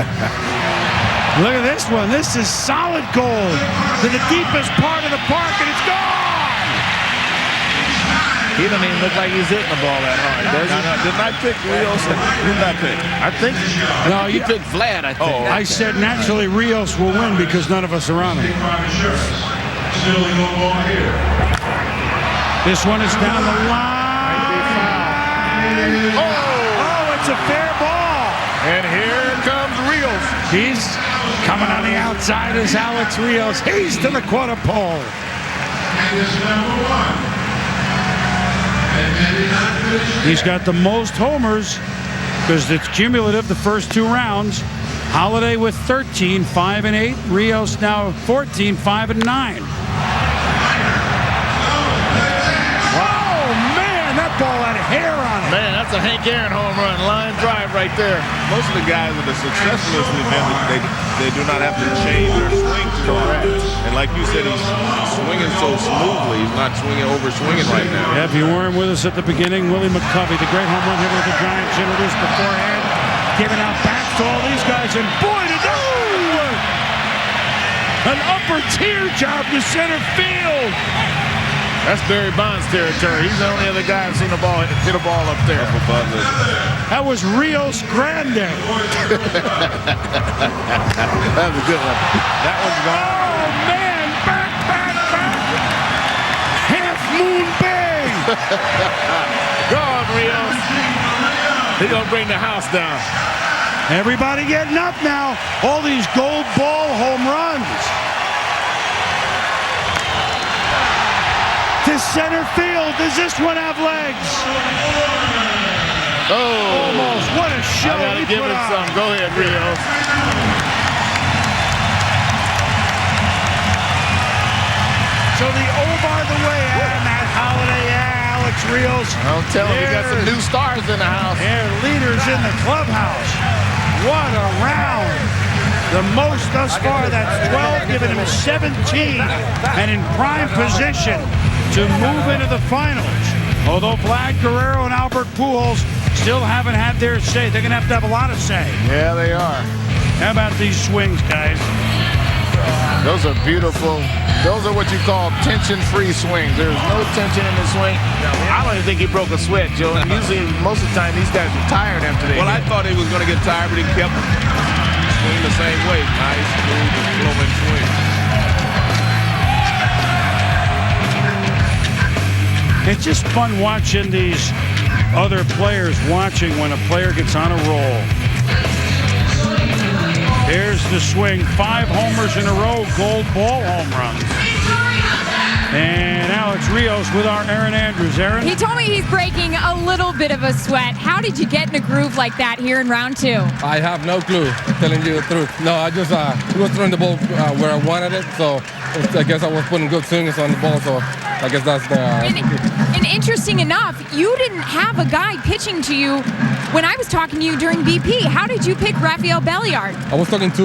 Look at this one. This is solid gold to the deepest part of the park, and it's gone. He doesn't even look like he's hitting the ball that hard, does he? No, did not pick Rios. Who did not pick? I think you picked Vlad, I think. I said naturally Rios will win because none of us are on him. Still a gold ball here. This one is down the line. Oh, it's a fair ball. And here comes Rios. He's coming on the outside as Alex Rios. He's to the quarter pole. And it's number 1. He's got the most homers because it's cumulative the first 2 rounds. Holliday with 13, 5 and 8. Rios now 14, 5 and 9. ball had hair on it. Man, that's a Hank Aaron home run. Line drive right there. Most of the guys that are successful in this event, they do not have to change their swing too much. And like you said, he's swinging so smoothly. He's not over-swinging right now. Yeah, if you weren't with us at the beginning, Willie McCovey, the great home run hitter with the Giants, introduced beforehand, giving out bats to all these guys, and boy, did that work! An upper tier job to center field. That's Barry Bonds' territory. He's the only other guy I've seen hit a ball up there. That was Rios Grande. That was a good one. That one's gone. Oh, man, back. Half Moon Bay. Go on, Rios. He's going to bring the house down. Everybody getting up now. All these gold ball home runs. To center field. Does this one have legs? Oh. Almost. What a show. I gotta give him some. Go ahead, Rios. So the by the way, Matt Holliday, Alex Rios. I'm telling you, we got some new stars in the house. They're leaders in the clubhouse. What a round. The most thus far, that's 12, giving him 17, and in prime position to move into the finals. Although Vlad Guerrero and Albert Pujols still haven't had their say. They're going to have a lot of say. Yeah, they are. How about these swings, guys? Those are beautiful. Those are what you call tension-free swings. There's no tension in the swing. I don't even think he broke a sweat, Joe. And usually, most of the time, these guys are tired after they I thought he was going to get tired, but he kept swinging the same way. Nice, smooth, flowing swing. It's just fun watching these other players watching when a player gets on a roll. There's the swing. 5 homers in a row, gold ball home runs. And Alex Rios with our Aaron Andrews. Aaron? He told me he's breaking a little bit of a sweat. How did you get in a groove like that here in round 2? I have no clue, telling you the truth. No, I just was throwing the ball where I wanted it, so I guess I was putting good swings on the ball, so I guess that's the... And interesting enough, you didn't have a guy pitching to you when I was talking to you during BP. How did you pick Rafael Belliard? I was talking to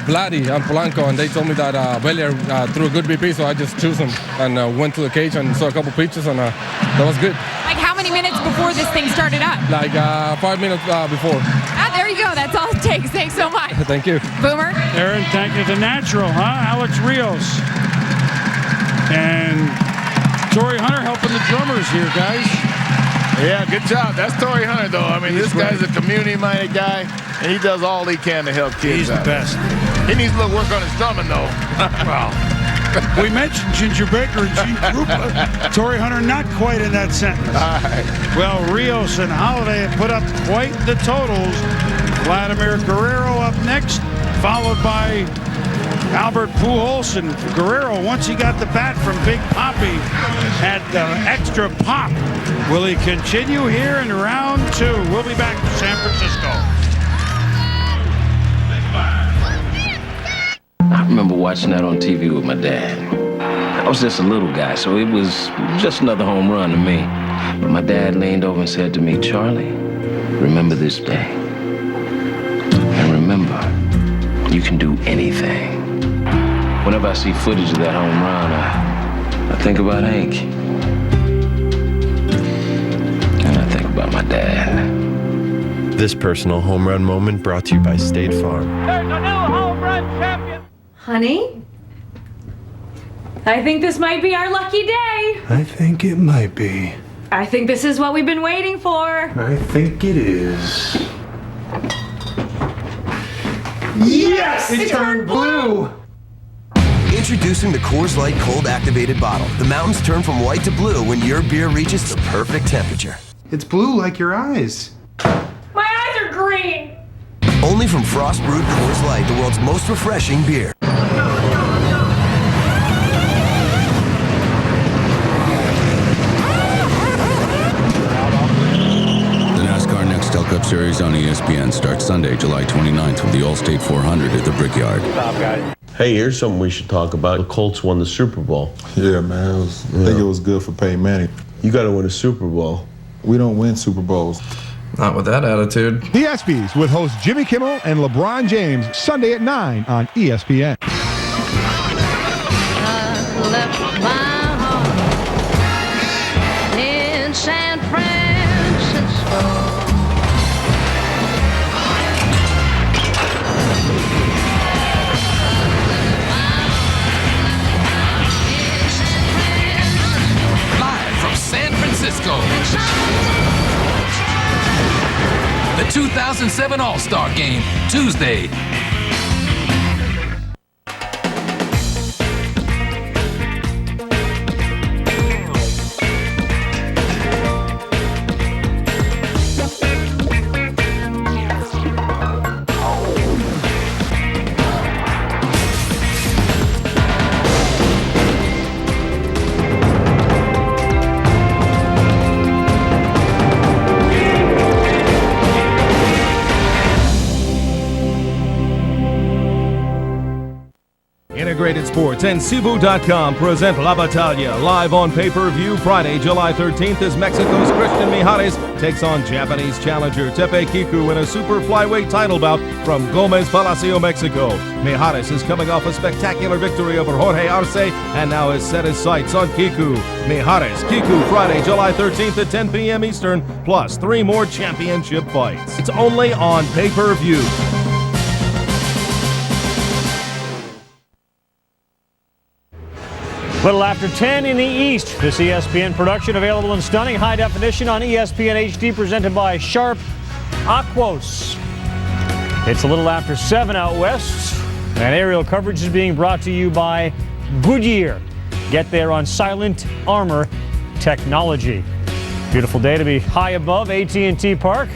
Vladdy and Polanco, and they told me that Belliard threw a good BP, so I just chose him and went to the cage and saw a couple pitches, and that was good. Like how many minutes before this thing started up? Like 5 minutes before. There you go. That's all it takes. Thanks so much. Thank you. Boomer? Aaron, thank you. The natural, huh? Alex Rios. And Torrey Hunter helping the drummers here, guys. Yeah, good job. That's Torrey Hunter, though. I mean, this guy's a community-minded guy, and he does all he can to help kids. He's the best. He needs a little work on his drumming, though. Well, we mentioned Ginger Baker and Gene Krupa. Torrey Hunter not quite in that sentence. All right. Well, Rios and Holliday have put up quite the totals. Vladimir Guerrero up next, followed by Albert Pujols. And Guerrero, once he got the bat from Big Poppy, had extra pop. Will he continue here in round 2? We'll be back to San Francisco. I remember watching that on TV with my dad. I was just a little guy, so it was just another home run to me. But my dad leaned over and said to me, "Charlie, remember this day. And remember, you can do anything." Whenever I see footage of that home run, I think about Hank. And I think about my dad. This personal home run moment brought to you by State Farm. There's a new home run champion. Honey? I think this might be our lucky day. I think it might be. I think this is what we've been waiting for. I think it is. Yes! It turned blue! Introducing the Coors Light Cold Activated Bottle. The mountains turn from white to blue when your beer reaches the perfect temperature. It's blue like your eyes. My eyes are green. Only from Frost Brewed Coors Light, the world's most refreshing beer. The NASCAR Nextel Cup Series on ESPN starts Sunday, July 29th with the Allstate 400 at the Brickyard. Hey, here's something we should talk about. The Colts won the Super Bowl. Yeah, man. I think it was good for Peyton Manning. You got to win a Super Bowl. We don't win Super Bowls. Not with that attitude. The ESPYs with host Jimmy Kimmel and LeBron James, Sunday at 9 on ESPN. In San Francisco. Live from San Francisco. The 2007 All-Star Game, Tuesday. Integrated Sports and Cebu.com present La Battaglia live on pay-per-view Friday, July 13th as Mexico's Christian Mijares takes on Japanese challenger Tepe Kiku in a super flyweight title bout from Gomez Palacio, Mexico. Mijares is coming off a spectacular victory over Jorge Arce and now has set his sights on Kiku. Mijares, Kiku, Friday, July 13th at 10 p.m. Eastern, plus 3 more championship fights. It's only on pay-per-view. Little after 10 in the East, this ESPN production available in stunning high definition on ESPN HD, presented by Sharp Aquos. It's a little after 7 out west, and aerial coverage is being brought to you by Goodyear. Get there on Silent Armor Technology. Beautiful day to be high above AT&T Park.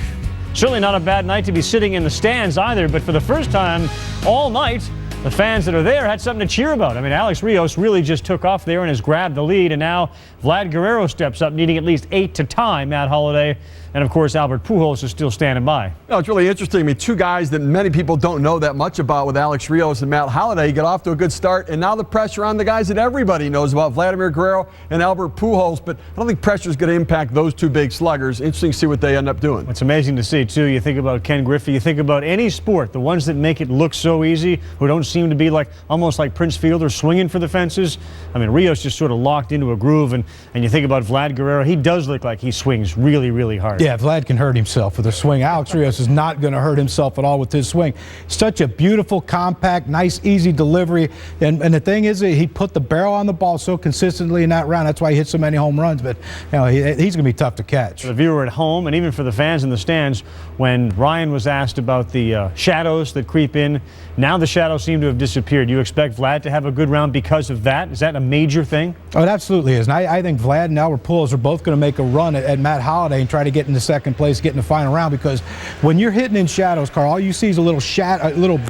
Certainly not a bad night to be sitting in the stands either, but for the first time all night, the fans that are there had something to cheer about. I mean, Alex Rios really just took off there and has grabbed the lead, and now Vlad Guerrero steps up, needing at least 8 to tie Matt Holliday. And, of course, Albert Pujols is still standing by. No, it's really interesting. I mean, 2 guys that many people don't know that much about with Alex Rios and Matt Holliday get off to a good start, and now the pressure on the guys that everybody knows about, Vladimir Guerrero and Albert Pujols. But I don't think pressure is going to impact those 2 big sluggers. Interesting to see what they end up doing. It's amazing to see, too. You think about Ken Griffey. You think about any sport, the ones that make it look so easy, who don't seem to be like almost like Prince Fielder swinging for the fences. I mean, Rios just sort of locked into a groove, and you think about Vlad Guerrero. He does look like he swings really, really hard. Yeah, Vlad can hurt himself with a swing. Alex Rios is not going to hurt himself at all with his swing. Such a beautiful, compact, nice, easy delivery. And the thing is, he put the barrel on the ball so consistently in that round. That's why he hit so many home runs. But you know, he's going to be tough to catch. For the viewer at home, and even for the fans in the stands, when Ryan was asked about the shadows that creep in, now the shadows seem to have disappeared. You expect Vlad to have a good round because of that? Is that a major thing? Oh, it absolutely is. And I think Vlad and Albert Pujols are both going to make a run at Matt Holliday and try to get into second place, get in the final round, because when you're hitting in shadows, Carl, all you see is a little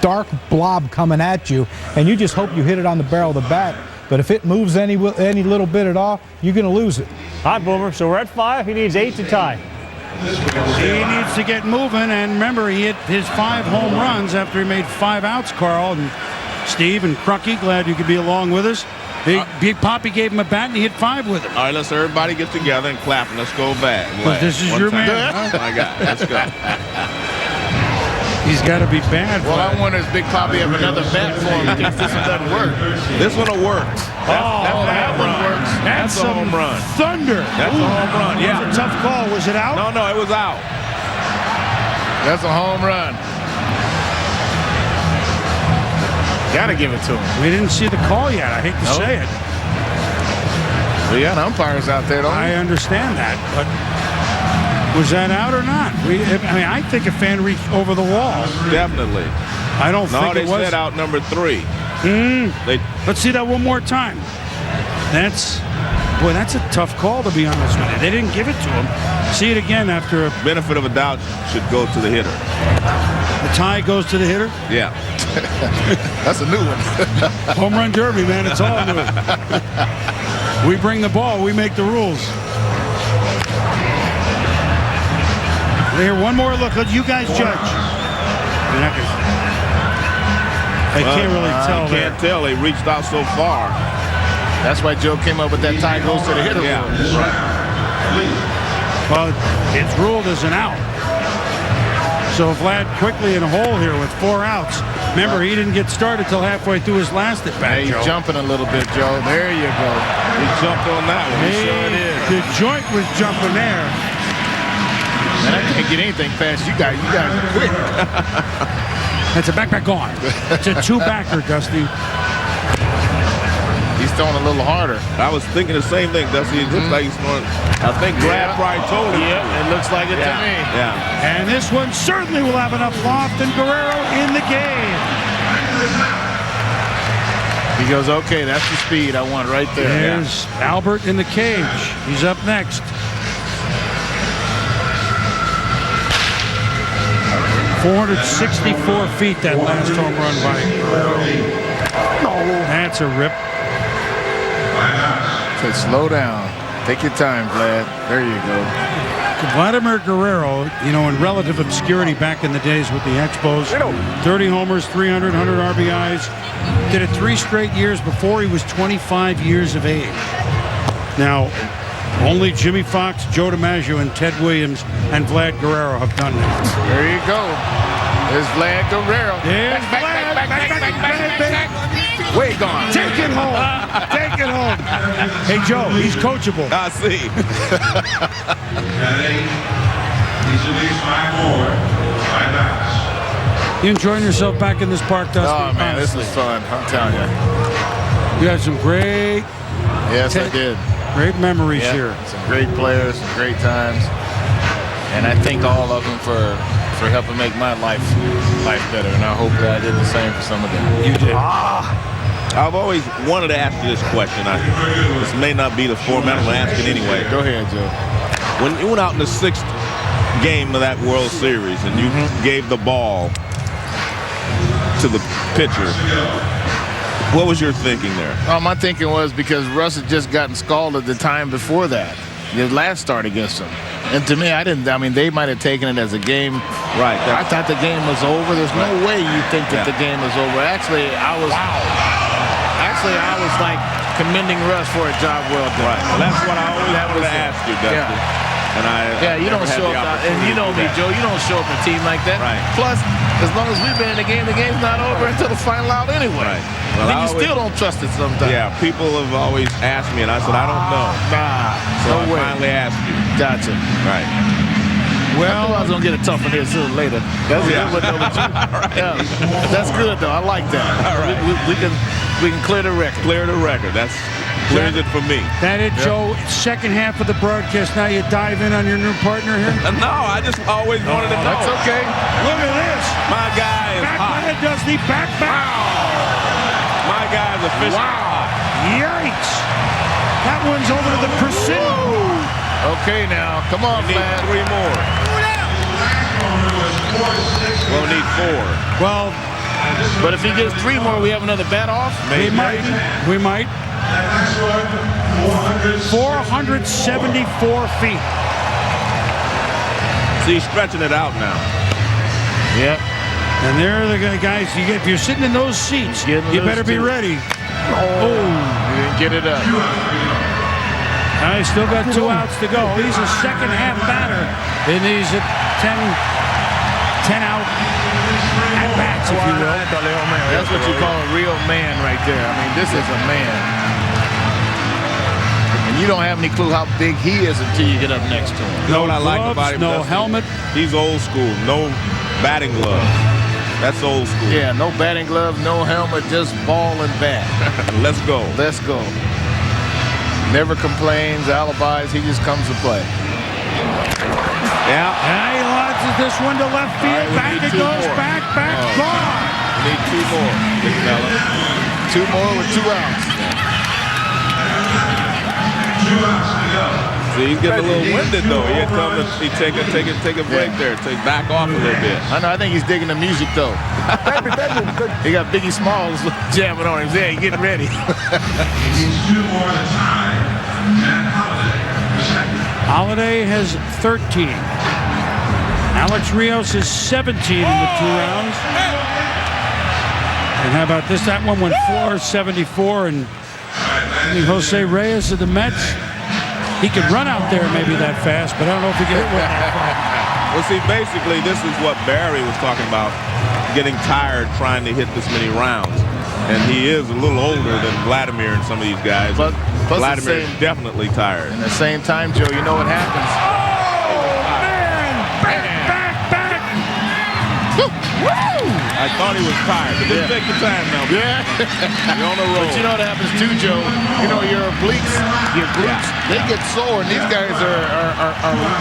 dark blob coming at you, and you just hope you hit it on the barrel of the bat. But if it moves any little bit at all, you're going to lose it. All right, Boomer. So we're at 5. He needs 8 to tie. He needs to get moving, and remember, he hit his 5 home runs after he made 5 outs, Carl. And Steve and Crucky, glad you could be along with us. Big Poppy gave him a bat, and he hit 5 with him. All right, let's everybody get together and clap, and let's go back. This is your man. Oh, my God. Let's go. He's got to be bad. Well, I wonder if Big Poppy have another bat for him in case this one doesn't work. This one will work. That one works. That's a home run. Thunder. That's a home run. Yeah. That's a tough call. Was it out? No, it was out. That's a home run. Gotta give it to him. We didn't see the call yet. I hate to say it. We got umpires out there, don't we? I understand that, but was that out or not? I think a fan reached over the wall. Definitely. I don't think it was. No, they said out number 3. Let's see that one more time. That's a tough call, to be honest with you. They didn't give it to him. See it again after a benefit of a doubt should go to the hitter. The tie goes to the hitter? Yeah. That's a new one. Home run derby, man. It's all new. We bring the ball. We make the rules. Here, one more look. Let you guys judge. I can't really tell. I can't tell. He reached out so far. That's why Joe came up with that tie goes to the hitter. Yeah. Right. Well, it's ruled as an out. So Vlad quickly in a hole here with 4 outs. Remember, he didn't get started till halfway through his last at bat. He's jumping a little bit, Joe. There you go. He jumped on that one. He sure did. The joint was jumping there. And I can't get anything past you guys. You guys are quick. That's a back gone. It's a 2-backer, Dusty. He's throwing a little harder. I was thinking the same thing, Dusty. It looks like he's throwing. I think Brad probably told him. Yeah, it looks like it to me. Yeah. And this one certainly will have enough loft, and Guerrero in the game. He goes, okay, that's the speed I want right there. There's Albert in the cage. He's up next. 464 feet, that last home run by Guerrero. That's a rip. Said, slow down. Take your time, Vlad. There you go. Vladimir Guerrero, you know, in relative obscurity back in the days with the Expos, 30 homers, 300 RBIs. Did it 3 straight years before he was 25 years of age. Now, only Jimmy Fox, Joe DiMaggio, and Ted Williams and Vlad Guerrero have done that. There you go. There's Vlad Guerrero. There's Vlad. Back. Way gone. Take it home. Take it home. Hey, Joe, he's coachable. I see. You enjoying yourself back in this park, Dusty? Oh, man, this is fun. I'm telling you. You had some great... Yes, I did. Great memories here. Some great players, some great times. And I thank all of them for helping make my life better. And I hope that I did the same for some of them. You did. I've always wanted to ask you this question. This may not be the format, I'm going to ask it anyway. Go ahead, Joe. When you went out in the 6th game of that World Series and you gave the ball to the pitcher, what was your thinking there? My thinking was because Russ had just gotten scalded the time before that. His last start against him. And to me, they might have taken it as a game. Right. I thought the game was over. There's no way you think that the game was over. Actually, I was like commending Russ for a job well done. Right. Well, that's what I always wanted to ask you, Dusty. And you don't show up, and you know me, Joe, you don't show up a team like that. Right. Plus, as long as we've been in the game's not over until the final out anyway. Right. Well, then you still don't trust it sometimes. Yeah, people have always asked me, and I said, I don't know. So I finally asked you. Gotcha. Right. Well, I was going to get a tough one here sooner or later. That's a good one, though. Right. Yeah. That's good, though. I like that. All right. We can clear the record. Clear the record. That's clears it for me. That it, Joe. Second half of the broadcast. Now you dive in on your new partner here? No, I just always wanted to know. That's okay. Look at this. My guy is hot. Back, Dusty. Back. My guy is official. Wow. Yikes. That one's over to the precision. Okay, now. Come on, we need Vlad. 3 more. We'll need 4. Well, but if he gets 3 more, we have another bat off? We might. 474 feet. So he's stretching it out now. Yeah. And there are the guys. If you're sitting in those seats, you better be ready. Oh, he didn't get it up. He's still got 2 outs to go. He's a second half batter in these 10 out at-bats, if you will. That's what you call a real man right there. I mean, this is a man. And you don't have any clue how big he is until you get up next to him. You know what I like about him? No helmet. He's old school. No batting gloves. That's old school. Yeah, no batting gloves, no helmet, just ball and bat. Let's go. Let's go. Never complains, alibis, he just comes to play. Yeah. And he launches this one to left field. Back it goes. More. Back, gone. We need 2 more, big fella. 2 more with 2 outs. See, he's getting a little winded though. He had come to take a break there. Back off a little bit. I know. I think he's digging the music though. He got Biggie Smalls jamming on him. Yeah, he's getting ready. Holliday has 13. Alex Rios is 17 in the 2 rounds. And how about this? That one went 474, and Jose Reyes of the Mets He could run out there maybe that fast, but I don't know if he can hit one that far. Well, see, basically, this is what Barry was talking about, getting tired trying to hit this many rounds. And he is a little older than Vladimir and some of these guys. Plus Vladimir is definitely tired. At the same time, Joe, you know what happens. I thought he was tired, but just take your time now. Yeah. You're on the road. But you know what happens too, Joe? You know, your obliques, they get sore, and these guys are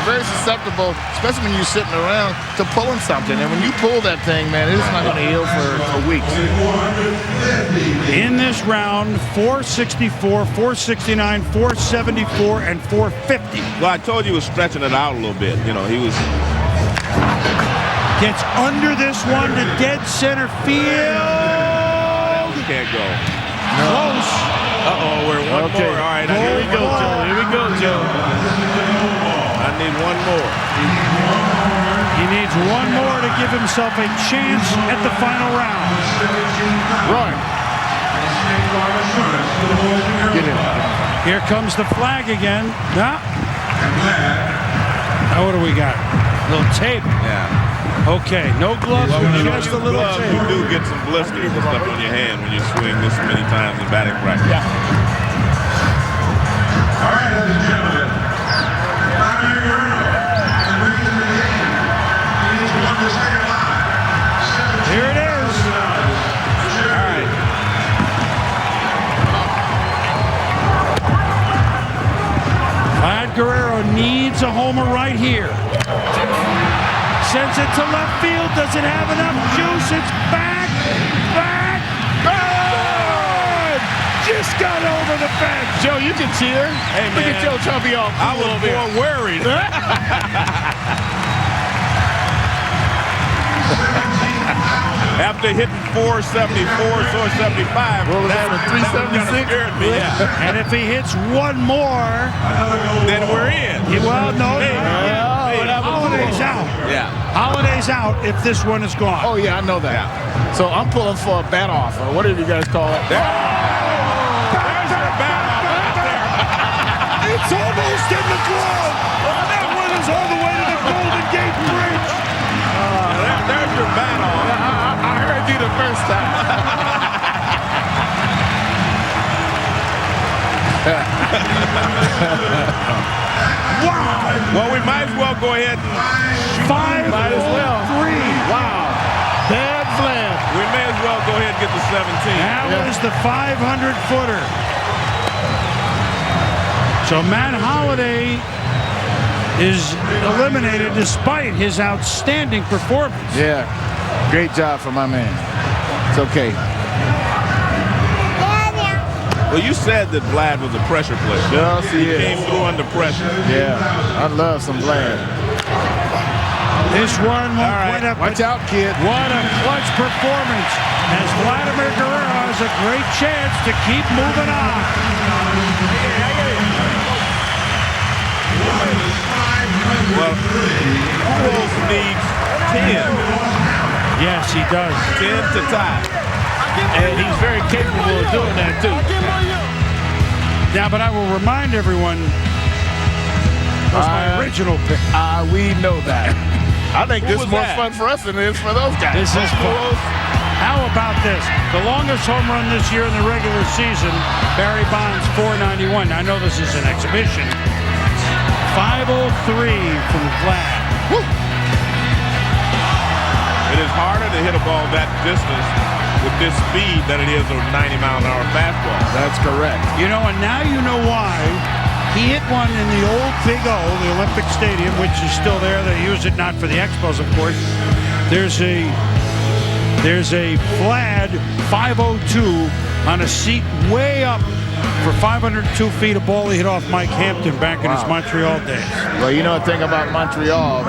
very susceptible, especially when you're sitting around, to pulling something. And when you pull that thing, man, it's not going to heal for weeks. In this round, 464, 469, 474, and 450. Well, I told you he was stretching it out a little bit. You know, he was... Gets under this one to dead center field. Can't go. Close. Uh-oh, we're one more. All right, here we go, Joe. Here we go, Joe. I need one more. He needs one more to give himself a chance at the final round. Run. Get in. Here comes the flag again. Now what do we got? A little tape. Yeah. Okay, no gloves, just a little gloves, tape. you do get some blisters and stuff on your hand when you swing this many times in batting practice. Yeah. All right, ladies and gentlemen. Here it is. All right. Vlad Guerrero needs a homer right here. Sends it to left field. Does it have enough juice? It's back. Good! Just got over the fence. Joe, you can cheer. Hey, man. Look at Joe trying to be all I was more worried. After hitting 474, 475, what was that, 376? Scared me, yeah. And if he hits one more, then we're in. Well, no. Holiday's out. Yeah. Holiday's out if this one is gone. Oh, yeah, I know that. Yeah. So I'm pulling for a bat off, or whatever you guys call it. There's your bat off right there. It's almost in the glove. That one is all the way to the Golden Gate Bridge. There's your bat off. I heard you the first time. Wow. Well, we might as well go ahead and 5-3. Wow. Bad Vlad. We may as well go ahead and get the 17. That was the 500-footer. So Matt Holliday is eliminated despite his outstanding performance. Yeah. Great job for my man. It's okay. Well, you said that Vlad was a pressure player. Yes, he is. Came through under pressure. Yeah, I love some Vlad. This one won't quite up. Watch out, kid. What a clutch performance as Vladimir Guerrero has a great chance to keep moving on. Well, Pujols needs 10. Yes, he does. 10 to tie. And he's very capable of doing that, too. Yeah, but I will remind everyone, that's my original pick. We know that. I think this is more fun for us than it is for those guys. This is close. How about this? The longest home run this year in the regular season, Barry Bonds, 491. I know this is an exhibition. 503 from Vlad. Woo. It is harder to hit a ball that distance with this speed than it is a 90-mile-an-hour fastball. That's correct. You know, and now you know why. He hit one in the old Big O, the Olympic Stadium, which is still there. They use it not for the Expos, of course. There's a Vlad 502 on a seat way up for 502 feet, a ball he hit off Mike Hampton back in his Montreal days. Well, you know the thing about Montreal,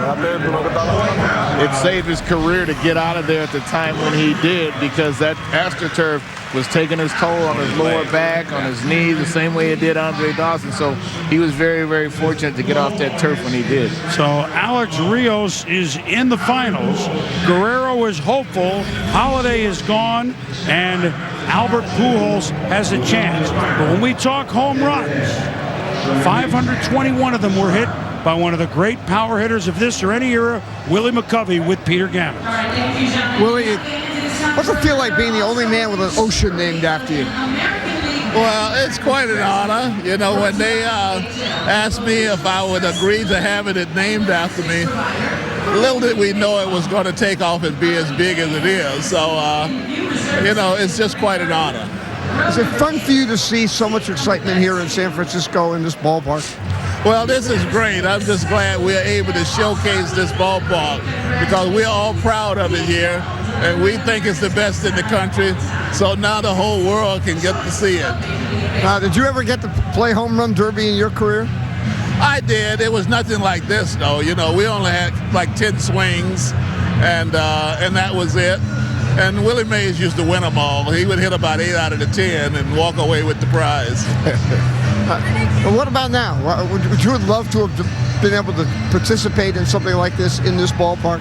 it saved his career to get out of there at the time when he did, because that AstroTurf was taking his toll on his lower back, on his knees, the same way it did Andre Dawson. So he was very, very fortunate to get off that turf when he did. So Alex Rios is in the finals. Guerrero is hopeful. Holliday is gone. And Albert Pujols has a chance. But when we talk home runs, 521 of them were hit by one of the great power hitters of this or any era, Willie McCovey with Peter Gammons. Willie, what's it feel like being the only man with an ocean named after you? Well, it's quite an honor. You know, when they asked me if I would agree to having it named after me, little did we know it was going to take off and be as big as it is. So, you know, it's just quite an honor. Is it fun for you to see so much excitement here in San Francisco in this ballpark? Well, this is great. I'm just glad we're able to showcase this ballpark because we're all proud of it here, and we think it's the best in the country. So now the whole world can get to see it. Did you ever get to play home run derby in your career? I did. It was nothing like this, though. You know, we only had like 10 swings, and that was it. And Willie Mays used to win them all. He would hit about 8 out of the 10 and walk away with the prize. Well, what about now? Would you love to have been able to participate in something like this in this ballpark?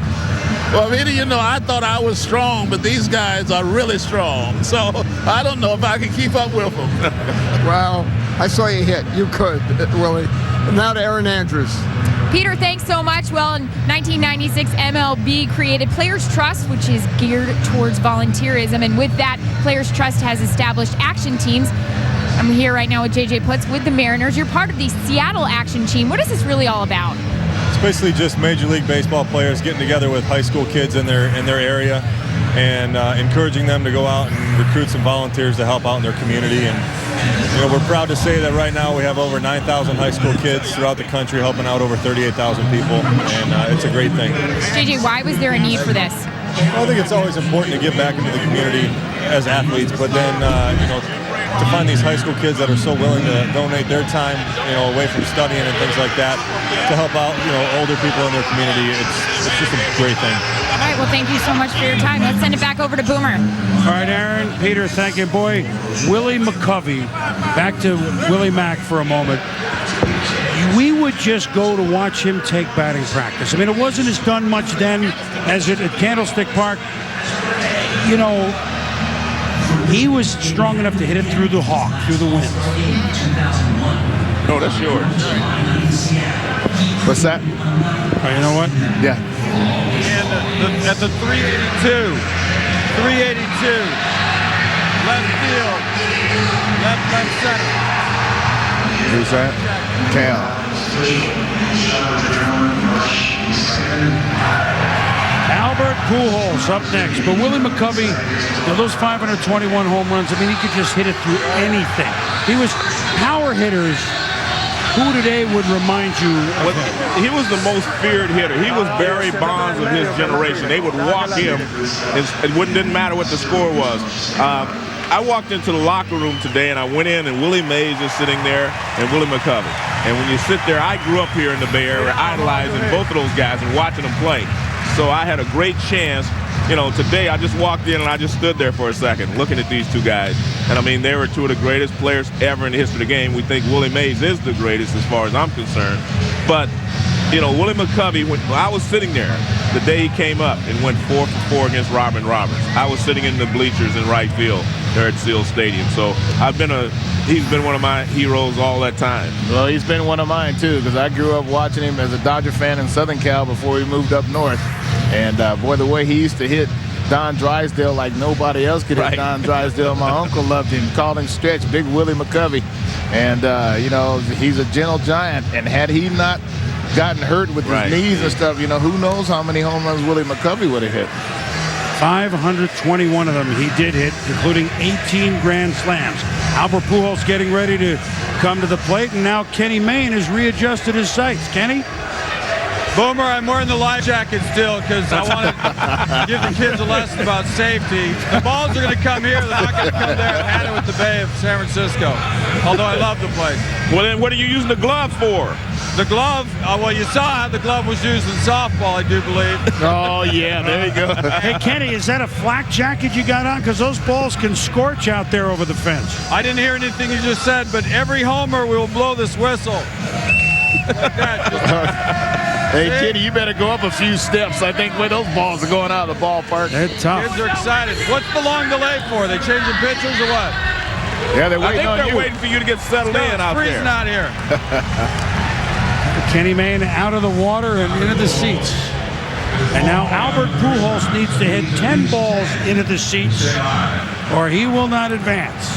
Well, Vita, you know, I thought I was strong, but these guys are really strong. So I don't know if I can keep up with them. Well, I saw you hit. You could, Willie. And now to Aaron Andrews. Peter, thanks so much. Well, in 1996, MLB created Players Trust, which is geared towards volunteerism. And with that, Players Trust has established action teams. I'm here right now with JJ Putz with the Mariners. You're part of the Seattle action team. What is this really all about? It's basically just Major League Baseball players getting together with high school kids in their area and encouraging them to go out and recruit some volunteers to help out in their community. And you know, we're proud to say that right now we have over 9,000 high school kids throughout the country helping out over 38,000 people, and it's a great thing. JJ, why was there a need for this? Well, I think it's always important to give back into the community as athletes, but then you know, to find these high school kids that are so willing to donate their time, you know, away from studying and things like that, to help out, you know, older people in their community, it's just a great thing. All right, well, thank you so much for your time. Let's send it back over to Boomer. All right, Aaron, Peter, thank you. Boy, Willie McCovey, back to Willie Mack for a moment. We would just go to watch him take batting practice. I mean, it wasn't as done much then as at Candlestick Park. You know, he was strong enough to hit it through the hawk, through the wind. No, that's yours. What's that? Oh, you know what? Yeah. And at the 382, left field, left center. Who's that? Cal. Albert Pujols up next. But Willie McCovey, you know, those 521 home runs, I mean, he could just hit it through anything. He was power hitters. Who today would remind you of him? He was the most feared hitter. He was Barry Bonds of his generation. They would walk him. It didn't matter what the score was. I walked into the locker room today, and I went in, and Willie Mays is sitting there, and Willie McCovey. And when you sit there, I grew up here in the Bay Area, idolizing both of those guys and watching them play. So I had a great chance. You know, today I just walked in and I just stood there for a second looking at these two guys. And I mean, they were two of the greatest players ever in the history of the game. We think Willie Mays is the greatest as far as I'm concerned. But, you know, Willie McCovey, when I was sitting there the day he came up and went 4 for 4 against Robin Roberts, I was sitting in the bleachers in right field there at Seal Stadium. So he's been one of my heroes all that time. Well, he's been one of mine, too, because I grew up watching him as a Dodger fan in Southern Cal before he moved up north. And, boy, the way he used to hit Don Drysdale like nobody else could hit Don Drysdale. My uncle loved him, called him Stretch, Big Willie McCovey. And, you know, he's a gentle giant. And had he not gotten hurt with his knees and stuff, you know, who knows how many home runs Willie McCovey would have hit. 521 of them he did hit, including 18 grand slams. Albert Pujols getting ready to come to the plate, and now Kenny Mayne has readjusted his sights. Kenny? Boomer, I'm wearing the life jacket still because I want to give the kids a lesson about safety. The balls are going to come here. They're not going to come there. I had it with the Bay of San Francisco, although I love the place. Well, then what are you using the glove for? The glove, well, you saw how the glove was used in softball, I do believe. Oh, yeah, there you go. Hey, Kenny, is that a flak jacket you got on? Because those balls can scorch out there over the fence. I didn't hear anything you just said, but every homer we will blow this whistle. Hey, Kenny, you better go up a few steps. I think where those balls are going out of the ballpark. They're tough. Kids are excited. What's the long delay for? They changing pitchers or what? Yeah, they're I waiting think on they're you. waiting for you to get settled in out there. Freezing out here. Kenny Mayne out of the water and into the seats. And now Albert Pujols needs to hit 10 balls into the seats or he will not advance.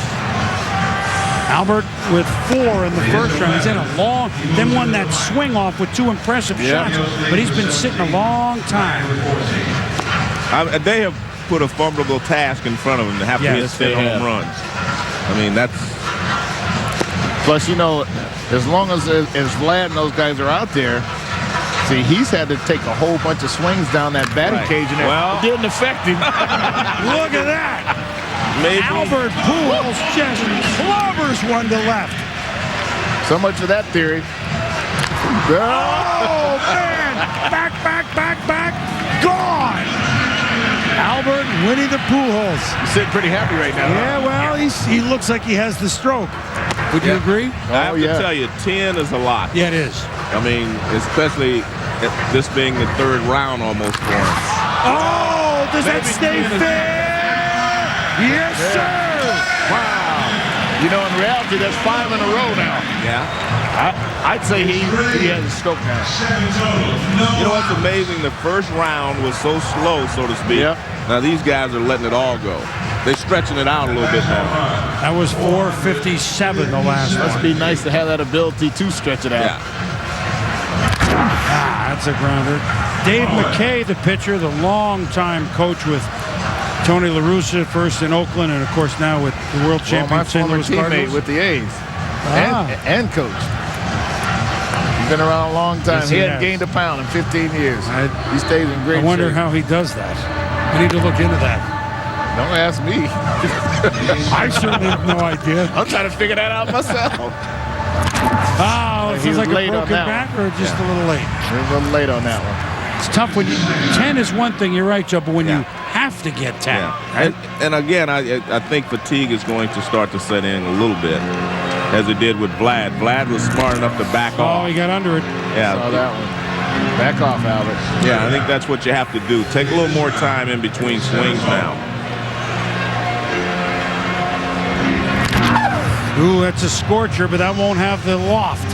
Albert with 4 in the first round. He's in a long, then won that swing off with 2 impressive shots, but he's been sitting a long time. They have put a formidable task in front of him to have to hit 10 home runs. I mean, that's... Plus, you know, as long as Vlad and those guys are out there, see, he's had to take a whole bunch of swings down that batting cage, and it didn't affect him. Look at that. Maybe. Albert Pujols just clobbers one to left. So much for that theory. Oh, man. Back. Gone. Albert Winnie the Pujols. He's sitting pretty happy right now. Yeah, well, he looks like he has the stroke. Would you agree? I have to tell you, 10 is a lot. Yeah, it is. I mean, especially this being the 3rd round almost for him. Oh, does that stay fair? Yes, sir. Wow. You know, in reality, that's 5 in a row now. Yeah. I'd say he has a stroke now. You know what's amazing? The first round was so slow, so to speak. Yep. Now these guys are letting it all go. They're stretching it out a little bit now. That was 457 the last one. Must be nice to have that ability to stretch it out. Yeah. That's a grounder. Dave McKay, the pitcher, the longtime coach with Tony La Russa, first in Oakland, and of course now with the world champion St. Louis Cardinals. With the A's and coach. He's been around a long time. Yes, he hadn't gained a pound in 15 years. He stays in great shape. I wonder how he does that. I need to look into that. Don't ask me. I certainly have no idea. I'm trying to figure that out myself. Oh, it feels like a broken back or just a little late? A little late on that one. It's tough when 10 is one thing, you're right, Joe, but when you have to get 10. Yeah. Right? And again, I think fatigue is going to start to set in a little bit, as it did with Vlad. Vlad was smart enough to back off. Oh, he got under it. Yeah. Saw that one. Back off, Albert. Yeah, I think that's what you have to do. Take a little more time in between swings now. Ooh, that's a scorcher, but that won't have the loft.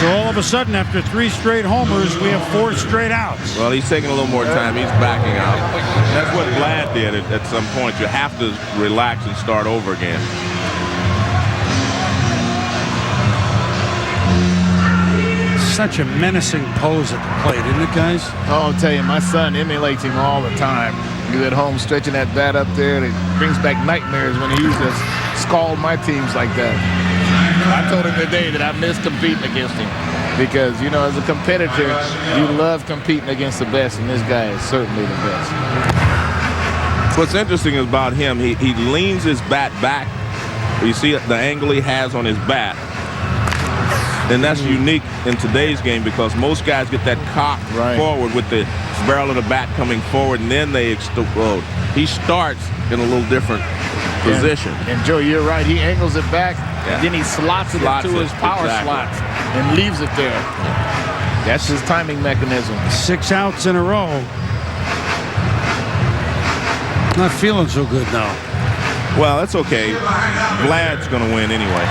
So all of a sudden, after 3 straight homers, we have 4 straight outs. Well, he's taking a little more time. He's backing out. That's what Vlad did at some point. You have to relax and start over again. Such a menacing pose at the plate, isn't it, guys? Oh, I'll tell you, my son emulates him all the time. He's at home stretching that bat up there, and it brings back nightmares when he used to scald my teams like that. I told him today that I miss competing against him because, you know, as a competitor, you love competing against the best, and this guy is certainly the best. What's interesting about him, he leans his bat back. You see the angle he has on his bat. And that's unique in today's game because most guys get that cock forward with the barrel of the bat coming forward, and then they explode. He starts in a little different position. And Joe, you're right. He angles it back, and then he slots it into his power slots and leaves it there. That's his timing mechanism. 6 outs in a row. Not feeling so good now. Well, that's okay. Vlad's going to win anyway.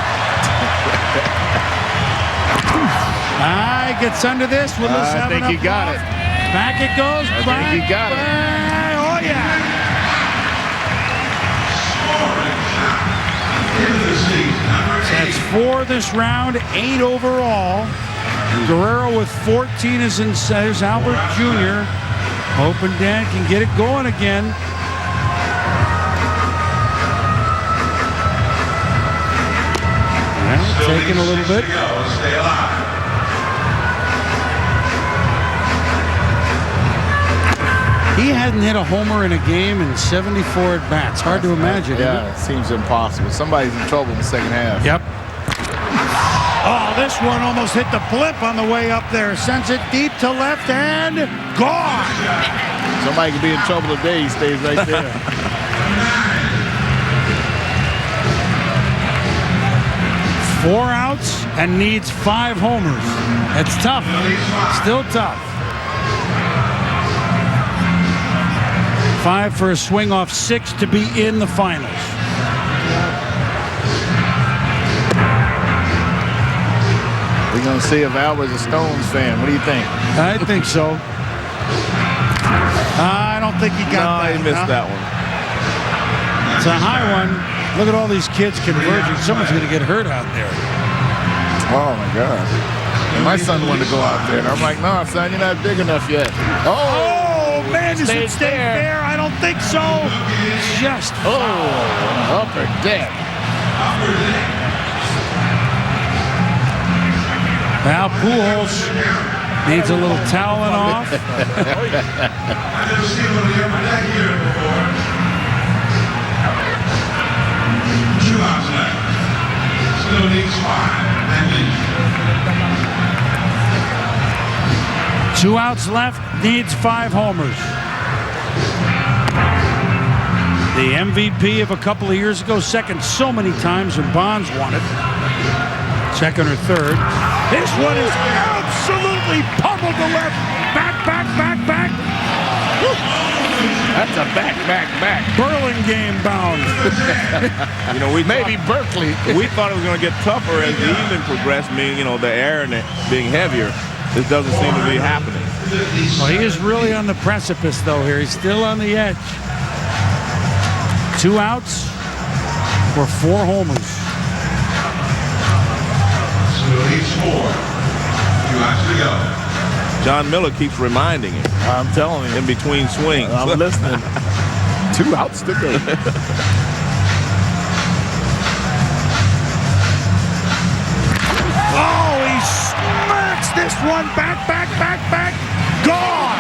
Gets under this. Will this have I think he got it. Back it goes. I think he got it. Oh, yeah. That's 4 this round, 8 overall. Guerrero with 14 is in. There's Albert Jr. Hoping Dan can get it going again. Well, taking a little bit. He hadn't hit a homer in a game in 74 at-bats. Hard to imagine. Yeah, it seems impossible. Somebody's in trouble in the second half. Yep. Oh, this one almost hit the blip on the way up there. Sends it deep to left and gone. Somebody could be in trouble today. He stays right there. Four outs and needs 5 homers. It's tough. Still tough. 5 for a swing off 6 to be in the finals. We're going to see if Albert's a Stones fan. What do you think? I think so. I don't think he got that. No, he missed that one. It's a high one. Look at all these kids converging. Someone's going to get hurt out there. Oh, my God. And my son wanted to go out there. And I'm like, no, son, you're not big enough yet. Oh, man, does it stay there? I don't think so. Just upper deck. Now Pujols needs a little toweling off. Two outs left, needs 5 homers. The MVP of a couple of years ago, second so many times when Bonds won it. Second or third. This one is absolutely pummeled to left. Back. That's a back. Burlingame bound. You know, maybe Berkeley. We thought it was going to get tougher as the evening progressed, meaning, you know, the air and it being heavier. This doesn't seem to be happening. Well, he is really on the precipice, though, here. He's still on the edge. 2 outs for 4 homers. Still needs 4. 2 outs to go. John Miller keeps reminding him. I'm telling you. In between swings. I'm listening. 2 outs to go. Oh, he smacks this one back. Gone.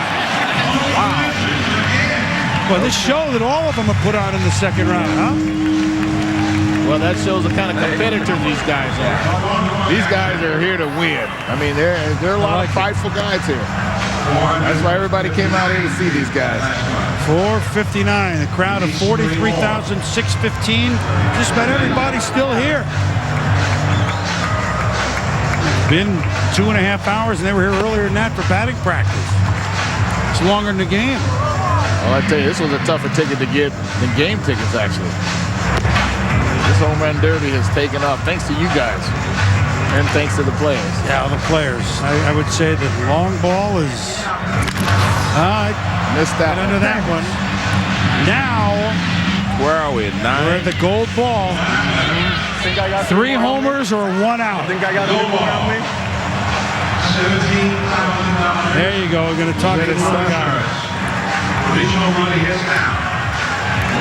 Wow. Well, this show that all of them have put on in the second round, huh? Well, that shows the kind of competitors these guys are. These guys are here to win. I mean, there are a lot of prideful guys here. That's why everybody came out here to see these guys. 4:59, a crowd of 43,615. Just about everybody's still here. Been 2.5 hours, and they were here earlier than that for batting practice. It's longer than the game. Well, I tell you, this was a tougher ticket to get than game tickets, actually. This home run derby has taken off thanks to you guys and thanks to the players. Yeah, the players. I would say that long ball is... I missed that under that one. Now... Where are we, at 9? We're at the gold ball. Think I got 3 homers or 1 out? I think I got 3 more on me. There you go. We're going to talk to the little guy. Original run is now.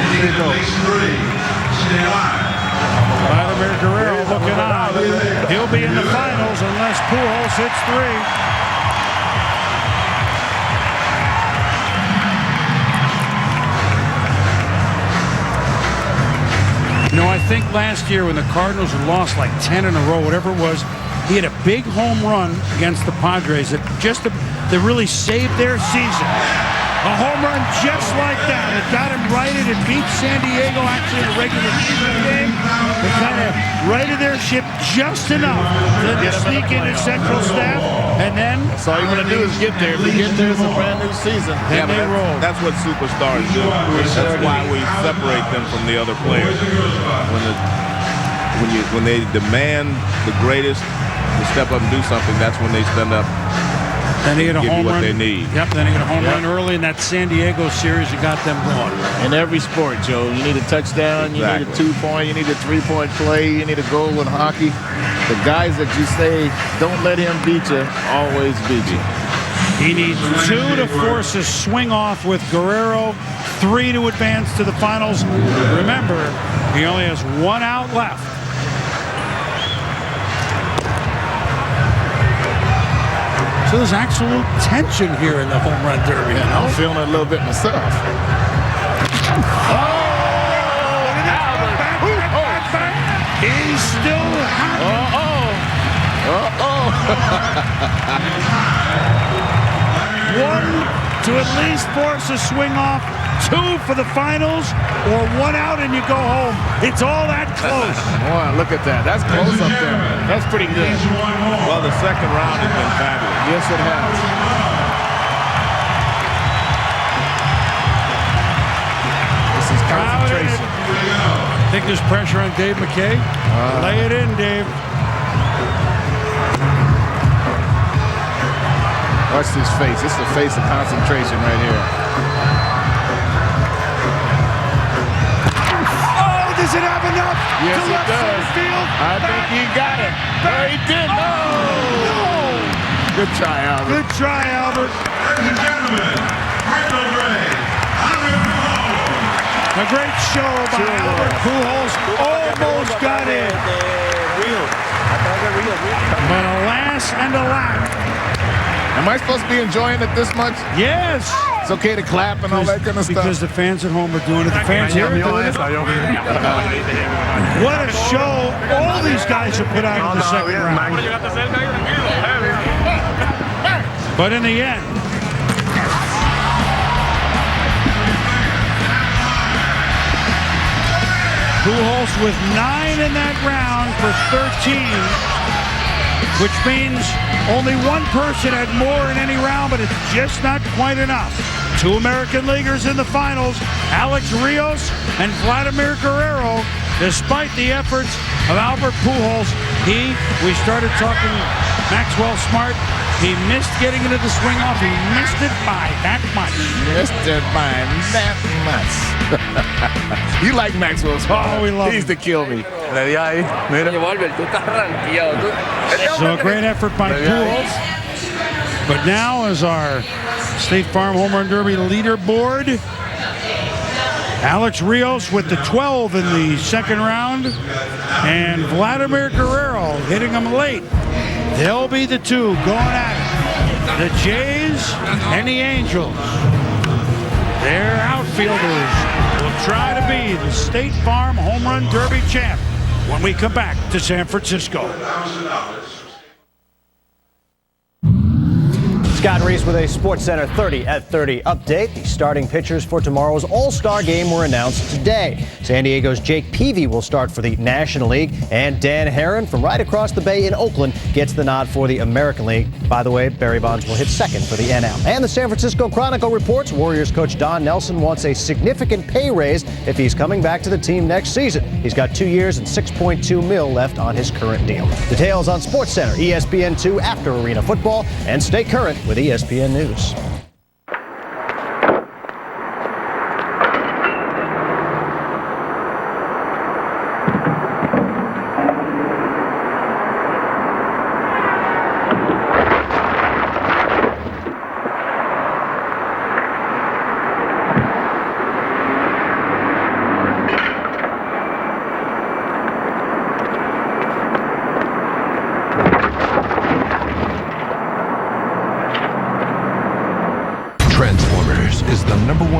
Leading at base 3. Stay alive. Vladimir Guerrero looking on. He'll be in the finals unless Pujols hits 3. You know, I think last year when the Cardinals had lost like 10 in a row, whatever it was, he had a big home run against the Padres that really saved their season. A home run just like that. It got him righted. It beat San Diego actually in a regular season game. It kind of righted their ship just enough to sneak into central staff. And then... That's all you want to do is get there. If you get there, it's a brand new season. Yeah, but that's what superstars do. That's why we separate them from the other players. When they demand the greatest to step up and do something, that's when they stand up. Then he hit a home run. They need. Yep, then he hit a home run early in that San Diego series and got them going. In every sport, Joe, you need a touchdown, you need a 2-point, you need a 3-point play, you need a goal in hockey. The guys that you say, don't let him beat you, always beat you. He needs 2 to force a swing off with Guerrero, 3 to advance to the finals. Remember, he only has 1 out left. So there's absolute tension here in the home run derby. You know? I'm feeling it a little bit myself. Back. He's still happy. One to at least force a swing off. 2 for the finals, or 1 out and you go home. It's all that close. Wow, look at that. That's close up there. That's pretty good. Well, the second round has been fabulous. Yes, it has. This is concentration. I think there's pressure on Dave McKay. Lay it in, Dave. Watch this face. This is the face of concentration right here. Oh, does it have enough Yes, to it left does. center field? I think he got it. No, he did. No. Good try, Albert. Good try, Albert. Ladies and gentlemen, Randall Gray. A great show by Albert Pujols. Almost got in. But alas and alack. Am I supposed to be enjoying it this much? Yes. It's okay to clap and all that kind of stuff. Because the fans at home are doing it. The fans here are doing it. What a show all these guys have put out in the second round. But in the end, Pujols with 9 in that round for 13, which means only one person had more in any round, but it's just not quite enough. 2 American leaguers in the finals, Alex Rios and Vladimir Guerrero. Despite the efforts of Albert Pujols, we started talking Maxwell Smart. He missed getting into the swing off. He missed it by that much. Missed it by that much. You like Maxwell Smart. Oh, we love him. He used to kill me. So a great effort by Pujols. But now as our State Farm Home Run Derby leaderboard, Alex Rios with the 12 in the second round, and Vladimir Guerrero hitting them late. They'll be the two going at it. The Jays and the Angels. Their outfielders will try to be the State Farm Home Run Derby champ when we come back to San Francisco. Scott Reese with a SportsCenter 30 at 30 update. The starting pitchers for tomorrow's All-Star game were announced today. San Diego's Jake Peavy will start for the National League, and Dan Herron from right across the bay in Oakland gets the nod for the American League. By the way, Barry Bonds will hit second for the NL. And the San Francisco Chronicle reports Warriors coach Don Nelson wants a significant pay raise if he's coming back to the team next season. He's got 2 years and $6.2 million left on his current deal. Details on SportsCenter, ESPN2 after Arena Football, and stay current with ESPN News.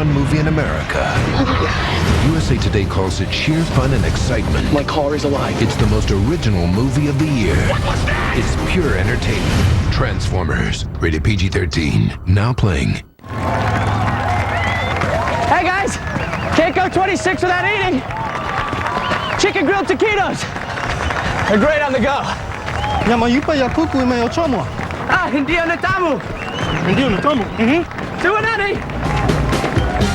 Movie in America. USA Today calls it sheer fun and excitement. My car is alive. It's the most original movie of the year. It's pure entertainment. Transformers, rated PG-13, now playing. Hey guys, can't go 26 without eating. Chicken grilled taquitos. They're great on the go. Yamayupa yapuku imayochomo. Hindi on the tamu. Hindi on the tamu. Suanani.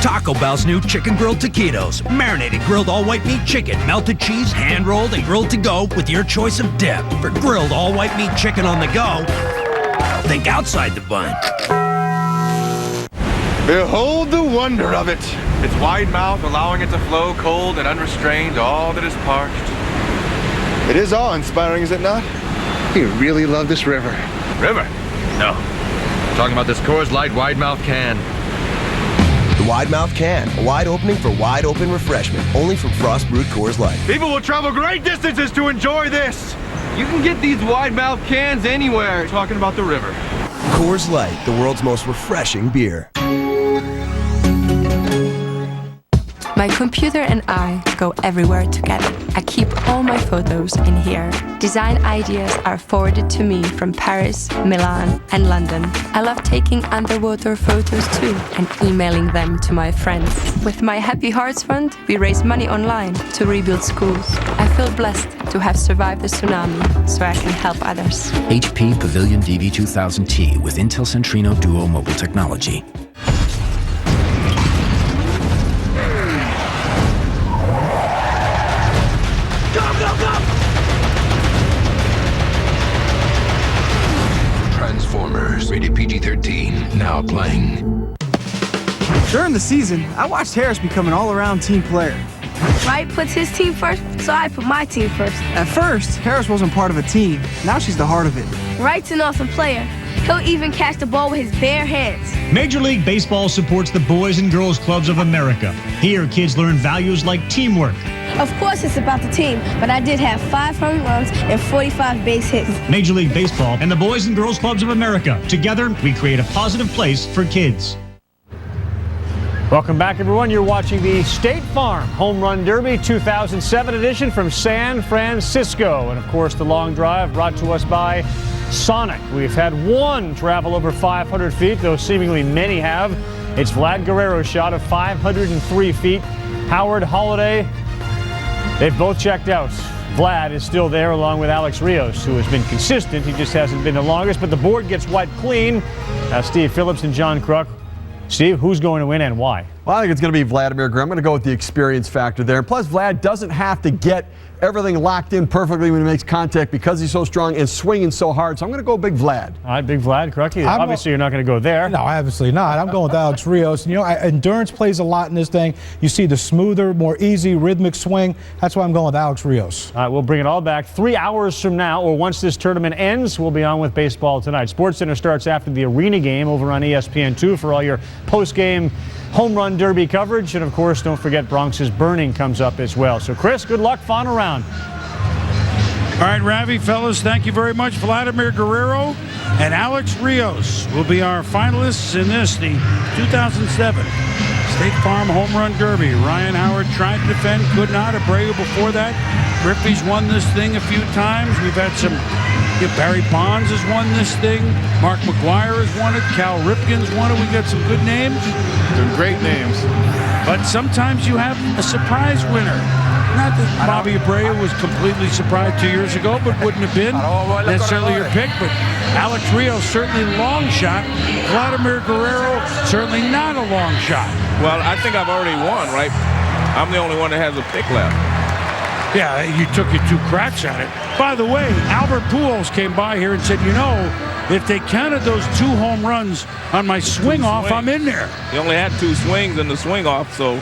Taco Bell's new chicken grilled taquitos. Marinated grilled all-white meat chicken, melted cheese, hand-rolled and grilled to go with your choice of dip. For grilled all-white meat chicken on the go, think outside the bun. Behold the wonder of it. Its wide mouth allowing it to flow cold and unrestrained all that is parched. It is awe-inspiring, is it not? You really love this river. River? No. I'm talking about this Coors Light wide mouth can. The Wide Mouth Can, a wide opening for wide open refreshment, only from Frost Brewed Coors Light. People will travel great distances to enjoy this. You can get these wide mouth cans anywhere. Talking about the river. Coors Light, the world's most refreshing beer. My computer and I go everywhere together. I keep all my photos in here. Design ideas are forwarded to me from Paris, Milan, and London. I love taking underwater photos too and emailing them to my friends. With my Happy Hearts Fund, we raise money online to rebuild schools. I feel blessed to have survived the tsunami so I can help others. HP Pavilion DV2000T with Intel Centrino Duo mobile technology. Transformers, rated PG-13. PG-13, now playing. During the season, I watched Harris become an all-around team player. Wright puts his team first, so I put my team first. At first, Harris wasn't part of a team. Now she's the heart of it. Wright's an awesome player. He'll even catch the ball with his bare hands. Major League Baseball supports the Boys and Girls Clubs of America. Here, kids learn values like teamwork. Of course it's about the team, but I did have 5 home runs and 45 base hits. Major League Baseball and the Boys and Girls Clubs of America. Together, we create a positive place for kids. Welcome back, everyone. You're watching the State Farm Home Run Derby 2007 edition from San Francisco. And, of course, the long drive brought to us by Sonic. We've had one travel over 500 feet, though seemingly many have. It's Vlad Guerrero's shot of 503 feet. Howard, Holliday, they've both checked out. Vlad is still there along with Alex Rios, who has been consistent. He just hasn't been the longest, but the board gets wiped clean. Steve Phillips and John Kruk. Steve, who's going to win and why? Well, I think it's going to be Vladimir Guerrero. I'm going to go with the experience factor there. And plus, Vlad doesn't have to get everything locked in perfectly when he makes contact because he's so strong and swinging so hard. So I'm going to go big Vlad. All right, big Vlad, correct? Obviously, you're not going to go there. No, obviously not. I'm going with Alex Rios. And, endurance plays a lot in this thing. You see the smoother, more easy, rhythmic swing. That's why I'm going with Alex Rios. All right, we'll bring it all back 3 hours from now, or once this tournament ends, we'll be on with baseball tonight. SportsCenter starts after the arena game over on ESPN2 for all your post-game home run derby coverage. And, of course, don't forget Bronx's Burning comes up as well. So, Chris, good luck, final round. All right, Ravi, fellas, thank you very much. Vladimir Guerrero and Alex Rios will be our finalists in this, the 2007 State Farm Home Run Derby. Ryan Howard tried to defend, could not. Abreu before that. Griffey's won this thing a few times. We've had some... Barry Bonds has won this thing. Mark McGuire has won it. Cal Ripken's won it. We got some good names. They're great names. But sometimes you have a surprise winner. Not that Bobby Abreu was completely surprised 2 years ago, but wouldn't have been necessarily your pick. But Alex Rios, certainly long shot. Vladimir Guerrero, certainly not a long shot. Well, I think I've already won, right? I'm the only one that has a pick left. Yeah, you took your 2 cracks at it. By the way, Albert Pujols came by here and said, if they counted those 2 home runs on my swing off, I'm in there. He only had 2 swings in the swing off, so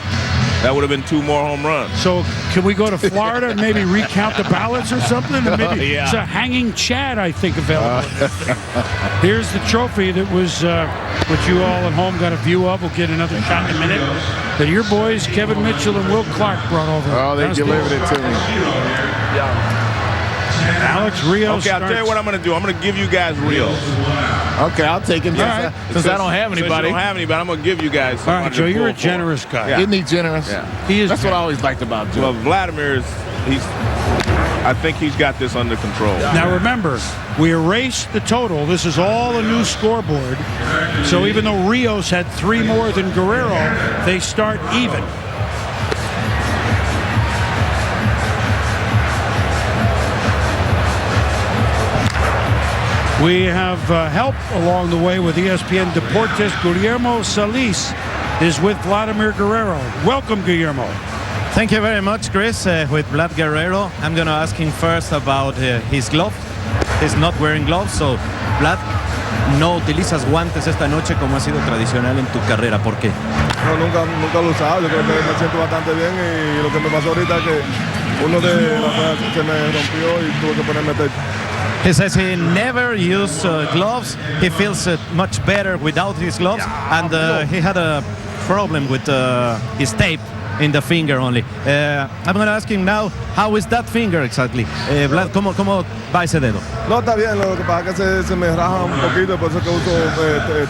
that would have been 2 more home runs. So can we go to Florida and maybe recount the ballots or something? Maybe yeah. It's a hanging Chad, I think, available. Here's the trophy that was, which you all at home got a view of. We'll get another shot in a minute. That your boys, Kevin Mitchell and Will Clark, brought over. Oh, they delivered it to me. Yeah. Alex Rios. Okay, I'll tell you what I'm going to do. I'm going to give you guys Rios. Okay, I'll take him. Since I don't have anybody. Since you don't have anybody, I'm going to give you guys some. All right, Joe, you're a generous guy. Yeah. Isn't he generous? Yeah. He is. That's what I always liked about Joe. Well, Vladimir I think he's got this under control. Now remember, we erased the total. This is all a new scoreboard. So even though Rios had 3 more than Guerrero, they start even. We have help along the way with ESPN Deportes. Guillermo Salis is with Vladimir Guerrero. Welcome, Guillermo. Thank you very much, Chris. With Vlad Guerrero, I'm going to ask him first about his glove. He's not wearing gloves, so Vlad, no utilizas guantes esta noche como ha sido tradicional en tu carrera. ¿Por qué? No, nunca lo he usado. Yo creo que me siento bastante bien y lo que me pasó ahorita es que uno de las ruedas se me rompió y tuve que ponerme tape. He says he never used gloves. He feels much better without his gloves, and he had a problem with his tape in the finger only. I'm going to ask him now, how is that finger exactly? Vlad, ¿cómo va ese dedo? No, está bien. Lo que pasa es que se me raja un poquito, por eso que uso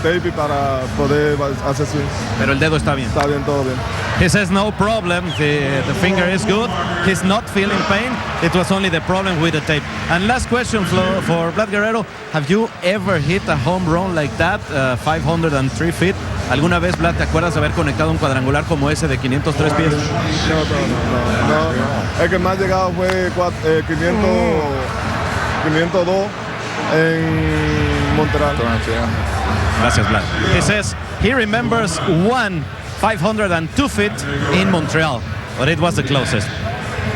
tape para poder hacer swing. Pero el dedo está bien. Está bien, todo bien. He says no problem. The finger is good. He's not feeling pain. It was only the problem with the tape. And last question for Vlad Guerrero. Have you ever hit a home run like that, 503 feet? ¿Alguna vez, Vlad, te acuerdas de haber conectado un cuadrangular como ese de 503 pies? No. El que más llegado fue 502 en Montreal. Gracias, Vlad. He says he remembers one 502 feet in Montreal, but it was the closest.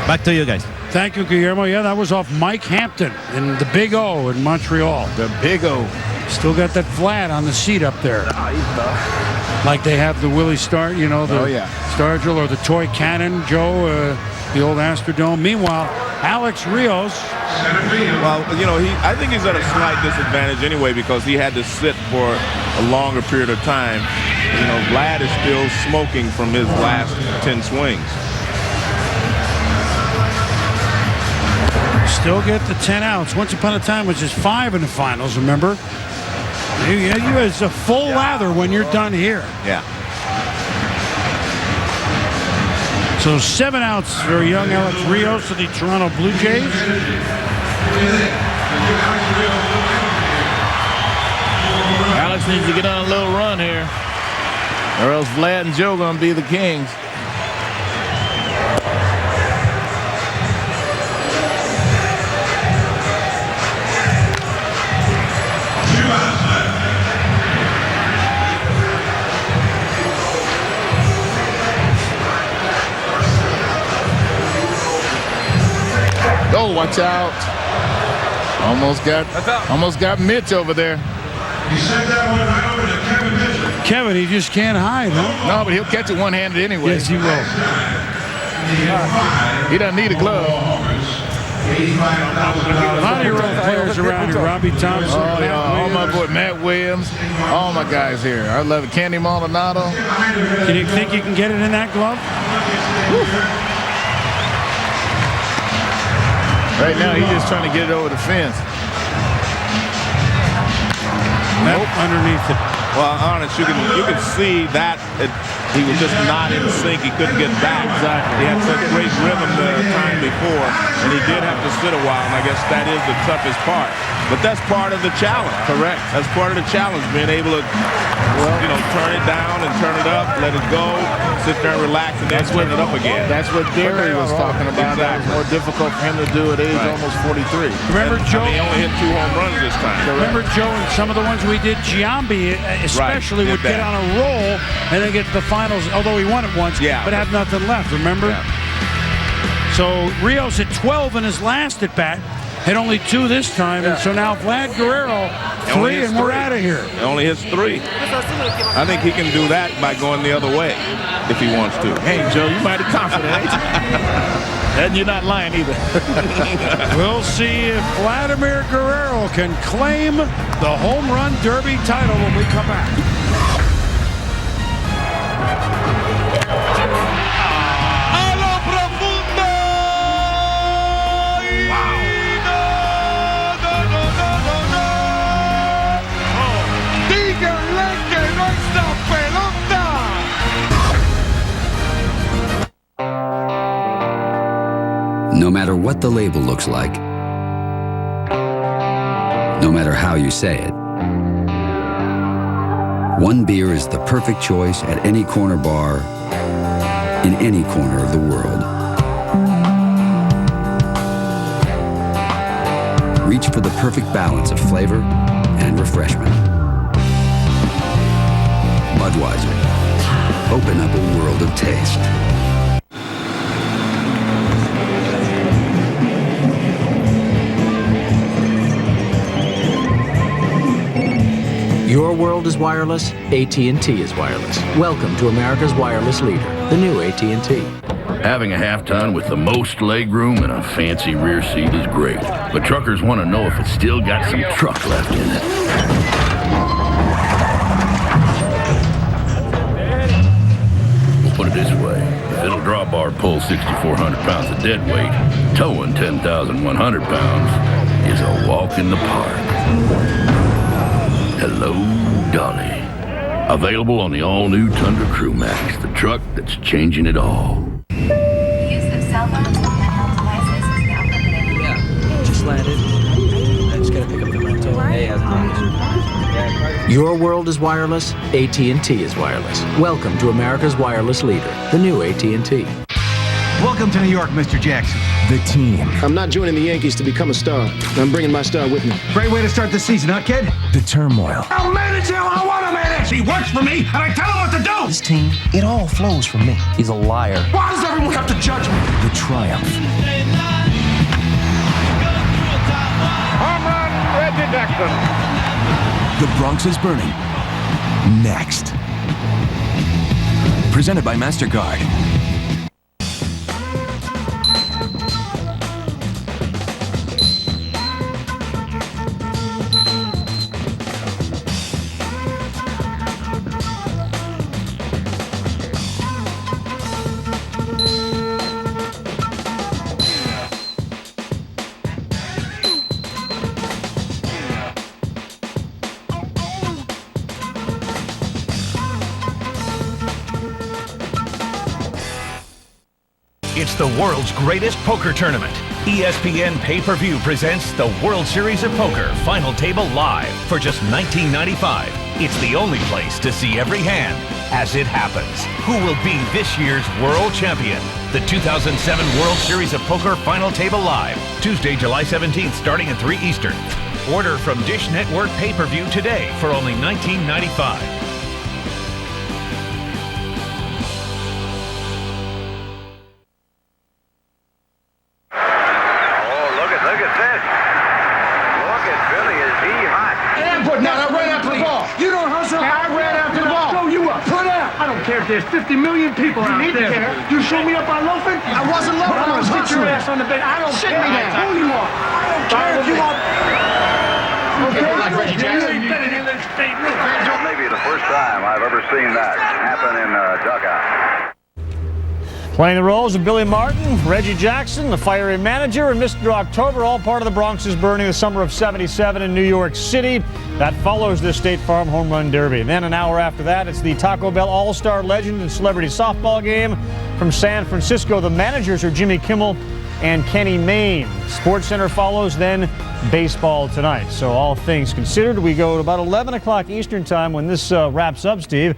Back to you guys. Thank you, Guillermo. Yeah, that was off Mike Hampton in the Big O in Montreal. The Big O. Still got that Vlad on the seat up there. Like they have the Willie Star, you know, the Stargell or the toy cannon, Joe, the old Astrodome. Meanwhile, Alex Rios. Well, you know, I think he's at a slight disadvantage anyway because he had to sit for a longer period of time. You know, Vlad is still smoking from his last 10 swings. Still get the 10 outs. Once upon a time, it was just 5 in the finals, remember? It's a full lather when you're done here. Yeah. So 7 outs for young Alex Rios of the Toronto Blue Jays. Alex needs to get on a little run here, or else Vlad and Joe gonna be the kings. Oh, watch out. Almost got Mitch over there. He sent that one right over to Kevin Mitchell. Kevin, he just can't hide, huh? No, but he'll catch it one-handed anyway. Yes, he will. He doesn't need a glove. A lot of your old players around here. Robbie Thompson. Oh, yeah. All my boy Matt Williams. All my guys here. I love it. Candy Maldonado. Do you think you can get it in that glove? Right now, he's just trying to get it over the fence. Nope, underneath it. Well, honest, you can see that he was just not in sync. He couldn't get back. Exactly. He had such great rhythm the time before, and he did have to sit a while, and I guess that is the toughest part. But that's part of the challenge. Correct. That's part of the challenge, being able to, you know, turn it down and turn it up, let it go, sit there and relax, and then turn it up again. That's what Gary was talking about. Exactly. That was more difficult for him to do at age almost 43. Remember Joe? He only hit 2 home runs this time. Remember Joe and some of the ones we did, Giambi especially would get on a roll and then get to the finals, although he won it once, but have nothing left, remember? Yeah. So Rios hit 12 in his last at bat, hit only 2 this time, and so now Vlad Guerrero 3, and we're out of here. He only hits 3. I think he can do that by going the other way if he wants to. Hey, Joe, you mighty confident, ain't you? And you're not lying either. We'll see if Vladimir Guerrero can claim the home run derby title when we come back. No matter what the label looks like, no matter how you say it, one beer is the perfect choice at any corner bar in any corner of the world. Reach for the perfect balance of flavor and refreshment. Budweiser. Open up a world of taste. Your world is wireless, AT&T is wireless. Welcome to America's wireless leader, the new AT&T. Having a half-ton with the most legroom and a fancy rear seat is great, but truckers want to know if it's still got some truck left in it. We'll put it this way. If it'll drawbar pull 6,400 pounds of dead weight, towing 10,100 pounds is a walk in the park. Hello, Dolly. Available on the all-new Tundra Crew Max, the truck that's changing it all. Use of cell phones and handheld devices is now permitted. Yeah, just landed. I just gotta pick up the rental. Hey, how's it going? Your world is wireless, AT&T is wireless. Welcome to America's wireless leader, the new AT&T. Welcome to New York, Mr. Jackson. The team. I'm not joining the Yankees to become a star. I'm bringing my star with me. Great way to start the season, huh, kid? The turmoil. I'll manage him. I want to manage. He works for me, and I tell him what to do. This team, it all flows from me. He's a liar. Why does everyone have to judge me? The triumph. Bronx is burning. Next. Presented by MasterCard. It's the world's greatest poker tournament. ESPN Pay-Per-View presents the World Series of Poker Final Table Live for just $19.95. It's the only place to see every hand as it happens. Who will be this year's world champion? The 2007 World Series of Poker Final Table Live, Tuesday, July 17th, starting at 3 Eastern. Order from Dish Network Pay-Per-View today for only $19.95. There's 50 million people out there. You show me up on loafing? I wasn't loafing. I was hit your ass on the bed. I don't care who you are. I don't care if you are. Okay, like Reggie Jackson. Maybe the first time I've ever seen that happen in a dugout. Playing the roles of Billy Martin, Reggie Jackson, the fiery manager, and Mr. October, all part of the Bronx is Burning, the summer of '77 in New York City. That follows the State Farm Home Run Derby. And then an hour after that, it's the Taco Bell All-Star Legend and Celebrity Softball game from San Francisco. The managers are Jimmy Kimmel and Kenny Mayne. SportsCenter follows, then baseball tonight. So all things considered, we go to about 11 o'clock Eastern time when this wraps up, Steve.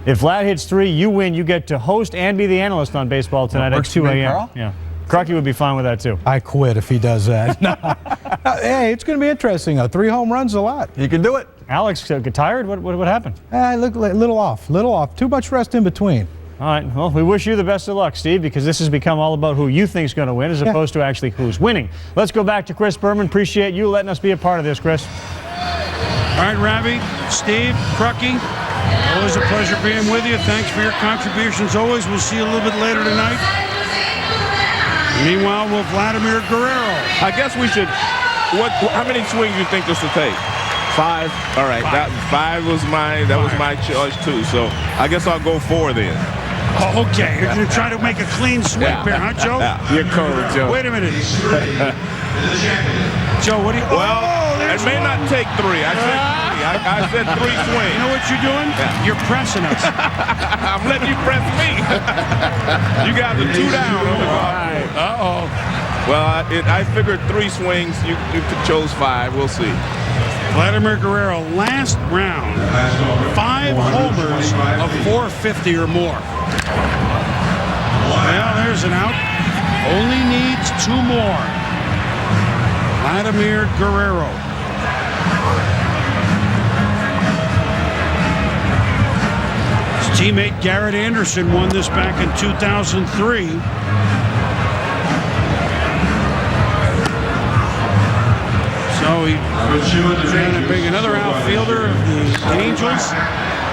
If Vlad hits 3, you win. You get to host and be the analyst on baseball tonight at 2 a.m. Yeah. Crocky would be fine with that, too. I quit if he does that. Hey, it's going to be interesting. 3 home runs a lot. You can do it. Alex, get tired? What happened? I look a little off. Too much rest in between. All right. Well, we wish you the best of luck, Steve, because this has become all about who you think is going to win as opposed to actually who's winning. Let's go back to Chris Berman. Appreciate you letting us be a part of this, Chris. All right, Ravi, Steve, Crocky. Always a pleasure being with you. Thanks for your contributions always. We'll see you a little bit later tonight. Meanwhile, with Vladimir Guerrero. I guess we should, how many swings do you think this will take? 5? All right, that was my choice too. So I guess I'll go 4 then. Oh, okay, you're going to try to make a clean sweep here, huh, Joe? You're cold, Joe. Wait a minute. Joe, what do you... Well, it may not take 3. I said 3 swings. You know what you're doing? Yeah. You're pressing us. I'm letting you press me. You got the 2 down on the golf. Uh-oh. Well, I figured 3 swings. You chose 5. We'll see. Vladimir Guerrero, last round, 5 homers of 450 or more. Well, there's an out. Only needs 2 more. Vladimir Guerrero. His teammate Garrett Anderson won this back in 2003. So he's trying to bring another outfielder of the Angels.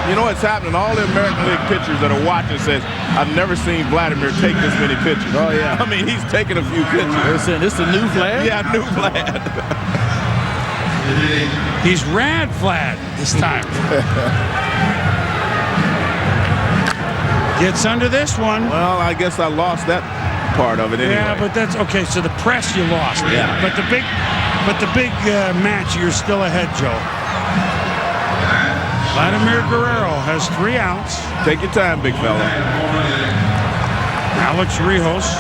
You know what's happening? All the American League pitchers that are watching says, I've never seen Vladimir take this many pitches. Oh, yeah. I mean, he's taking a few pitches. Listen, this is a new Vlad? Yeah, new Vlad. He's Rad Vlad this time. Gets under this one. Well, I guess I lost that part of it anyway. Yeah, but that's okay. So the press you lost. Yeah. But the big match, you're still ahead, Joe. Vladimir Guerrero has 3 outs. Take your time, big fella. Alex Rios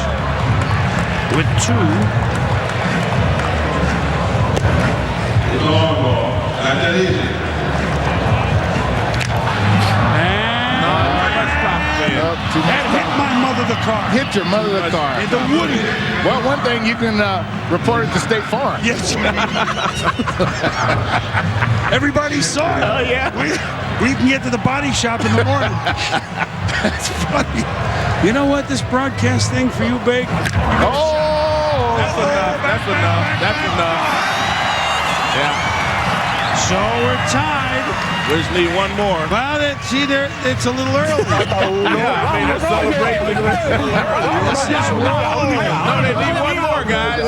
with 2. And hit my mother the car. Hit your mother the car. In the Woody. Well, one thing you can report it to State Farm. Yes. Everybody saw it. Oh, yeah. We can get to the body shop in the morning. That's funny. You know what? This broadcast thing for you, Big. Oh, that's enough. That's enough. That's enough. Yeah. So we're tied. We just need one more. Well, it's a little early. Yeah, I mean, it's celebrating. No, they need one more, guys.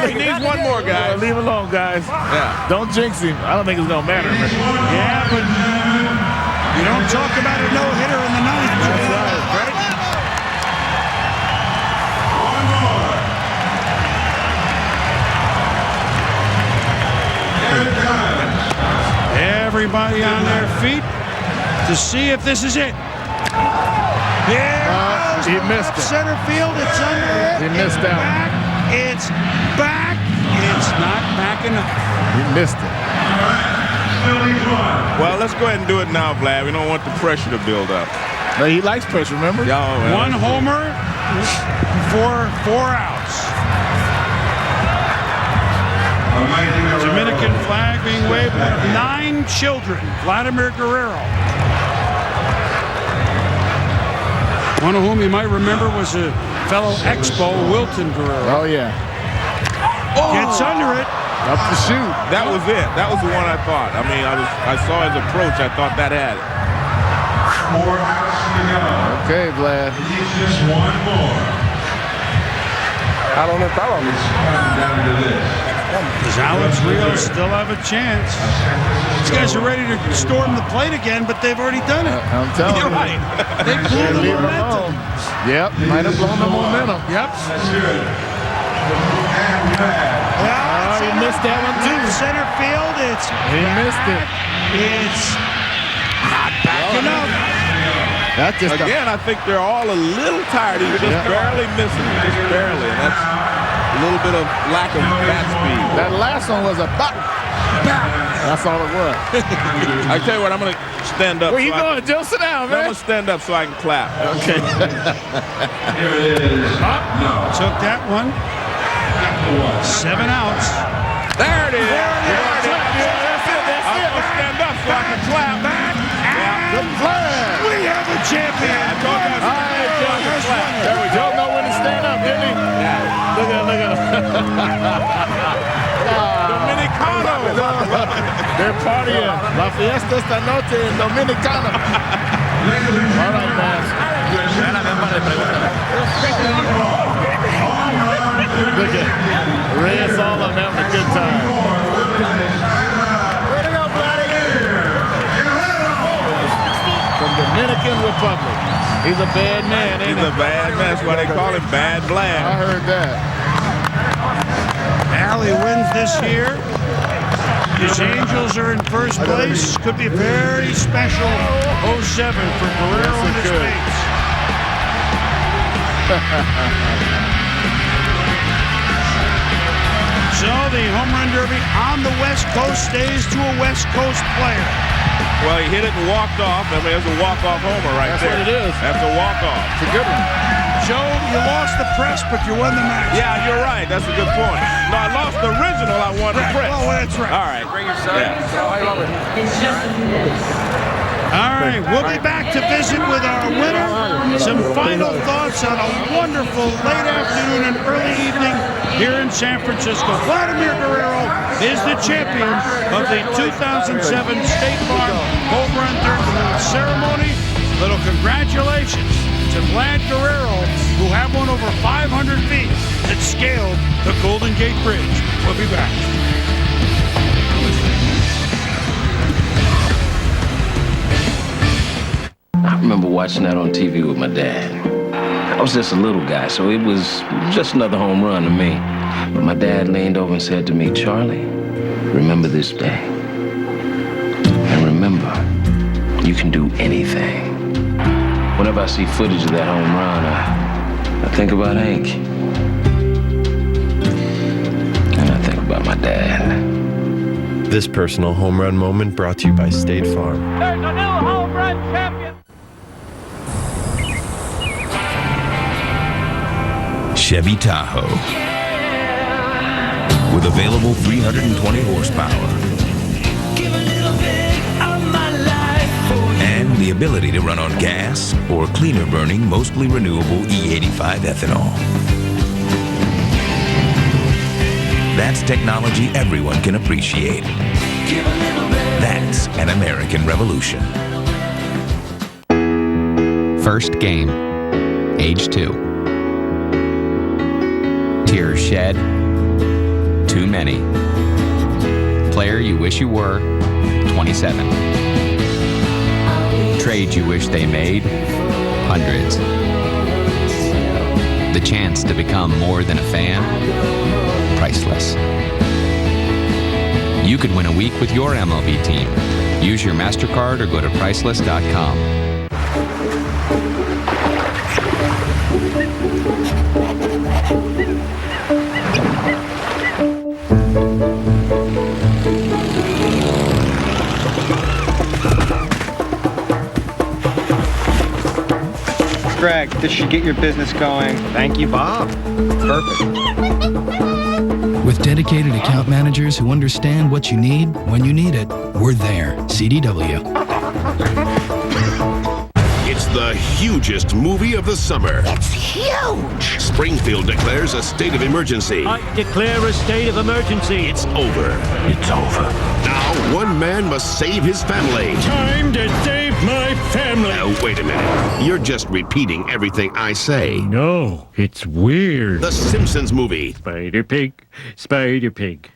He needs one more, guys. Leave it alone, guys. Yeah. Don't jinx him. I don't think it's going to matter. Yeah, but you don't talk about a no-hitter in the ninth. That's right. Everybody on their feet to see if this is it. He missed it. Center field, it's under it. He missed that one. It's back. It's not back enough. He missed it. Well, let's go ahead and do it now, Vlad. We don't want the pressure to build up. No, he likes pressure, remember? Yeah, one homer for 4 outs. Dominican flag being waved with 9 children. Vladimir Guerrero. One of whom you might remember was a fellow Expo, Wilton Guerrero. Oh, yeah. Gets under it. Up the shoot. That was it. That was the one I thought. I mean, I saw his approach. I thought that had it. 4 outs to go. Okay, Vlad. Just one more. I don't know if that It's down to this. Does Alex Rios still have a chance? These guys are ready to storm the plate again, but they've already done it. I'm telling you. You're right. They blew the Leave it momentum. alone. Yep, might have blown the momentum. Yep. Let's hear it. Oh, he missed that one too. Center field, He missed it. It's not back enough. That's just Again, I think they're all a little tired. He's just barely missing it. Just barely. And that's a little bit of lack of bat speed. That last one was a bop. That's all it was. I tell you what, I'm going to stand up. Where you going, Joe? Sit down, man. I'm going to stand up so I can clap. Okay. Here it is. No. Took that one. 7 outs. There it is. That's it. I'm going to stand up so I can clap. The flag. We have a champion. All right, Joe. There we go. Joe know when to stand up, didn't he? Yeah. Look at him. Dominicano. They're partying. La fiesta esta noche en Dominicana. All right, man. Look at Reyes, all of them having a good time. Way to go, buddy. From Dominican Republic. He's a bad man, ain't he? He's a bad man. That's why they call him Bad Vlad. I heard that. Alley wins this year. His Angels are in first place. Could be a very special 07 for Guerrero and his mates. So the home run derby on the West Coast stays to a West Coast player. Well, he hit it and walked off. I mean, it's a walk-off homer right That's there. what it is. That's a walk-off. It's a good one. Joe, you lost the press, but you won the match. Yeah, you're right. That's a good point. No, I lost the original. I won the press. Well, that's right. All right. Bring your son. All right, we'll be back to visit with our winner. Some final thoughts on a wonderful late afternoon and early evening here in San Francisco. Vladimir Guerrero is the champion of the 2007 State Farm Home Run Derby ceremony. Little congratulations to Vlad Guerrero, who had one over 500 feet that scaled the Golden Gate Bridge. We'll be back. I remember watching that on TV with my dad. I was just a little guy, so it was just another home run to me. But my dad leaned over and said to me, "Charlie, remember this day. And remember, you can do anything." Whenever I see footage of that home run, I think about Hank. And I think about my dad. This personal home run moment brought to you by State Farm. There's a new home run champion. Chevy Tahoe. With available 320 horsepower. And the ability to run on gas or cleaner burning, mostly renewable E85 ethanol. That's technology everyone can appreciate. That's an American Revolution. First game, age 2. Tears shed, too many. Player you wish you were, 27. Trade you wish they made, hundreds. The chance to become more than a fan, priceless. You could win a week with your MLB team. Use your MasterCard or go to Priceless.com. Greg, this should get your business going. Thank you, Bob. Perfect. With dedicated account managers who understand what you need when you need it, we're there. CDW. It's the hugest movie of the summer. It's huge! Springfield declares a state of emergency. I declare a state of emergency. It's over. It's over. Now, one man must save his family. Time to save my family. Wait a minute. You're just repeating everything I say. No, it's weird. The Simpsons movie. Spider Pig, Spider Pig.